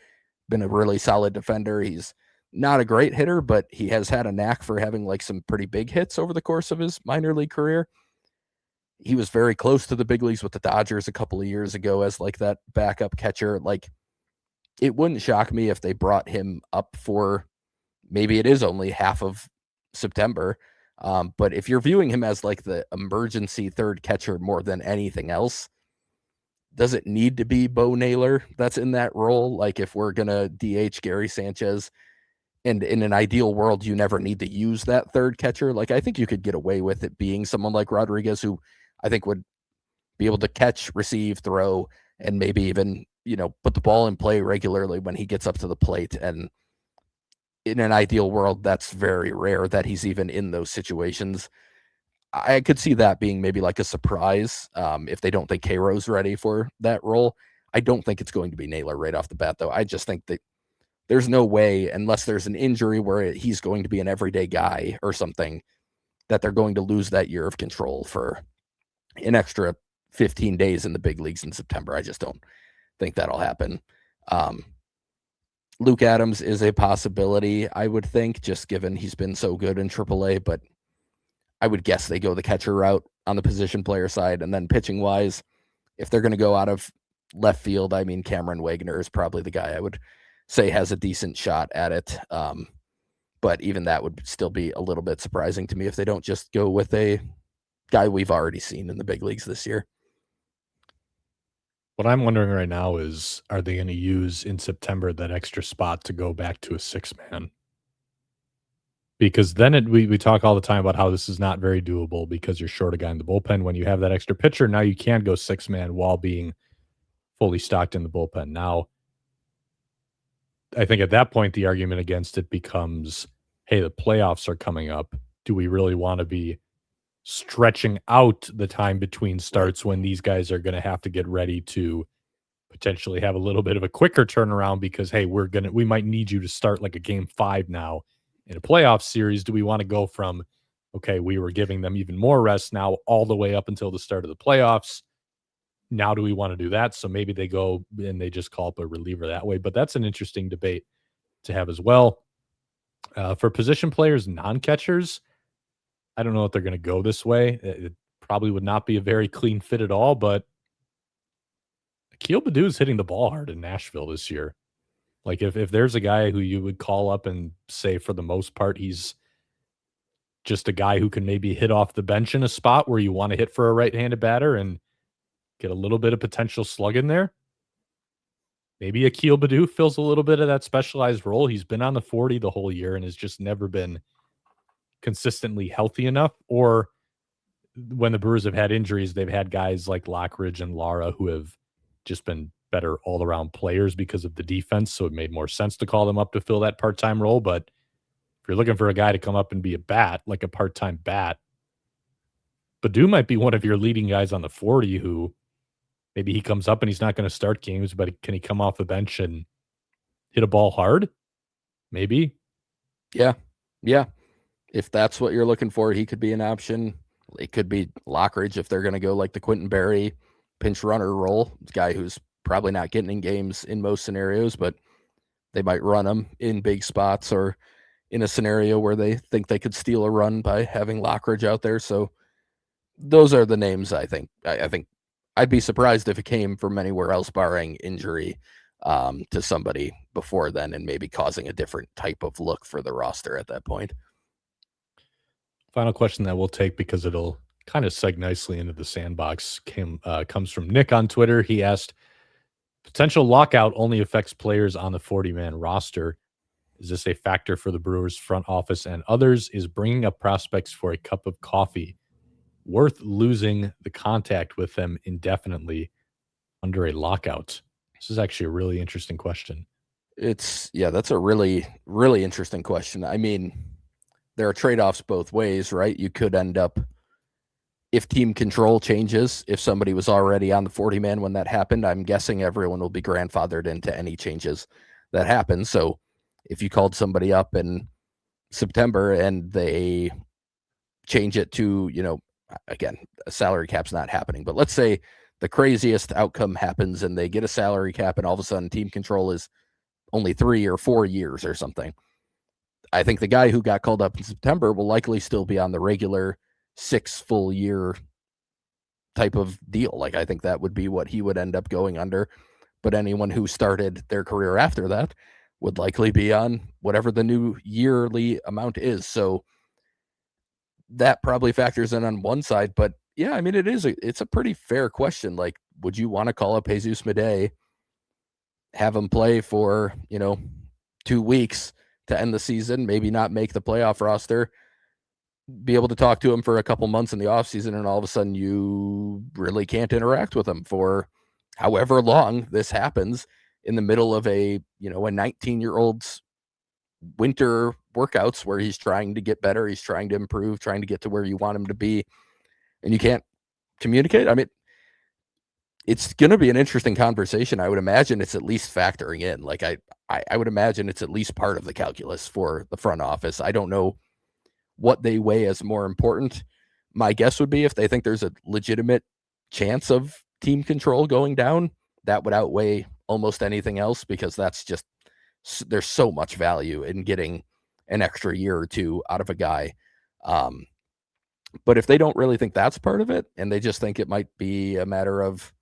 Been a really solid defender. He's not a great hitter, but he has had a knack for having like some pretty big hits over the course of his minor league career. He was very close to the big leagues with the Dodgers a couple of years ago as like that backup catcher. Like, it wouldn't shock me if they brought him up for maybe it is only half of September. But if you're viewing him as like the emergency third catcher more than anything else, does it need to be Bo Naylor that's in that role? Like, if we're going to DH Gary Sanchez, and in an ideal world, you never need to use that third catcher. Like, I think you could get away with it being someone like Rodriguez, who I think would be able to catch, receive, throw, and maybe even, put the ball in play regularly when he gets up to the plate. And in an ideal world, that's very rare that he's even in those situations. I could see that being maybe like a surprise if they don't think Cairo's ready for that role. I don't think it's going to be Naylor right off the bat, though. I just think that there's no way, unless there's an injury where he's going to be an everyday guy or something, that they're going to lose that year of control for an extra 15 days in the big leagues in September. I just don't think that'll happen. Luke Adams is a possibility, I would think, just given he's been so good in AAA, but I would guess they go the catcher route on the position player side. And then pitching wise, if they're going to go out of left field, I mean, Cameron Wagner is probably the guy I would say has a decent shot at it. But even that would still be a little bit surprising to me if they don't just go with a guy we've already seen in the big leagues this year. What I'm wondering right now is, are they going to use in September that extra spot to go back to a 6-man? Because then we talk all the time about how this is not very doable because you're short a guy in the bullpen. When you have that extra pitcher, now you can go 6-man while being fully stocked in the bullpen. Now, I think at that point, the argument against it becomes, hey, the playoffs are coming up. Do we really want to be stretching out the time between starts when these guys are going to have to get ready to potentially have a little bit of a quicker turnaround because, hey, we might need you to start like a game 5 now in a playoff series? Do we want to go from, okay, we were giving them even more rest now all the way up until the start of the playoffs? Now do we want to do that? So maybe they go and they just call up a reliever that way. But that's an interesting debate to have as well. For position players, non-catchers, I don't know if they're going to go this way. It probably would not be a very clean fit at all, but Akil Baddoo is hitting the ball hard in Nashville this year. Like, if there's a guy who you would call up and say for the most part he's just a guy who can maybe hit off the bench in a spot where you want to hit for a right-handed batter and get a little bit of potential slug in there, maybe Akil Baddoo fills a little bit of that specialized role. He's been on the 40 the whole year and has just never been consistently healthy enough, or when the Brewers have had injuries, they've had guys like Lockridge and Lara who have just been better all around players because of the defense. So it made more sense to call them up to fill that part time role. But if you're looking for a guy to come up and be a bat, like a part time bat, Badu might be one of your leading guys on the 40 who maybe he comes up and he's not going to start games, but can he come off the bench and hit a ball hard? Maybe. Yeah. Yeah. If that's what you're looking for, he could be an option. It could be Lockridge if they're going to go like the Quentin Berry pinch runner role. Guy who's probably not getting in games in most scenarios, but they might run him in big spots or in a scenario where they think they could steal a run by having Lockridge out there. So those are the names I think. I think I'd be surprised if it came from anywhere else barring injury to somebody before then and maybe causing a different type of look for the roster at that point. Final question that we'll take because it'll kind of seg nicely into the sandbox comes from Nick on Twitter. He asked, potential lockout only affects players on the 40-man roster. Is this a factor for the Brewers front office and others? Is bringing up prospects for a cup of coffee worth losing the contact with them indefinitely under a lockout? This is actually a really interesting question. That's a really, really interesting question. I mean, there are trade-offs both ways, right? You could end up, if team control changes, if somebody was already on the 40-man when that happened, I'm guessing everyone will be grandfathered into any changes that happen. So if you called somebody up in September and they change it to, again, a salary cap's not happening, but let's say the craziest outcome happens and they get a salary cap and all of a sudden team control is only 3 or 4 years or something. I think the guy who got called up in September will likely still be on the regular 6 full year type of deal. Like, I think that would be what he would end up going under. But anyone who started their career after that would likely be on whatever the new yearly amount is. So that probably factors in on one side. But yeah, I mean, it's a pretty fair question. Like, would you want to call up Jesus Madej, have him play for, 2 weeks to end the season, maybe not make the playoff roster, be able to talk to him for a couple months in the offseason, and all of a sudden you really can't interact with him for however long this happens in the middle of a 19-year-old's winter workouts where he's trying to get better, he's trying to improve, trying to get to where you want him to be, and you can't communicate. I mean, it's going to be an interesting conversation. I would imagine it's at least factoring in. Like, I would imagine it's at least part of the calculus for the front office. I don't know what they weigh as more important. My guess would be if they think there's a legitimate chance of team control going down, that would outweigh almost anything else, because that's just, there's so much value in getting an extra year or two out of a guy. But if they don't really think that's part of it, and they just think it might be a matter of,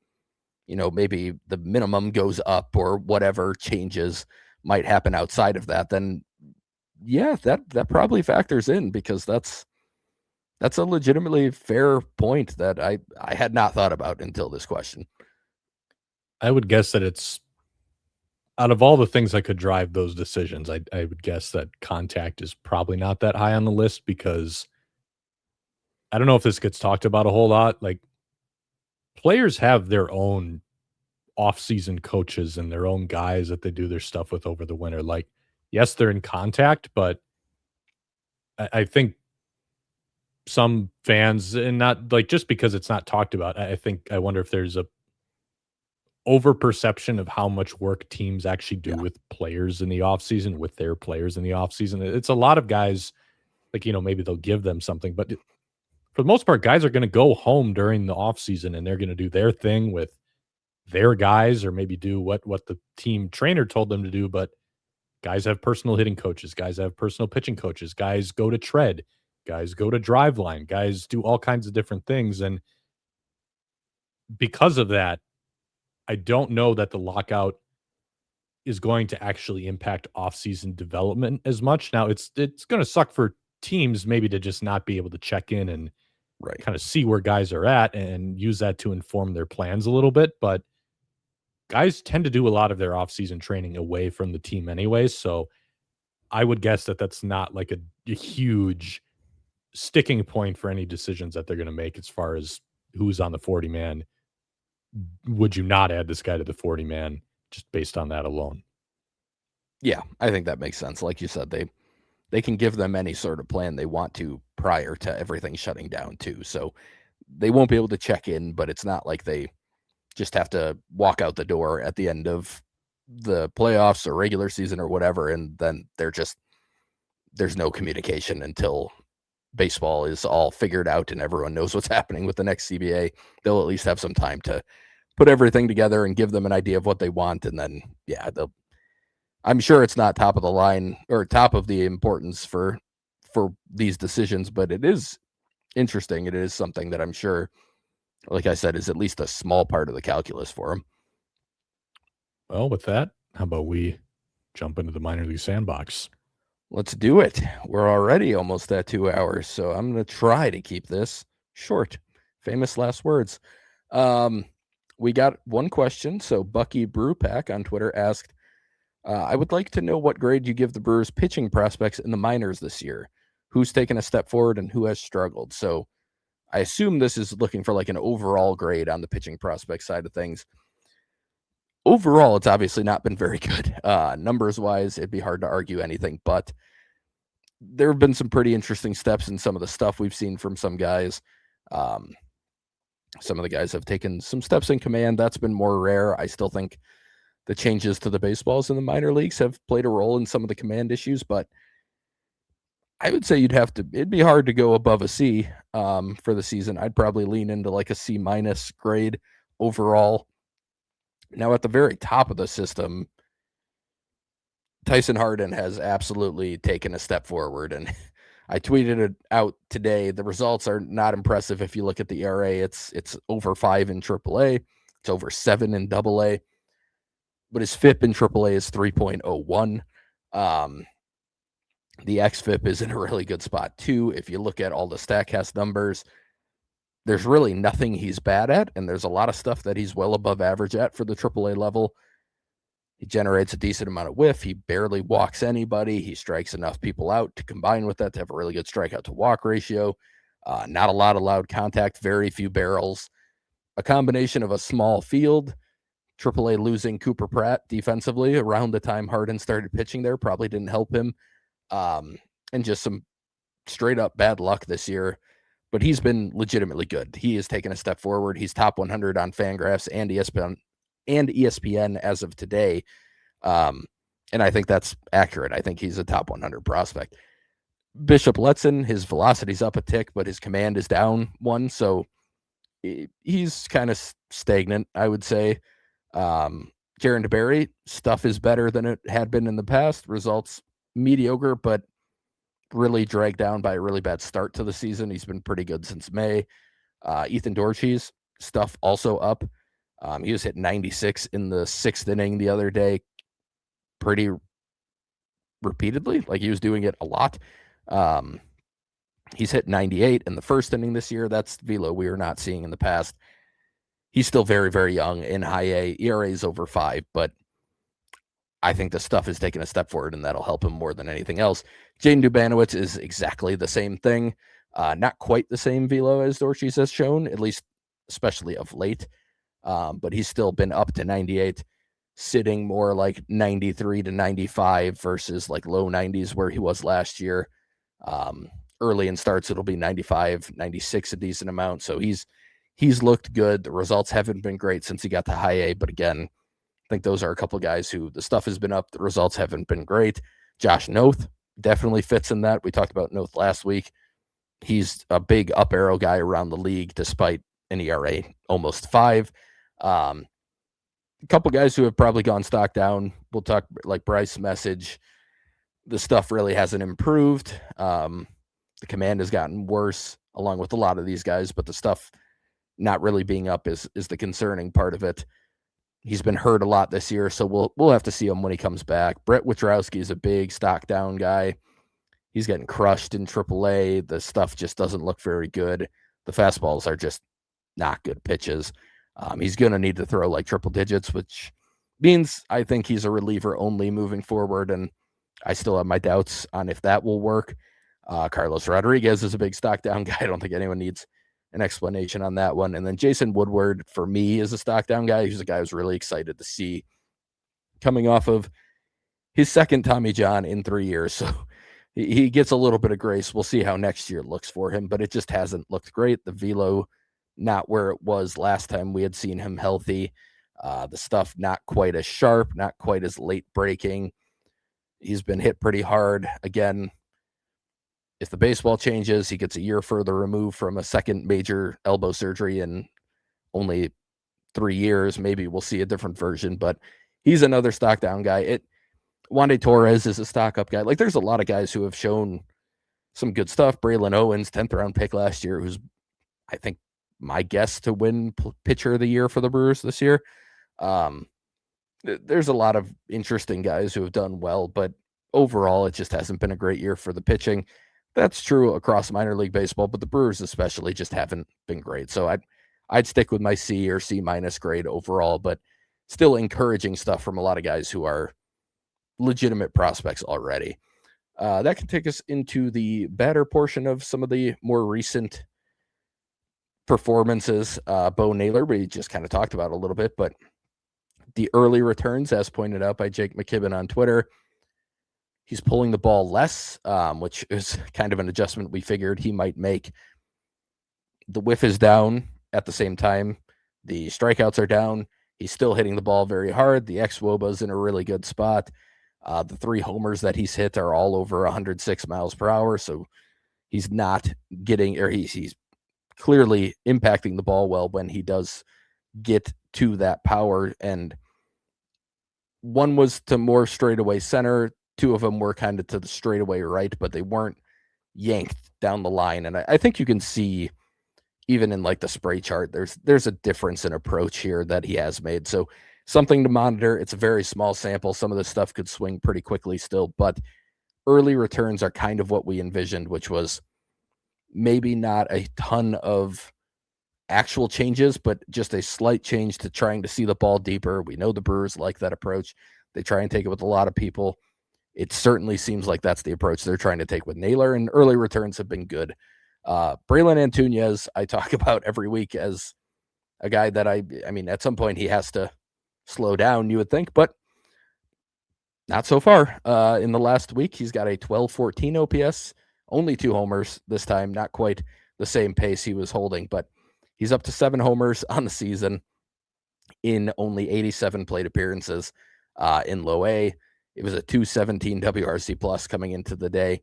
maybe the minimum goes up or whatever changes might happen outside of that, then yeah, that probably factors in, because that's a legitimately fair point that I had not thought about until this question. I would guess that it's, out of all the things that could drive those decisions, I would guess that contact is probably not that high on the list, because I don't know if this gets talked about a whole lot. Like, players have their own off-season coaches and their own guys that they do their stuff with over the winter. Like, yes, they're in contact, but I think some fans, and not like just because it's not talked about, I wonder if there's a overperception of how much work teams actually do with players in the offseason, with their players in the offseason. It's a lot of guys, like, maybe they'll give them something, but for the most part, guys are going to go home during the offseason and they're going to do their thing with their guys, or maybe do what the team trainer told them to do. But guys have personal hitting coaches, guys have personal pitching coaches, guys go to tread, guys go to drive line, guys do all kinds of different things. And because of that, I don't know that the lockout is going to actually impact offseason development as much. Now, it's going to suck for teams maybe to just not be able to check in and kind of see where guys are at and use that to inform their plans a little bit. But guys tend to do a lot of their offseason training away from the team anyways. So I would guess that that's not like a huge sticking point for any decisions that they're going to make as far as who's on the 40 man. Would you not add this guy to the 40 man just based on that alone? Yeah, I think that makes sense. Like you said, they can give them any sort of plan they want to prior to everything shutting down too. So they won't be able to check in, but it's not like they just have to walk out the door at the end of the playoffs or regular season or whatever, and then there's no communication until baseball is all figured out and everyone knows what's happening with the next CBA. They'll at least have some time to put everything together and give them an idea of what they want, and then I'm sure it's not top of the line or top of the importance for these decisions, but it is interesting. It is something that I'm sure, like I said, is at least a small part of the calculus for them. Well, with that, how about we jump into the minor league sandbox? Let's do it. We're already almost at 2 hours, so I'm going to try to keep this short. Famous last words. We got one question. So Bucky Brewpack on Twitter asked, I would like to know what grade you give the Brewers pitching prospects in the minors this year. Who's taken a step forward and who has struggled? So I assume this is looking for like an overall grade on the pitching prospect side of things. Overall, it's obviously not been very good. Numbers wise, it'd be hard to argue anything, but there have been some pretty interesting steps in some of the stuff we've seen from some guys. Some of the guys have taken some steps in command. That's been more rare. I still think the changes to the baseballs in the minor leagues have played a role in some of the command issues, but I would say it'd be hard to go above a C for the season. I'd probably lean into like a C- grade overall. Now, at the very top of the system, Tyson Harden has absolutely taken a step forward, and I tweeted it out today. The results are not impressive if you look at the ERA. It's over 5 in AAA. It's over 7 in AA. But his FIP in AAA is 3.01. The xFIP is in a really good spot, too. If you look at all the StatCast numbers, there's really nothing he's bad at, and there's a lot of stuff that he's well above average at for the AAA level. He generates a decent amount of whiff. He barely walks anybody. He strikes enough people out to combine with that to have a really good strikeout to walk ratio. Not a lot of loud contact, very few barrels. A combination of a small field, AAA losing Cooper Pratt defensively around the time Harden started pitching there probably didn't help him. And just some straight up bad luck this year. But he's been legitimately good. He has taken a step forward. He's top 100 on Fangraphs and ESPN as of today. And I think that's accurate. I think he's a top 100 prospect. Bishop Letson, his velocity's up a tick, but his command is down one. So he's kind of stagnant, I would say. Jaron DeBerry, stuff is better than it had been in the past. Results mediocre, but really dragged down by a really bad start to the season. He's been pretty good since May. Ethan Dorche's stuff also up. He was hit 96 in the 6th inning the other day pretty repeatedly. Like he was doing it a lot. He's hit 98 in the 1st inning this year. That's velo we are not seeing in the past. He's still very, very young in high A. ERA is over 5, but I think the stuff is taking a step forward, and that'll help him more than anything else. Jaden Dubanowitz is exactly the same thing. Not quite the same velo as Dorches has shown, at least especially of late. But he's still been up to 98, sitting more like 93 to 95 versus like low 90s where he was last year. Early in starts, it'll be 95, 96, a decent amount. So he's looked good. The results haven't been great since he got to high A, but again, I think those are a couple guys who the stuff has been up. The results haven't been great. Josh Noth definitely fits in that. We talked about Noth last week. He's a big up arrow guy around the league, despite an ERA almost 5. A couple guys who have probably gone stock down. We'll talk like Bryce Message. The stuff really hasn't improved. The command has gotten worse along with a lot of these guys, but the stuff not really being up is the concerning part of it. He's been hurt a lot this year, so we'll have to see him when he comes back. Brett Witrowski is a big stock down guy. He's getting crushed in AAA. The stuff just doesn't look very good. The fastballs are just not good pitches. He's going to need to throw like triple digits, which means I think he's a reliever only moving forward, and I still have my doubts on if that will work. Carlos Rodriguez is a big stock down guy. I don't think anyone needs an explanation on that one. And then Jason Woodward, for me, is a stock down guy. He's a guy I was really excited to see coming off of his second Tommy John in 3 years. So he gets a little bit of grace. We'll see how next year looks for him, but it just hasn't looked great. The velo, not where it was last time we had seen him healthy. The stuff not quite as sharp, not quite as late breaking. He's been hit pretty hard. Again, if the baseball changes, he gets a year further removed from a second major elbow surgery in only 3 years. Maybe we'll see a different version, but he's another stock down guy. Wandy Torres is a stock up guy. Like, there's a lot of guys who have shown some good stuff. Braylon Owens, 10th round pick last year, who's, I think, my guess to win pitcher of the year for the Brewers this year. There's a lot of interesting guys who have done well, but overall, it just hasn't been a great year for the pitching. That's true across minor league baseball, but the Brewers especially just haven't been great. So I'd stick with my C or C minus grade overall, but still encouraging stuff from a lot of guys who are legitimate prospects already. That can take us into the better portion of some of the more recent performances. Bo Naylor, we just kind of talked about a little bit, but the early returns, as pointed out by Jake McKibben on Twitter, he's pulling the ball less, which is kind of an adjustment we figured he might make. The whiff is down at the same time. The strikeouts are down. He's still hitting the ball very hard. The xWOBA's in a really good spot. The 3 homers that he's hit are all over 106 miles per hour. So he's not getting, or he's clearly impacting the ball well when he does get to that power. And one was to more straightaway center. 2 of them were kind of to the straightaway right, but they weren't yanked down the line. And I think you can see, even in like the spray chart, there's a difference in approach here that he has made. So something to monitor. It's a very small sample. Some of this stuff could swing pretty quickly still, but early returns are kind of what we envisioned, which was maybe not a ton of actual changes, but just a slight change to trying to see the ball deeper. We know the Brewers like that approach. They try and take it with a lot of people. It certainly seems like that's the approach they're trying to take with Naylor, and early returns have been good. Braylon Antunes, I talk about every week as a guy that I mean, at some point he has to slow down, you would think, but not so far. In the last week, he's got a 12-14 OPS, only 2 homers this time, not quite the same pace he was holding, but he's up to 7 homers on the season in only 87 plate appearances in low A. It was a 217 WRC plus coming into the day.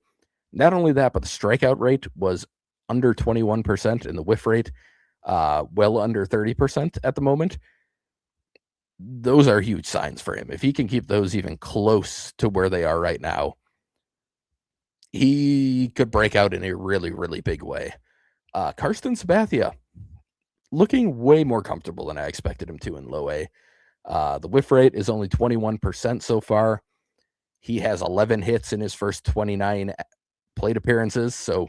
Not only that, but the strikeout rate was under 21% and the whiff rate well under 30% at the moment. Those are huge signs for him. If he can keep those even close to where they are right now, he could break out in a really, really big way. Karsten Sabathia, looking way more comfortable than I expected him to in low A. The whiff rate is only 21% so far. He has 11 hits in his first 29 plate appearances, so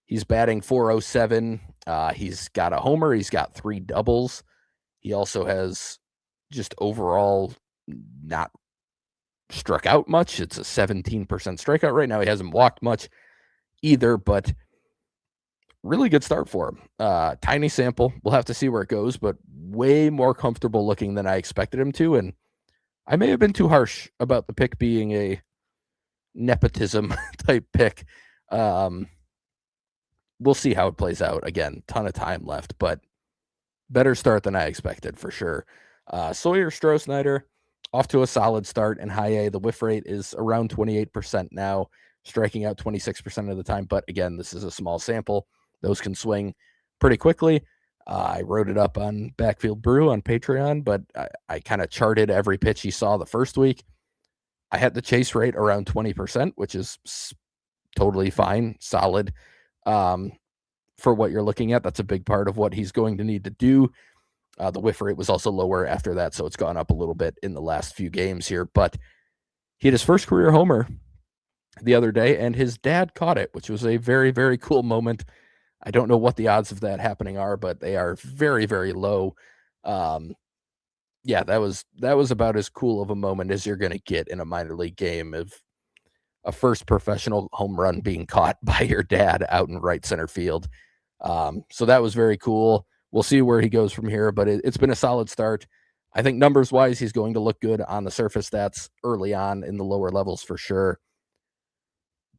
he's batting .407. He's got a homer. He's got 3 doubles. He also has just overall not struck out much. It's a 17% strikeout rate. Now he hasn't walked much either, but really good start for him. Tiny sample. We'll have to see where it goes, but way more comfortable looking than I expected him to. And I may have been too harsh about the pick being a nepotism type pick. We'll see how it plays out. Again, ton of time left, but better start than I expected for sure. Sawyer Stroh-Snyder off to a solid start in high A. The whiff rate is around 28% now, striking out 26% of the time. But again, this is a small sample. Those can swing pretty quickly. I wrote it up on Backfield Brew on Patreon, but I kind of charted every pitch he saw the first week. I had the chase rate around 20%, which is totally fine, solid for what you're looking at. That's a big part of what he's going to need to do. The whiff rate was also lower after that, so it's gone up a little bit in the last few games here. But he had his first career homer the other day, and his dad caught it, which was a very, very cool moment. I don't know what the odds of that happening are, but they are very, very low. Yeah, that was about as cool of a moment as you're going to get in a minor league game. a first professional home run being caught by your dad out in right center field. So that was very cool. We'll see where he goes from here, but it's been a solid start. I think numbers-wise, he's going to look good on the surface stats early on in the lower levels for sure.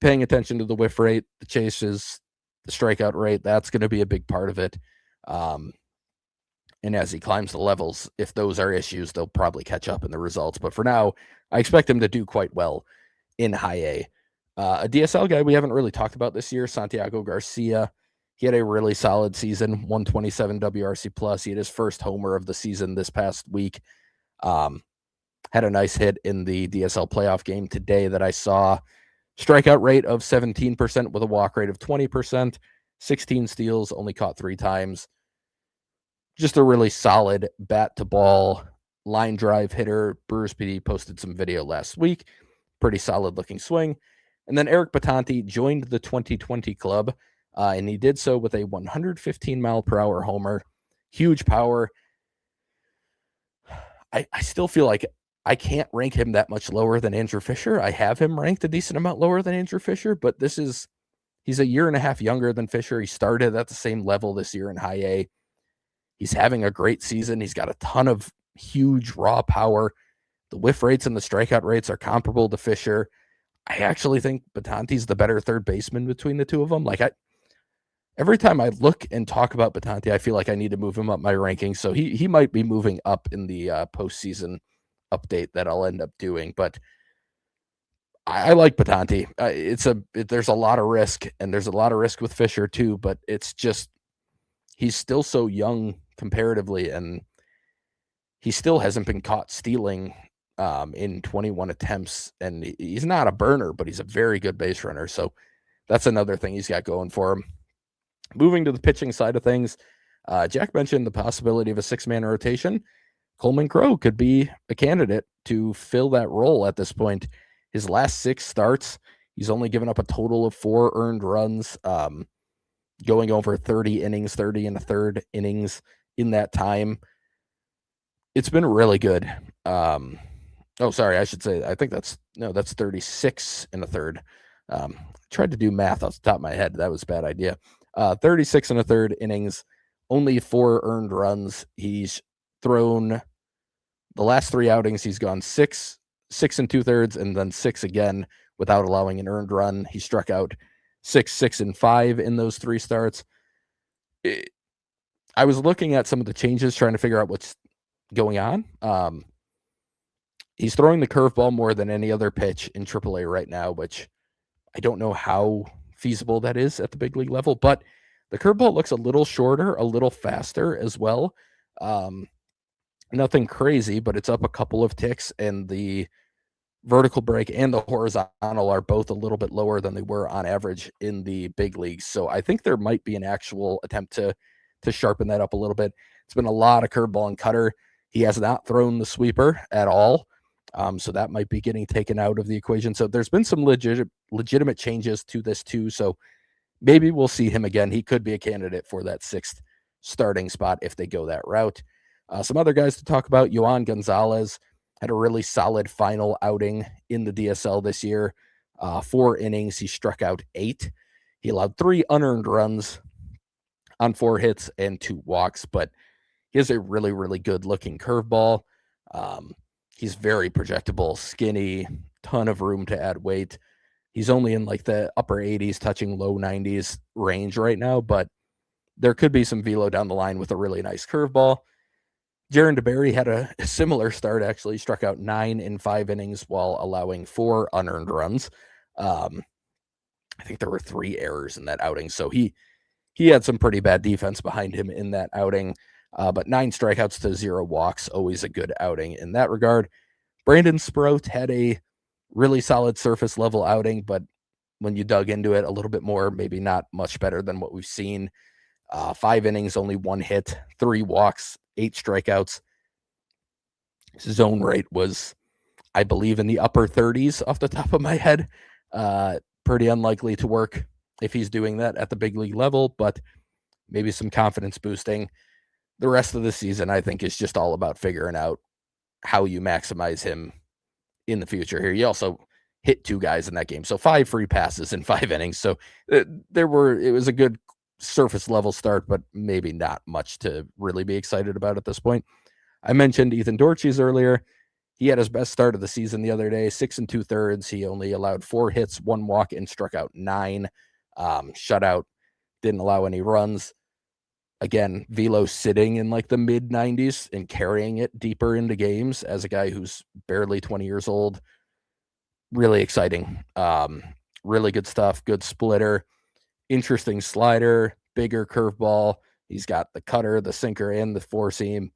Paying attention to the whiff rate, the chases, the strikeout rate, that's going to be a big part of it. And as he climbs the levels, if those are issues, they'll probably catch up in the results. But for now, I expect him to do quite well in high A. A DSL guy we haven't really talked about this year, Santiago Garcia. He had a really solid season, 127 WRC plus. He had his first homer of the season this past week. Had a nice hit in the DSL playoff game today that I saw. Strikeout rate of 17% with a walk rate of 20%, 16 steals, only caught 3 times. Just a really solid bat to ball line drive hitter. Brewers PD posted some video last week. Pretty solid looking swing. And then Eric Batanti joined the 2020 club, and he did so with a 115 mile per hour homer. Huge power. I still feel like I can't rank him that much lower than Andrew Fisher. I have him ranked a decent amount lower than Andrew Fisher, but he's a year and a half younger than Fisher. He started at the same level this year in high A. He's having a great season. He's got a ton of huge raw power. The whiff rates and the strikeout rates are comparable to Fisher. I actually think Batanti's the better third baseman between the two of them. Every time I look and talk about Batanti, I feel like I need to move him up my rankings. So he might be moving up in the postseason update that I'll end up doing. But I like Batanti. There's a lot of risk, and there's a lot of risk with Fisher too. But it's just he's still so young comparatively, and he still hasn't been caught stealing in 21 attempts. And he's not a burner, but he's a very good base runner. So that's another thing he's got going for him. Moving to the pitching side of things, Jack mentioned the possibility of a 6-man rotation. Coleman Crowe could be a candidate to fill that role at this point. His last 6 starts, he's only given up a total of 4 earned runs, going over 30 innings, 30 and a third innings in that time. It's been really good. I should say, I think that's 36 and a third. Tried to do math off the top of my head. That was a bad idea. 36 and a third innings, only 4 earned runs. He's thrown the last 3 outings. He's gone 6 and 2/3, and then 6 again without allowing an earned run. He struck out 6 and 5 in those 3 starts. I was looking at some of the changes, trying to figure out what's going on. He's throwing the curveball more than any other pitch in AAA right now, which I don't know how feasible that is at the big league level, but the curveball looks a little shorter, a little faster as well. Nothing crazy, but it's up a couple of ticks, and the vertical break and the horizontal are both a little bit lower than they were on average in the big leagues. So I think there might be an actual attempt to sharpen that up a little bit. It's been a lot of curveball and cutter. He has not thrown the sweeper at all. So that might be getting taken out of the equation. So there's been some legitimate changes to this too. So maybe we'll see him again. He could be a candidate for that 6th starting spot if they go that route. Some other guys to talk about. Yohan Gonzalez had a really solid final outing in the DSL this year. 4 innings. He struck out 8. He allowed 3 unearned runs on 4 hits and 2 walks, but he has a really, really good looking curveball. He's very projectable, skinny, ton of room to add weight. He's only in like the upper 80s, touching low 90s range right now, but there could be some velo down the line with a really nice curveball. Jaron DeBerry had a similar start, actually. Struck out 9 in 5 innings while allowing 4 unearned runs. I think there were 3 errors in that outing, so he had some pretty bad defense behind him in that outing. But 9 strikeouts to 0 walks, always a good outing in that regard. Brandon Sprout had a really solid surface level outing, but when you dug into it a little bit more, maybe not much better than what we've seen. 5 innings, only 1 hit, 3 walks, 8 strikeouts. His zone rate was, I believe, in the upper 30s off the top of my head. Pretty unlikely to work if he's doing that at the big league level, but maybe some confidence boosting. The rest of the season, I think, is just all about figuring out how you maximize him in the future here. hit 2 guys in that game. So 5 free passes in 5 innings. So it was a good surface level start, but maybe not much to really be excited about at this point. I mentioned Ethan Dortches earlier. He had his best start of the season the other day, 6 2/3. He only allowed 4 hits, 1 walk, and struck out 9. Shutout, didn't allow any runs. Again, velo sitting in like the mid 90s and carrying it deeper into games as a guy who's barely 20 years old. Really exciting. Really good stuff. Good splitter. Interesting slider. Bigger curveball. He's got the cutter, the sinker, and the four seam.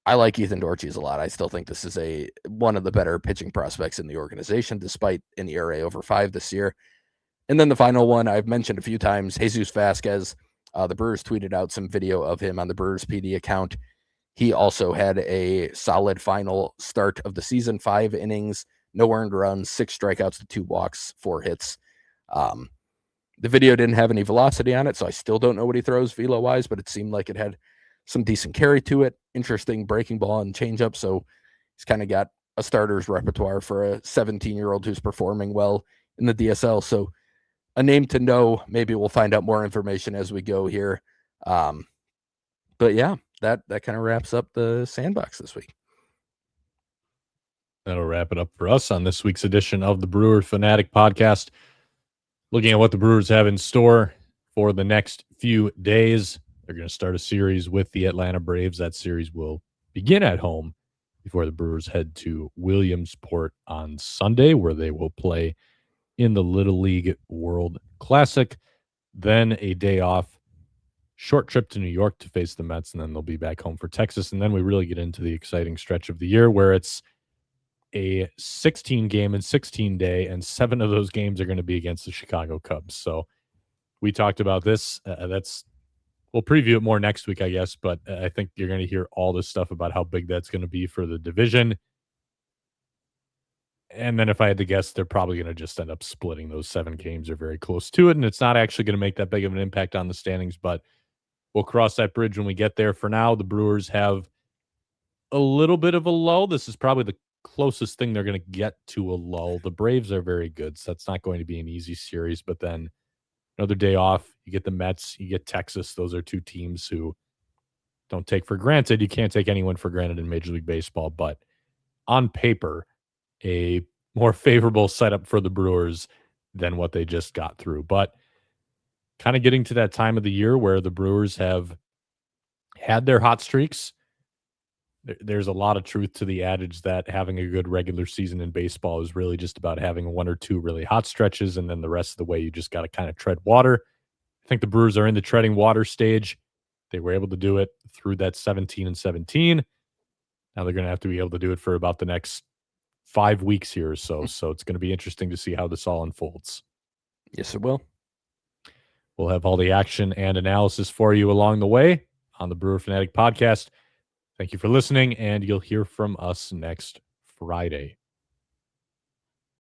I like Ethan Dortches a lot. I still think this is one of the better pitching prospects in the organization, despite an ERA over 5 this year. And then the final one I've mentioned a few times, Jesus Vasquez. The Brewers tweeted out some video of him on the Brewers PD account. He also had a solid final start of the season, 5 innings, no earned runs, 6 strikeouts to 2 walks, 4 hits. The video didn't have any velocity on it, so I still don't know what he throws velo-wise, but it seemed like it had some decent carry to it, interesting breaking ball and changeup. So he's kind of got a starter's repertoire for a 17-year-old who's performing well in the DSL. So a name to know. Maybe we'll find out more information as we go here. But yeah, that kind of wraps up the Sandbox this week. That'll wrap it up for us on this week's edition of the Brewer Fanatic Podcast. Looking at what the Brewers have in store for the next few days. They're going to start a series with the Atlanta Braves. That series will begin at home before the Brewers head to Williamsport on Sunday, where they will play in the Little League World Classic. Then a day off, short trip to New York to face the Mets, and then they'll be back home for Texas. And then we really get into the exciting stretch of the year where it's a 16-game and 16-day, and 7 of those games are going to be against the Chicago Cubs. So we talked about this. We'll preview it more next week, I guess, but I think you're going to hear all this stuff about how big that's going to be for the division. And then if I had to guess, they're probably going to just end up splitting those 7 games or very close to it, and it's not actually going to make that big of an impact on the standings, but we'll cross that bridge when we get there. For now, the Brewers have a little bit of a lull. This is probably the closest thing they're going to get to a lull. The Braves are very good, so that's not going to be an easy series, but then another day off, you get the Mets, you get Texas. Those are 2 teams who don't take for granted. You can't take anyone for granted in Major League Baseball, but on paper, a more favorable setup for the Brewers than what they just got through. But kind of getting to that time of the year where the Brewers have had their hot streaks. There's a lot of truth to the adage that having a good regular season in baseball is really just about having 1 or 2 really hot stretches, and then the rest of the way you just got to kind of tread water. I think the Brewers are in the treading water stage. They were able to do it through that 17 and 17. Now they're going to have to be able to do it for about the next 5 weeks here or so. So it's going to be interesting to see how this all unfolds. Yes, it will. We'll have all the action and analysis for you along the way on the Brewer Fanatic Podcast. Thank you for listening, and you'll hear from us next Friday.